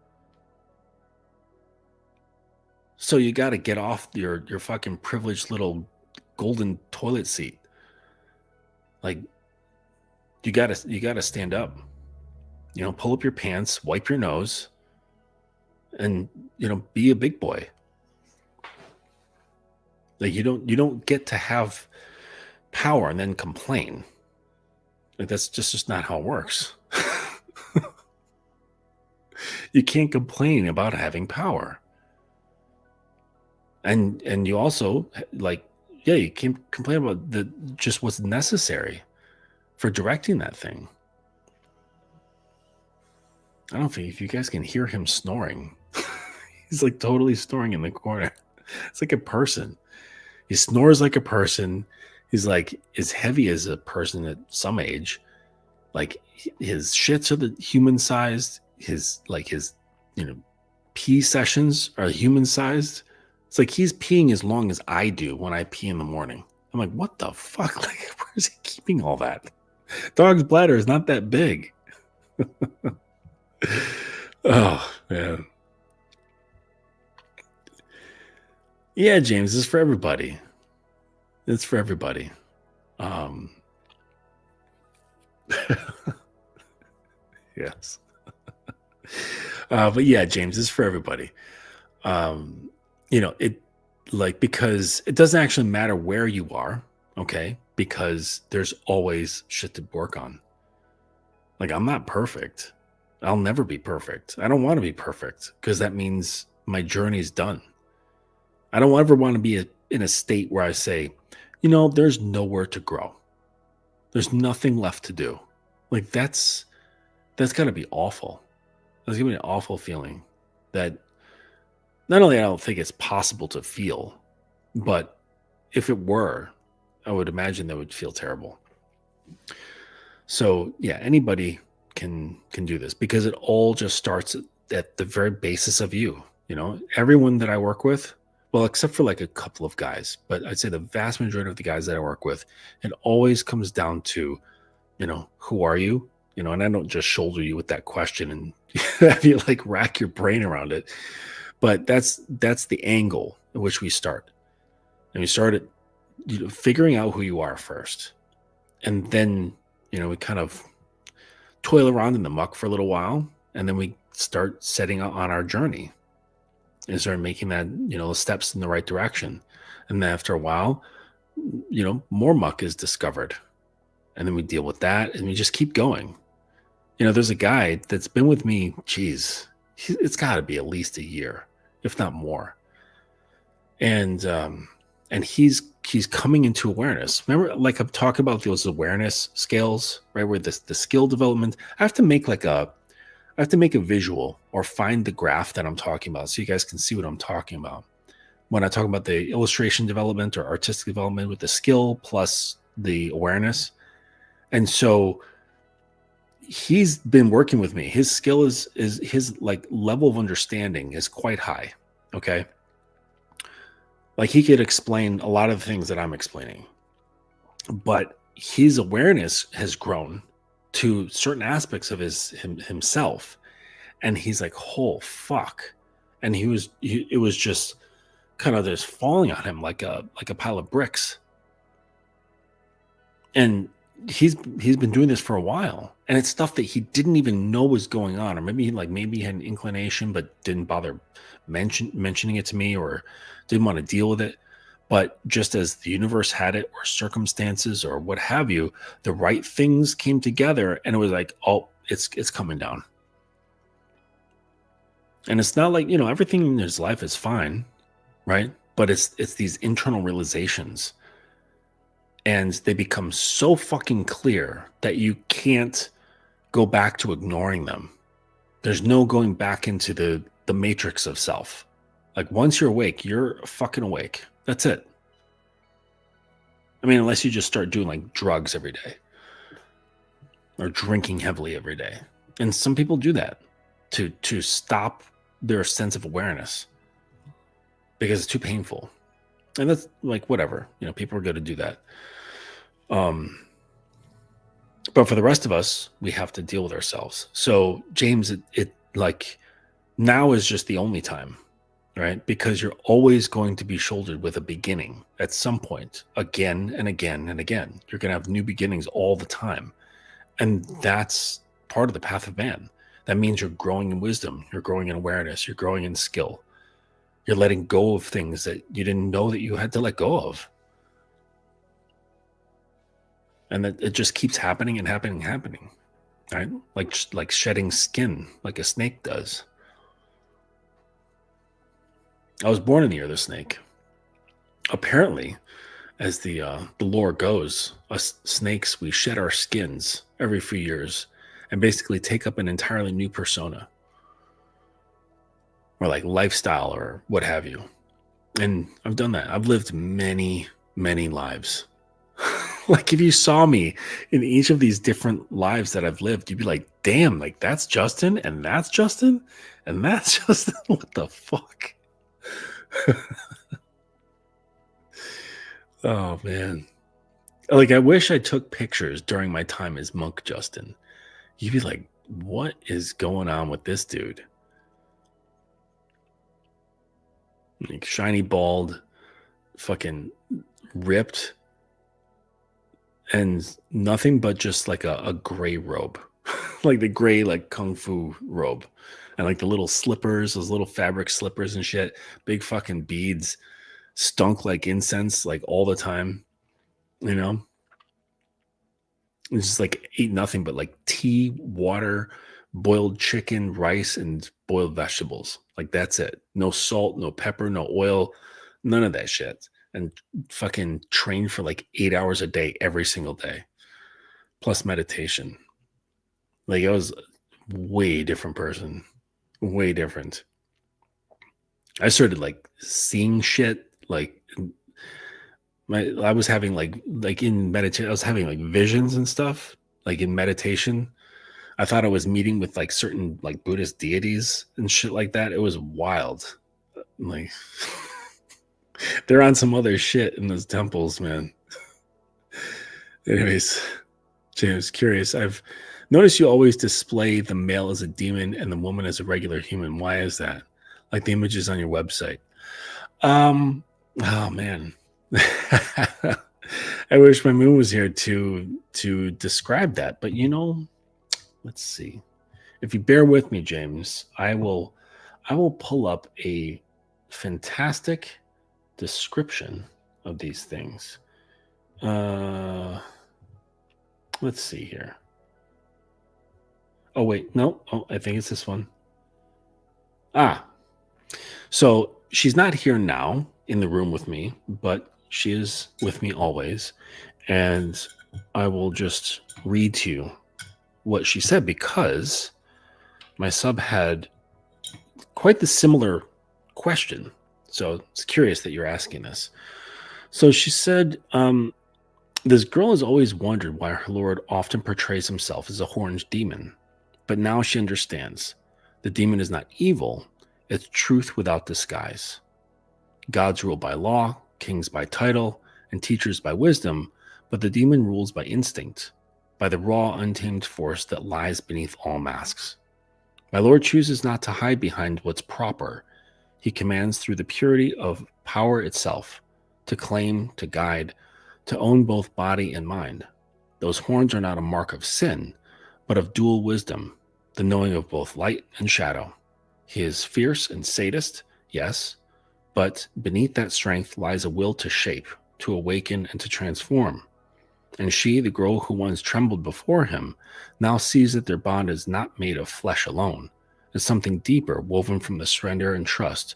So you got to get off your fucking privileged little golden toilet seat. Like, you got to stand up. Pull up your pants, wipe your nose, and be a big boy. Like, you don't get to have power and then complain. Like, that's just not how it works. You can't complain about having power. And you also, you can't complain about just what's necessary for directing that thing. I don't think if you guys can hear him snoring. He's like totally snoring in the corner. It's like a person. He snores like a person. He's like as heavy as a person at some age. Like, his shits are the human sized. His pee sessions are human sized. It's like he's peeing as long as I do when I pee in the morning. I'm like, what the fuck? Like, where's he keeping all that? Dog's bladder is not that big. Oh, man. Yeah, James, this is for everybody. It's for everybody. Yes. But yeah, James, this is for everybody. Because it doesn't actually matter where you are, okay? Because there's always shit to work on. Like, I'm not perfect. I'll never be perfect. I don't want to be perfect because that means my journey's done. I don't ever want to be in a state where I say, there's nowhere to grow. There's nothing left to do. Like, that's got to be awful. That's going to be an awful feeling that not only I don't think it's possible to feel, but if it were, I would imagine that would feel terrible. So yeah, anybody can do this because it all just starts at the very basis of you. Everyone that I work with, well, except for like a couple of guys, but I'd say the vast majority of the guys that I work with, it always comes down to, who are you? And I don't just shoulder you with that question and have you like rack your brain around it. But that's the angle at which we start. And we start at figuring out who you are first. And then, we kind of toil around in the muck for a little while. And then we start setting out on our journey and start making that, steps in the right direction. And then after a while, more muck is discovered. And then we deal with that and we just keep going. There's a guy that's been with me, geez, it's got to be at least a year, if not more. And he's coming into awareness. Remember, like I'm talking about those awareness scales, right? Where the skill development, I have to make a visual or find the graph that I'm talking about so you guys can see what I'm talking about. When I talk about the illustration development or artistic development with the skill plus the awareness. And so he's been working with me. His skill is his like level of understanding is quite high. Okay. Like he could explain a lot of the things that I'm explaining, but his awareness has grown to certain aspects of himself. And he's like, oh, fuck. And it was just kind of falling on him like a pile of bricks. And he's been doing this for a while, and it's stuff that he didn't even know was going on, or maybe he had an inclination but didn't bother mentioning it to me, or didn't want to deal with it. But just as the universe had it, or circumstances, or what have you, the right things came together, and it was like, oh, it's coming down. And it's not like, everything in his life is fine, right? But it's these internal realizations, and they become so fucking clear that you can't go back to ignoring them. There's no going back into the matrix of self. Like, once you're awake, you're fucking awake. That's it. I mean, unless you just start doing like drugs every day, or drinking heavily every day. And some people do that to stop their sense of awareness because it's too painful. And that's like, whatever, people are going to do that. But for the rest of us, we have to deal with ourselves. So James, it like, now is just the only time, right? Because you're always going to be shouldered with a beginning at some point, again and again and again. You're going to have new beginnings all the time. And that's part of the path of man. That means you're growing in wisdom, you're growing in awareness, you're growing in skill. You're letting go of things that you didn't know that you had to let go of. And that it just keeps happening and happening and happening, right? Like shedding skin, like a snake does. I was born in the year of the snake. Apparently, as the lore goes, us snakes, we shed our skins every few years and basically take up an entirely new persona, or like lifestyle, or what have you. And I've done that. I've lived many, many lives. Like, if you saw me in each of these different lives that I've lived, you'd be like, damn, like, that's Justin, and that's Justin, and that's Justin. What the fuck? Oh, man. Like, I wish I took pictures during my time as Monk Justin. You'd be like, what is going on with this dude? Like, shiny, bald, fucking ripped, and nothing but just like a gray robe. Like the gray, like, kung fu robe. And like the little slippers, those little fabric slippers and shit. Big fucking beads. Stunk like incense, like, all the time. It's just like, ate nothing but like tea, water, boiled chicken, rice, and boiled vegetables. Like, that's it. No salt, no pepper, no oil, none of that shit. And fucking train for like 8 hours a day, every single day, plus meditation. Like, I was a way different person, way different. I started like seeing shit. Like, I was having like in meditation, I was having like visions and stuff. Like, in meditation, I thought I was meeting with like certain like Buddhist deities and shit like that. It was wild. Like, they're on some other shit in those temples, man. Anyways, James, curious. I've noticed you always display the male as a demon and the woman as a regular human. Why is that? Like the images on your website. Oh man. I wish my moon was here to describe that. But let's see. If you bear with me, James, I will pull up a fantastic description of these things. Let's see here. Oh wait, no. Oh, I think it's this one. So she's not here now in the room with me, but she is with me always. And I will just read to you what she said, because my sub had quite the similar question. So it's curious that you're asking this. So she said, this girl has always wondered why her lord often portrays himself as a horned demon. But now she understands. The demon is not evil. It's truth without disguise. Gods rule by law, kings by title, and teachers by wisdom, but the demon rules by instinct, by the raw, untamed force that lies beneath all masks. My lord chooses not to hide behind what's proper. He commands through the purity of power itself, to claim, to guide, to own both body and mind. Those horns are not a mark of sin, but of dual wisdom, the knowing of both light and shadow. He is fierce and sadist, yes, but beneath that strength lies a will to shape, to awaken, and to transform. And she, the girl who once trembled before him, now sees that their bond is not made of flesh alone. It's something deeper, woven from the surrender and trust,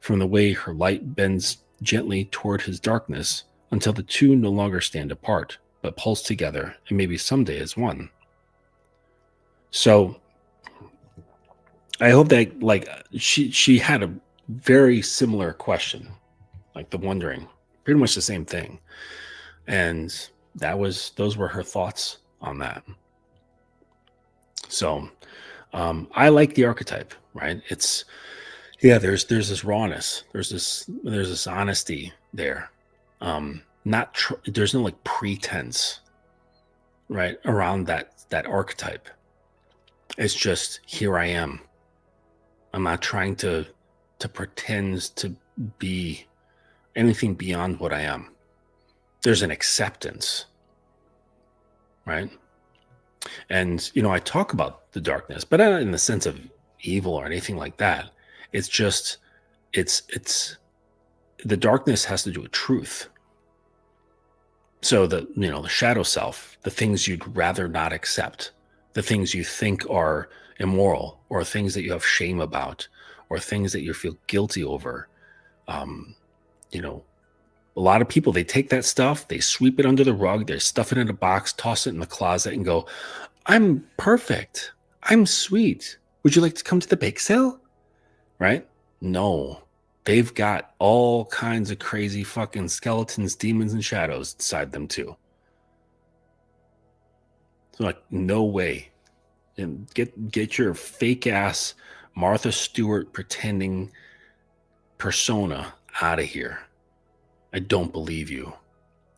from the way her light bends gently toward his darkness, until the two no longer stand apart, but pulse together, and maybe someday as one. So I hope that, like, she had a very similar question, like the wondering, pretty much the same thing. And those were her thoughts on that. So I like the archetype, right? It's, yeah, there's this rawness, there's this honesty there. There's no like pretense, right, around that archetype. It's just, here I am. I'm not trying to pretend to be anything beyond what I am. There's an acceptance, right? And, I talk about the darkness, but not in the sense of evil or anything like that. It's just, it's the darkness has to do with truth. So the shadow self, the things you'd rather not accept, the things you think are immoral, or things that you have shame about, or things that you feel guilty over. A lot of people, they take that stuff, they sweep it under the rug, they stuff it in a box, toss it in the closet, and go, I'm perfect. I'm sweet. Would you like to come to the bake sale? Right? No. They've got all kinds of crazy fucking skeletons, demons, and shadows inside them too. So like, no way. And get your fake ass Martha Stewart pretending persona out of here. I don't believe you.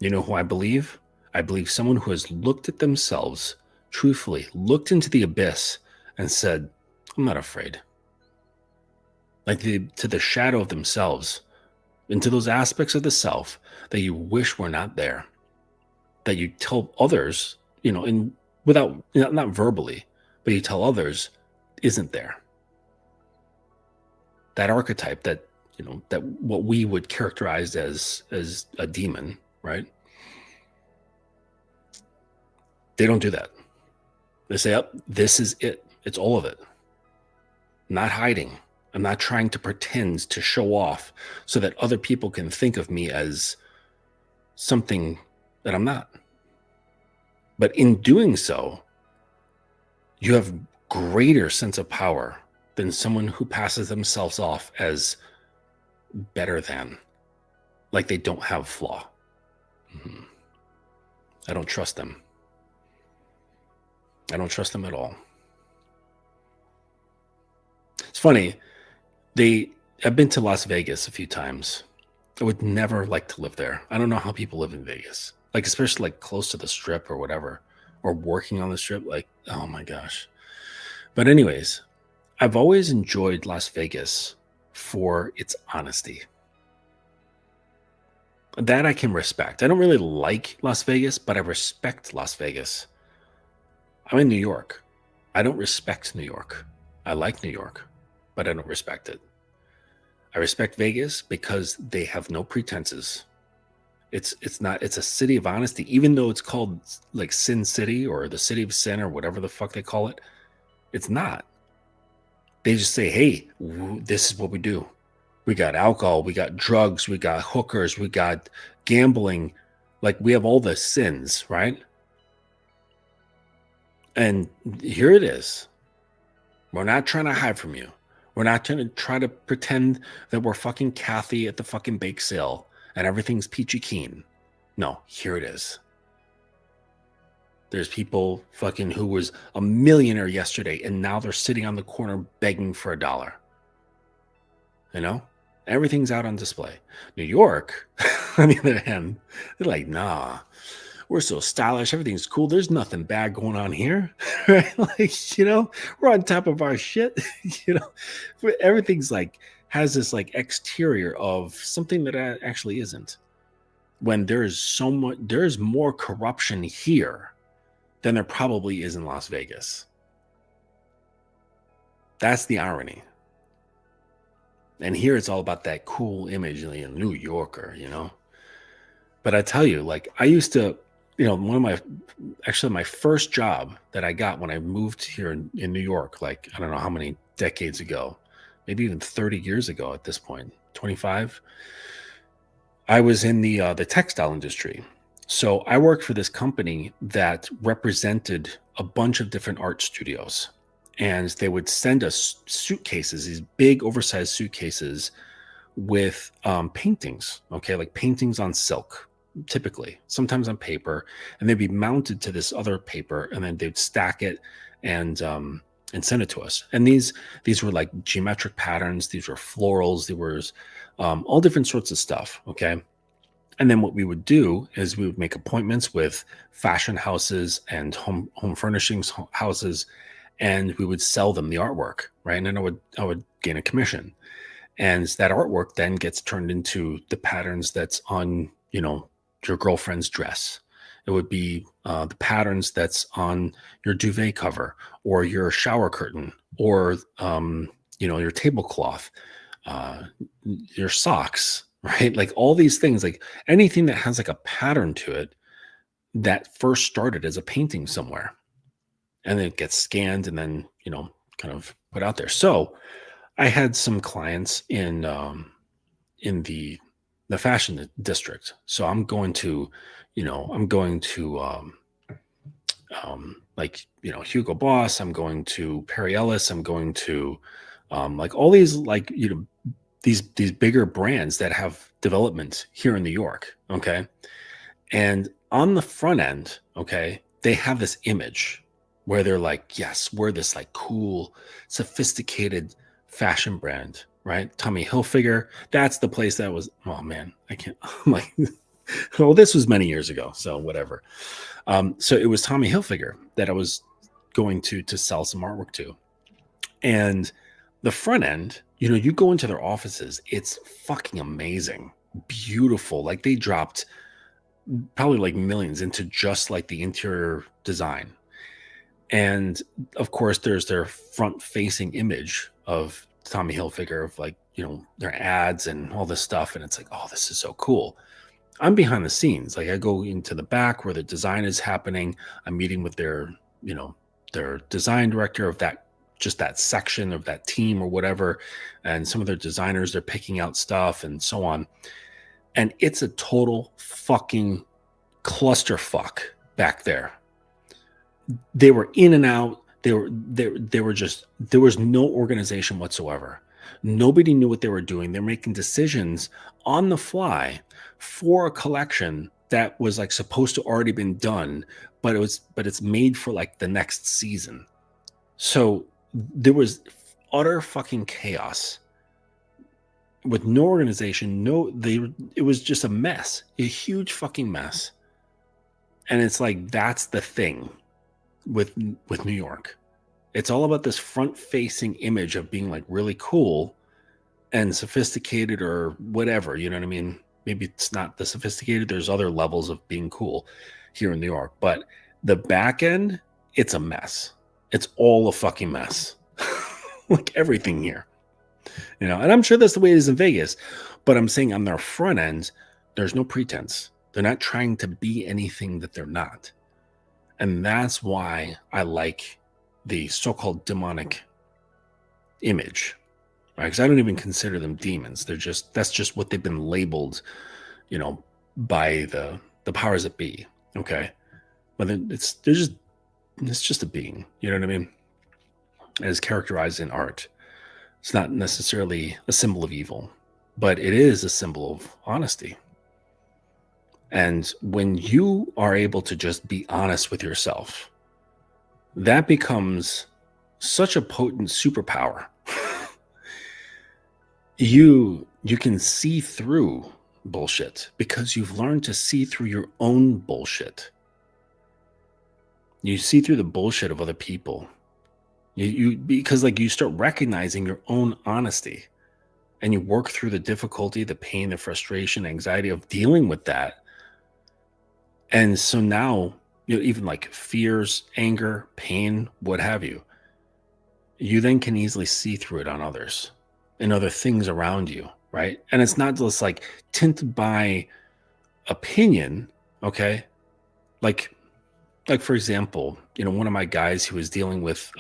You know who I believe? I believe someone who has looked at themselves, truthfully, looked into the abyss and said, I'm not afraid. Like to the shadow of themselves, into those aspects of the self that you wish were not there, that you tell others, without, not verbally, but you tell others isn't there. That archetype that what we would characterize as a demon, right? They don't do that. They say, this is it. It's all of it. I'm not hiding. I'm not trying to pretend to show off so that other people can think of me as something that I'm not. But in doing so, you have greater sense of power than someone who passes themselves off as better than, like they don't have flaw. I don't trust them. I don't trust them at all. It's funny. I've been to Las Vegas a few times. I would never like to live there. I don't know how people live in Vegas, like especially like close to the strip or whatever, or working on the strip. Like, oh my gosh. But anyways, I've always enjoyed Las Vegas for its honesty. That I can respect. I don't really like Las Vegas, but I respect Las Vegas. I'm in New York. I don't respect New York. I like New York, but I don't respect it. I respect Vegas because they have no pretenses. It's a city of honesty, even though it's called like Sin City or the City of Sin or whatever the fuck they call it. It's not. They just say, hey, this is what we do. We got alcohol, we got drugs, we got hookers, we got gambling. Like, we have all the sins, right? And here it is. We're not trying to hide from you. We're not trying to try to pretend that we're fucking Kathy at the fucking bake sale and everything's peachy keen. No, here it is. There's people fucking who was a millionaire yesterday and now they're sitting on the corner begging for $1. Everything's out on display. New York, on the other hand, they're like, nah, we're so stylish. Everything's cool. There's nothing bad going on here. Right? Like, we're on top of our shit. Everything's like, has this like exterior of something that actually isn't. When there's more corruption here than there probably is in Las Vegas. That's the irony. And here it's all about that cool image, New Yorker, But I tell you, like, I used to, my first job that I got when I moved here in New York, like, I don't know how many decades ago, maybe even 30 years ago at this point, 25, I was in the textile industry. So I worked for this company that represented a bunch of different art studios. And they would send us suitcases, these big oversized suitcases with paintings, okay, like paintings on silk, typically, sometimes on paper, and they'd be mounted to this other paper, and then they'd stack it and send it to us. And these were like geometric patterns, these were florals, there was all different sorts of stuff, okay. And then what we would do is we would make appointments with fashion houses and home furnishings houses, and we would sell them the artwork, right? And then I would gain a commission. And that artwork then gets turned into the patterns that's on, your girlfriend's dress. It would be the patterns that's on your duvet cover or your shower curtain or, your tablecloth, your socks, right? Like all these things, like anything that has like a pattern to it that first started as a painting somewhere. And then it gets scanned and then, kind of put out there. So I had some clients in the fashion district. So I'm going to Hugo Boss. I'm going to Perry Ellis. I'm going to like all these these bigger brands that have development here in New York. Okay. And on the front end, okay, they have this image where they're like, yes, we're this like cool, sophisticated fashion brand, right? Tommy Hilfiger. That's the place that was, oh man, I can't, I'm like, well, this was many years ago. So whatever. So it was Tommy Hilfiger that I was going to sell some artwork to. And the front end, you go into their offices, it's fucking amazing, beautiful. Like they dropped probably like millions into just like the interior design. And of course, there's their front-facing image of Tommy Hilfiger, of like, their ads and all this stuff. And it's like, oh, this is so cool. I'm behind the scenes. Like I go into the back where the design is happening. I'm meeting with their design director of that section of that team or whatever. And some of their designers, they're picking out stuff and so on. And it's a total fucking clusterfuck back there. They were in and out. They were just, there was no organization whatsoever. Nobody knew what they were doing. They're making decisions on the fly for a collection that was like supposed to already been done, but it's made for like the next season. So there was utter fucking chaos with no organization. It was just a mess, a huge fucking mess. And it's like, that's the thing with New York. It's all about this front-facing image of being like really cool and sophisticated or whatever, you know what I mean? Maybe it's not the sophisticated. There's other levels of being cool here in New York, but the back end, it's a mess. It's all a fucking mess. Like everything here, and I'm sure that's the way it is in Vegas, but I'm saying on their front end, there's no pretense. They're not trying to be anything that they're not. And that's why I like the so-called demonic image, right? Because I don't even consider them demons. That's just what they've been labeled, by the powers that be. Okay. But it's just a being, you know what I mean? As characterized in art. It's not necessarily a symbol of evil, but it is a symbol of honesty. And when you are able to just be honest with yourself, that becomes such a potent superpower. You can see through bullshit because you've learned to see through your own bullshit. You see through the bullshit of other people. Because like you start recognizing your own honesty, and you work through the difficulty, the pain, the frustration, anxiety of dealing with that. And so now even like fears, anger, pain, what have you, you then can easily see through it on others and other things around you, right? And it's not just like tinted by opinion, okay? Like for example, one of my guys who was dealing with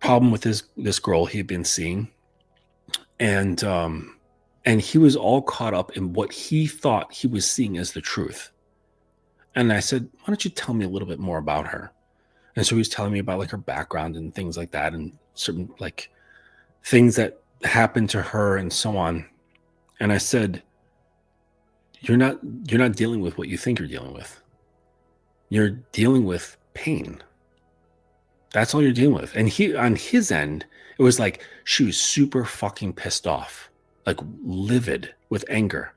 problem with this girl he'd been seeing, and he was all caught up in what he thought he was seeing as the truth. And I said, why don't you tell me a little bit more about her? And so he was telling me about like her background and things like that, and certain like things that happened to her and so on. And I said, you're not dealing with what you think you're dealing with. You're dealing with pain. That's all you're dealing with. And he, on his end, it was like she was super fucking pissed off, like livid with anger.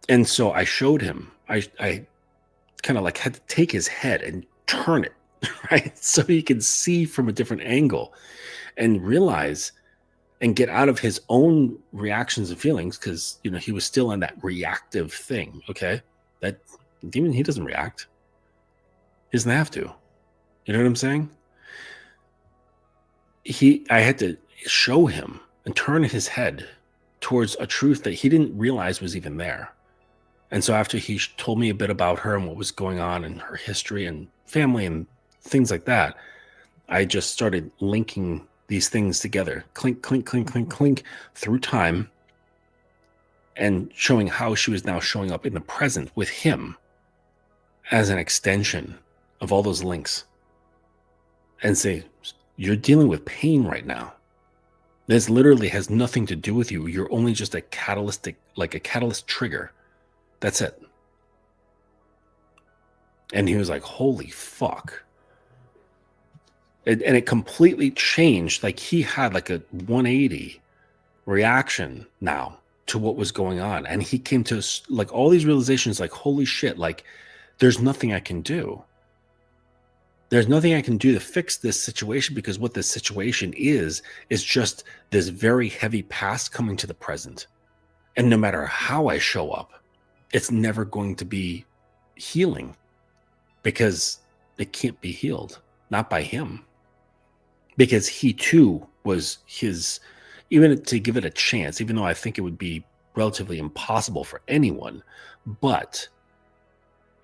And so I showed him, I kind of like had to take his head and turn it, right? So he could see from a different angle and realize and get out of his own reactions and feelings, because he was still in that reactive thing. Okay, that demon, he doesn't react. He doesn't have to. You know what I'm saying? I had to show him and turn his head towards a truth that he didn't realize was even there. And so after he told me a bit about her and what was going on and her history and family and things like that, I just started linking these things together, clink, clink, clink, clink, clink, through time, and showing how she was now showing up in the present with him as an extension of all those links. And say, you're dealing with pain right now. This literally has nothing to do with you. You're only just a catalyst trigger. That's it. And he was like, holy fuck. And it completely changed. Like he had like a 180 reaction now to what was going on. And he came to like all these realizations, like, holy shit, like there's nothing I can do. There's nothing I can do to fix this situation, because what this situation is just this very heavy past coming to the present. And no matter how I show up, it's never going to be healing, because it can't be healed, not by him. Because he too was his, even to give it a chance, even though I think it would be relatively impossible for anyone, but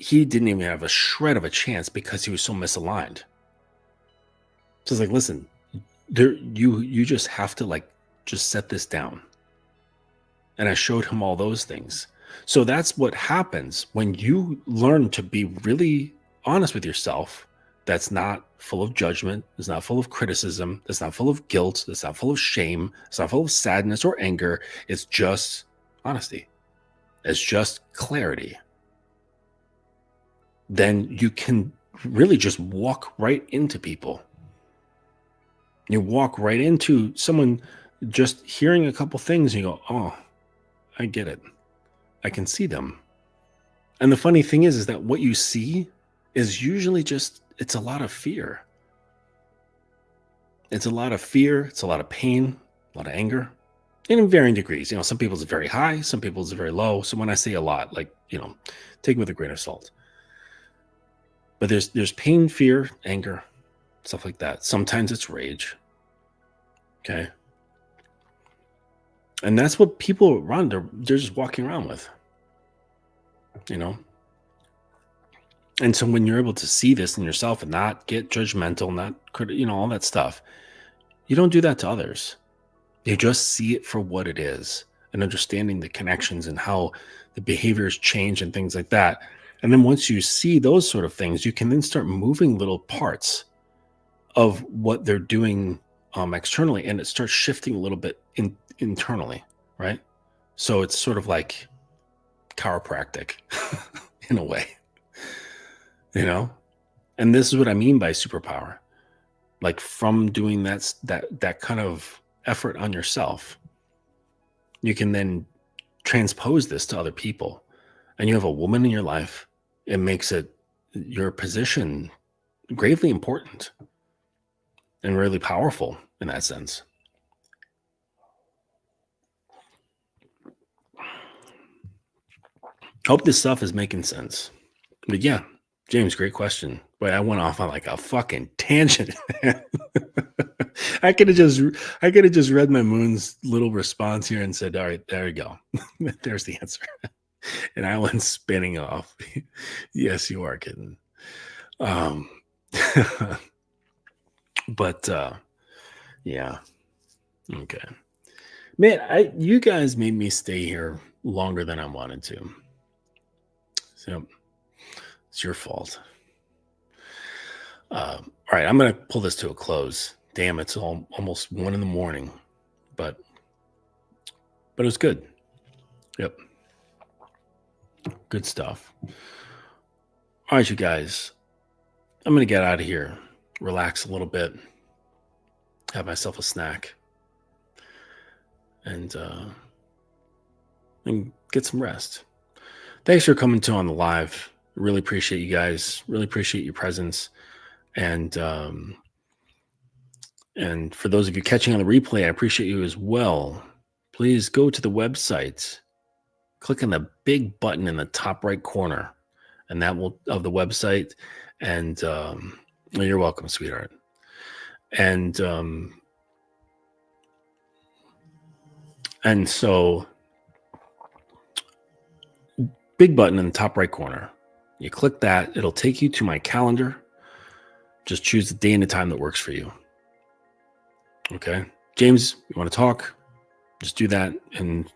he didn't even have a shred of a chance because he was so misaligned. So it's like, listen, you just have to like just set this down. And I showed him all those things. So that's what happens when you learn to be really honest with yourself. That's not full of judgment. It's not full of criticism. It's not full of guilt. It's not full of shame. It's not full of sadness or anger. It's just honesty. It's just clarity. Then you can really just walk right into people. You walk right into someone just hearing a couple things and you go, oh, I get it. I can see them. And the funny thing is that what you see is usually just, it's a lot of fear. It's a lot of fear. It's a lot of pain, a lot of anger, and in varying degrees. Some people's very high, some people's very low. So when I say a lot, like, take it with a grain of salt. But there's pain, fear, anger, stuff like that. Sometimes it's rage. Okay. And that's what people around, they're just walking around with. And so when you're able to see this in yourself and not get judgmental, not all that stuff, you don't do that to others. You just see it for what it is, and understanding the connections and how the behaviors change and things like that. And then once you see those sort of things, you can then start moving little parts of what they're doing externally, and it starts shifting a little bit internally, right? So it's sort of like chiropractic in a way, And this is what I mean by superpower. Like from doing that kind of effort on yourself, you can then transpose this to other people. And you have a woman in your life, it makes your position gravely important and really powerful in that sense. Hope this stuff is making sense. But yeah, James, great question. But I went off on like a fucking tangent. I could have just read my moon's little response here and said, all right, there you go. There's the answer. And I went spinning off. Yes, you are kidding. But yeah. Okay. Man, you guys made me stay here longer than I wanted to. So it's your fault. All right, I'm going to pull this to a close. Damn, it's almost 1 a.m, but it was good. Yep. Good stuff. All right, you guys, I'm going to get out of here, relax a little bit, have myself a snack, and get some rest. Thanks for coming on the live. Really appreciate you guys. Really appreciate your presence. And for those of you catching on the replay, I appreciate you as well. Please go to the website, click on the big button in the top right corner, and that will of the website. And you're welcome, sweetheart. And so, big button in the top right corner. You click that; it'll take you to my calendar. Just choose the day and the time that works for you. Okay, James, you want to talk? Just do that, and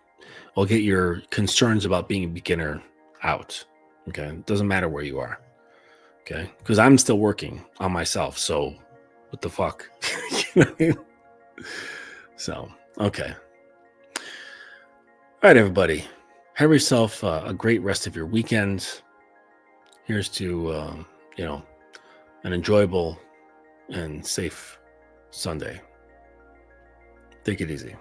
I'll get your concerns about being a beginner out. Okay, it doesn't matter where you are. Okay, because I'm still working on myself. So, what the fuck? You know what I mean? So, okay. All right, everybody. Have yourself a great rest of your weekend. Here's to an enjoyable and safe Sunday. Take it easy.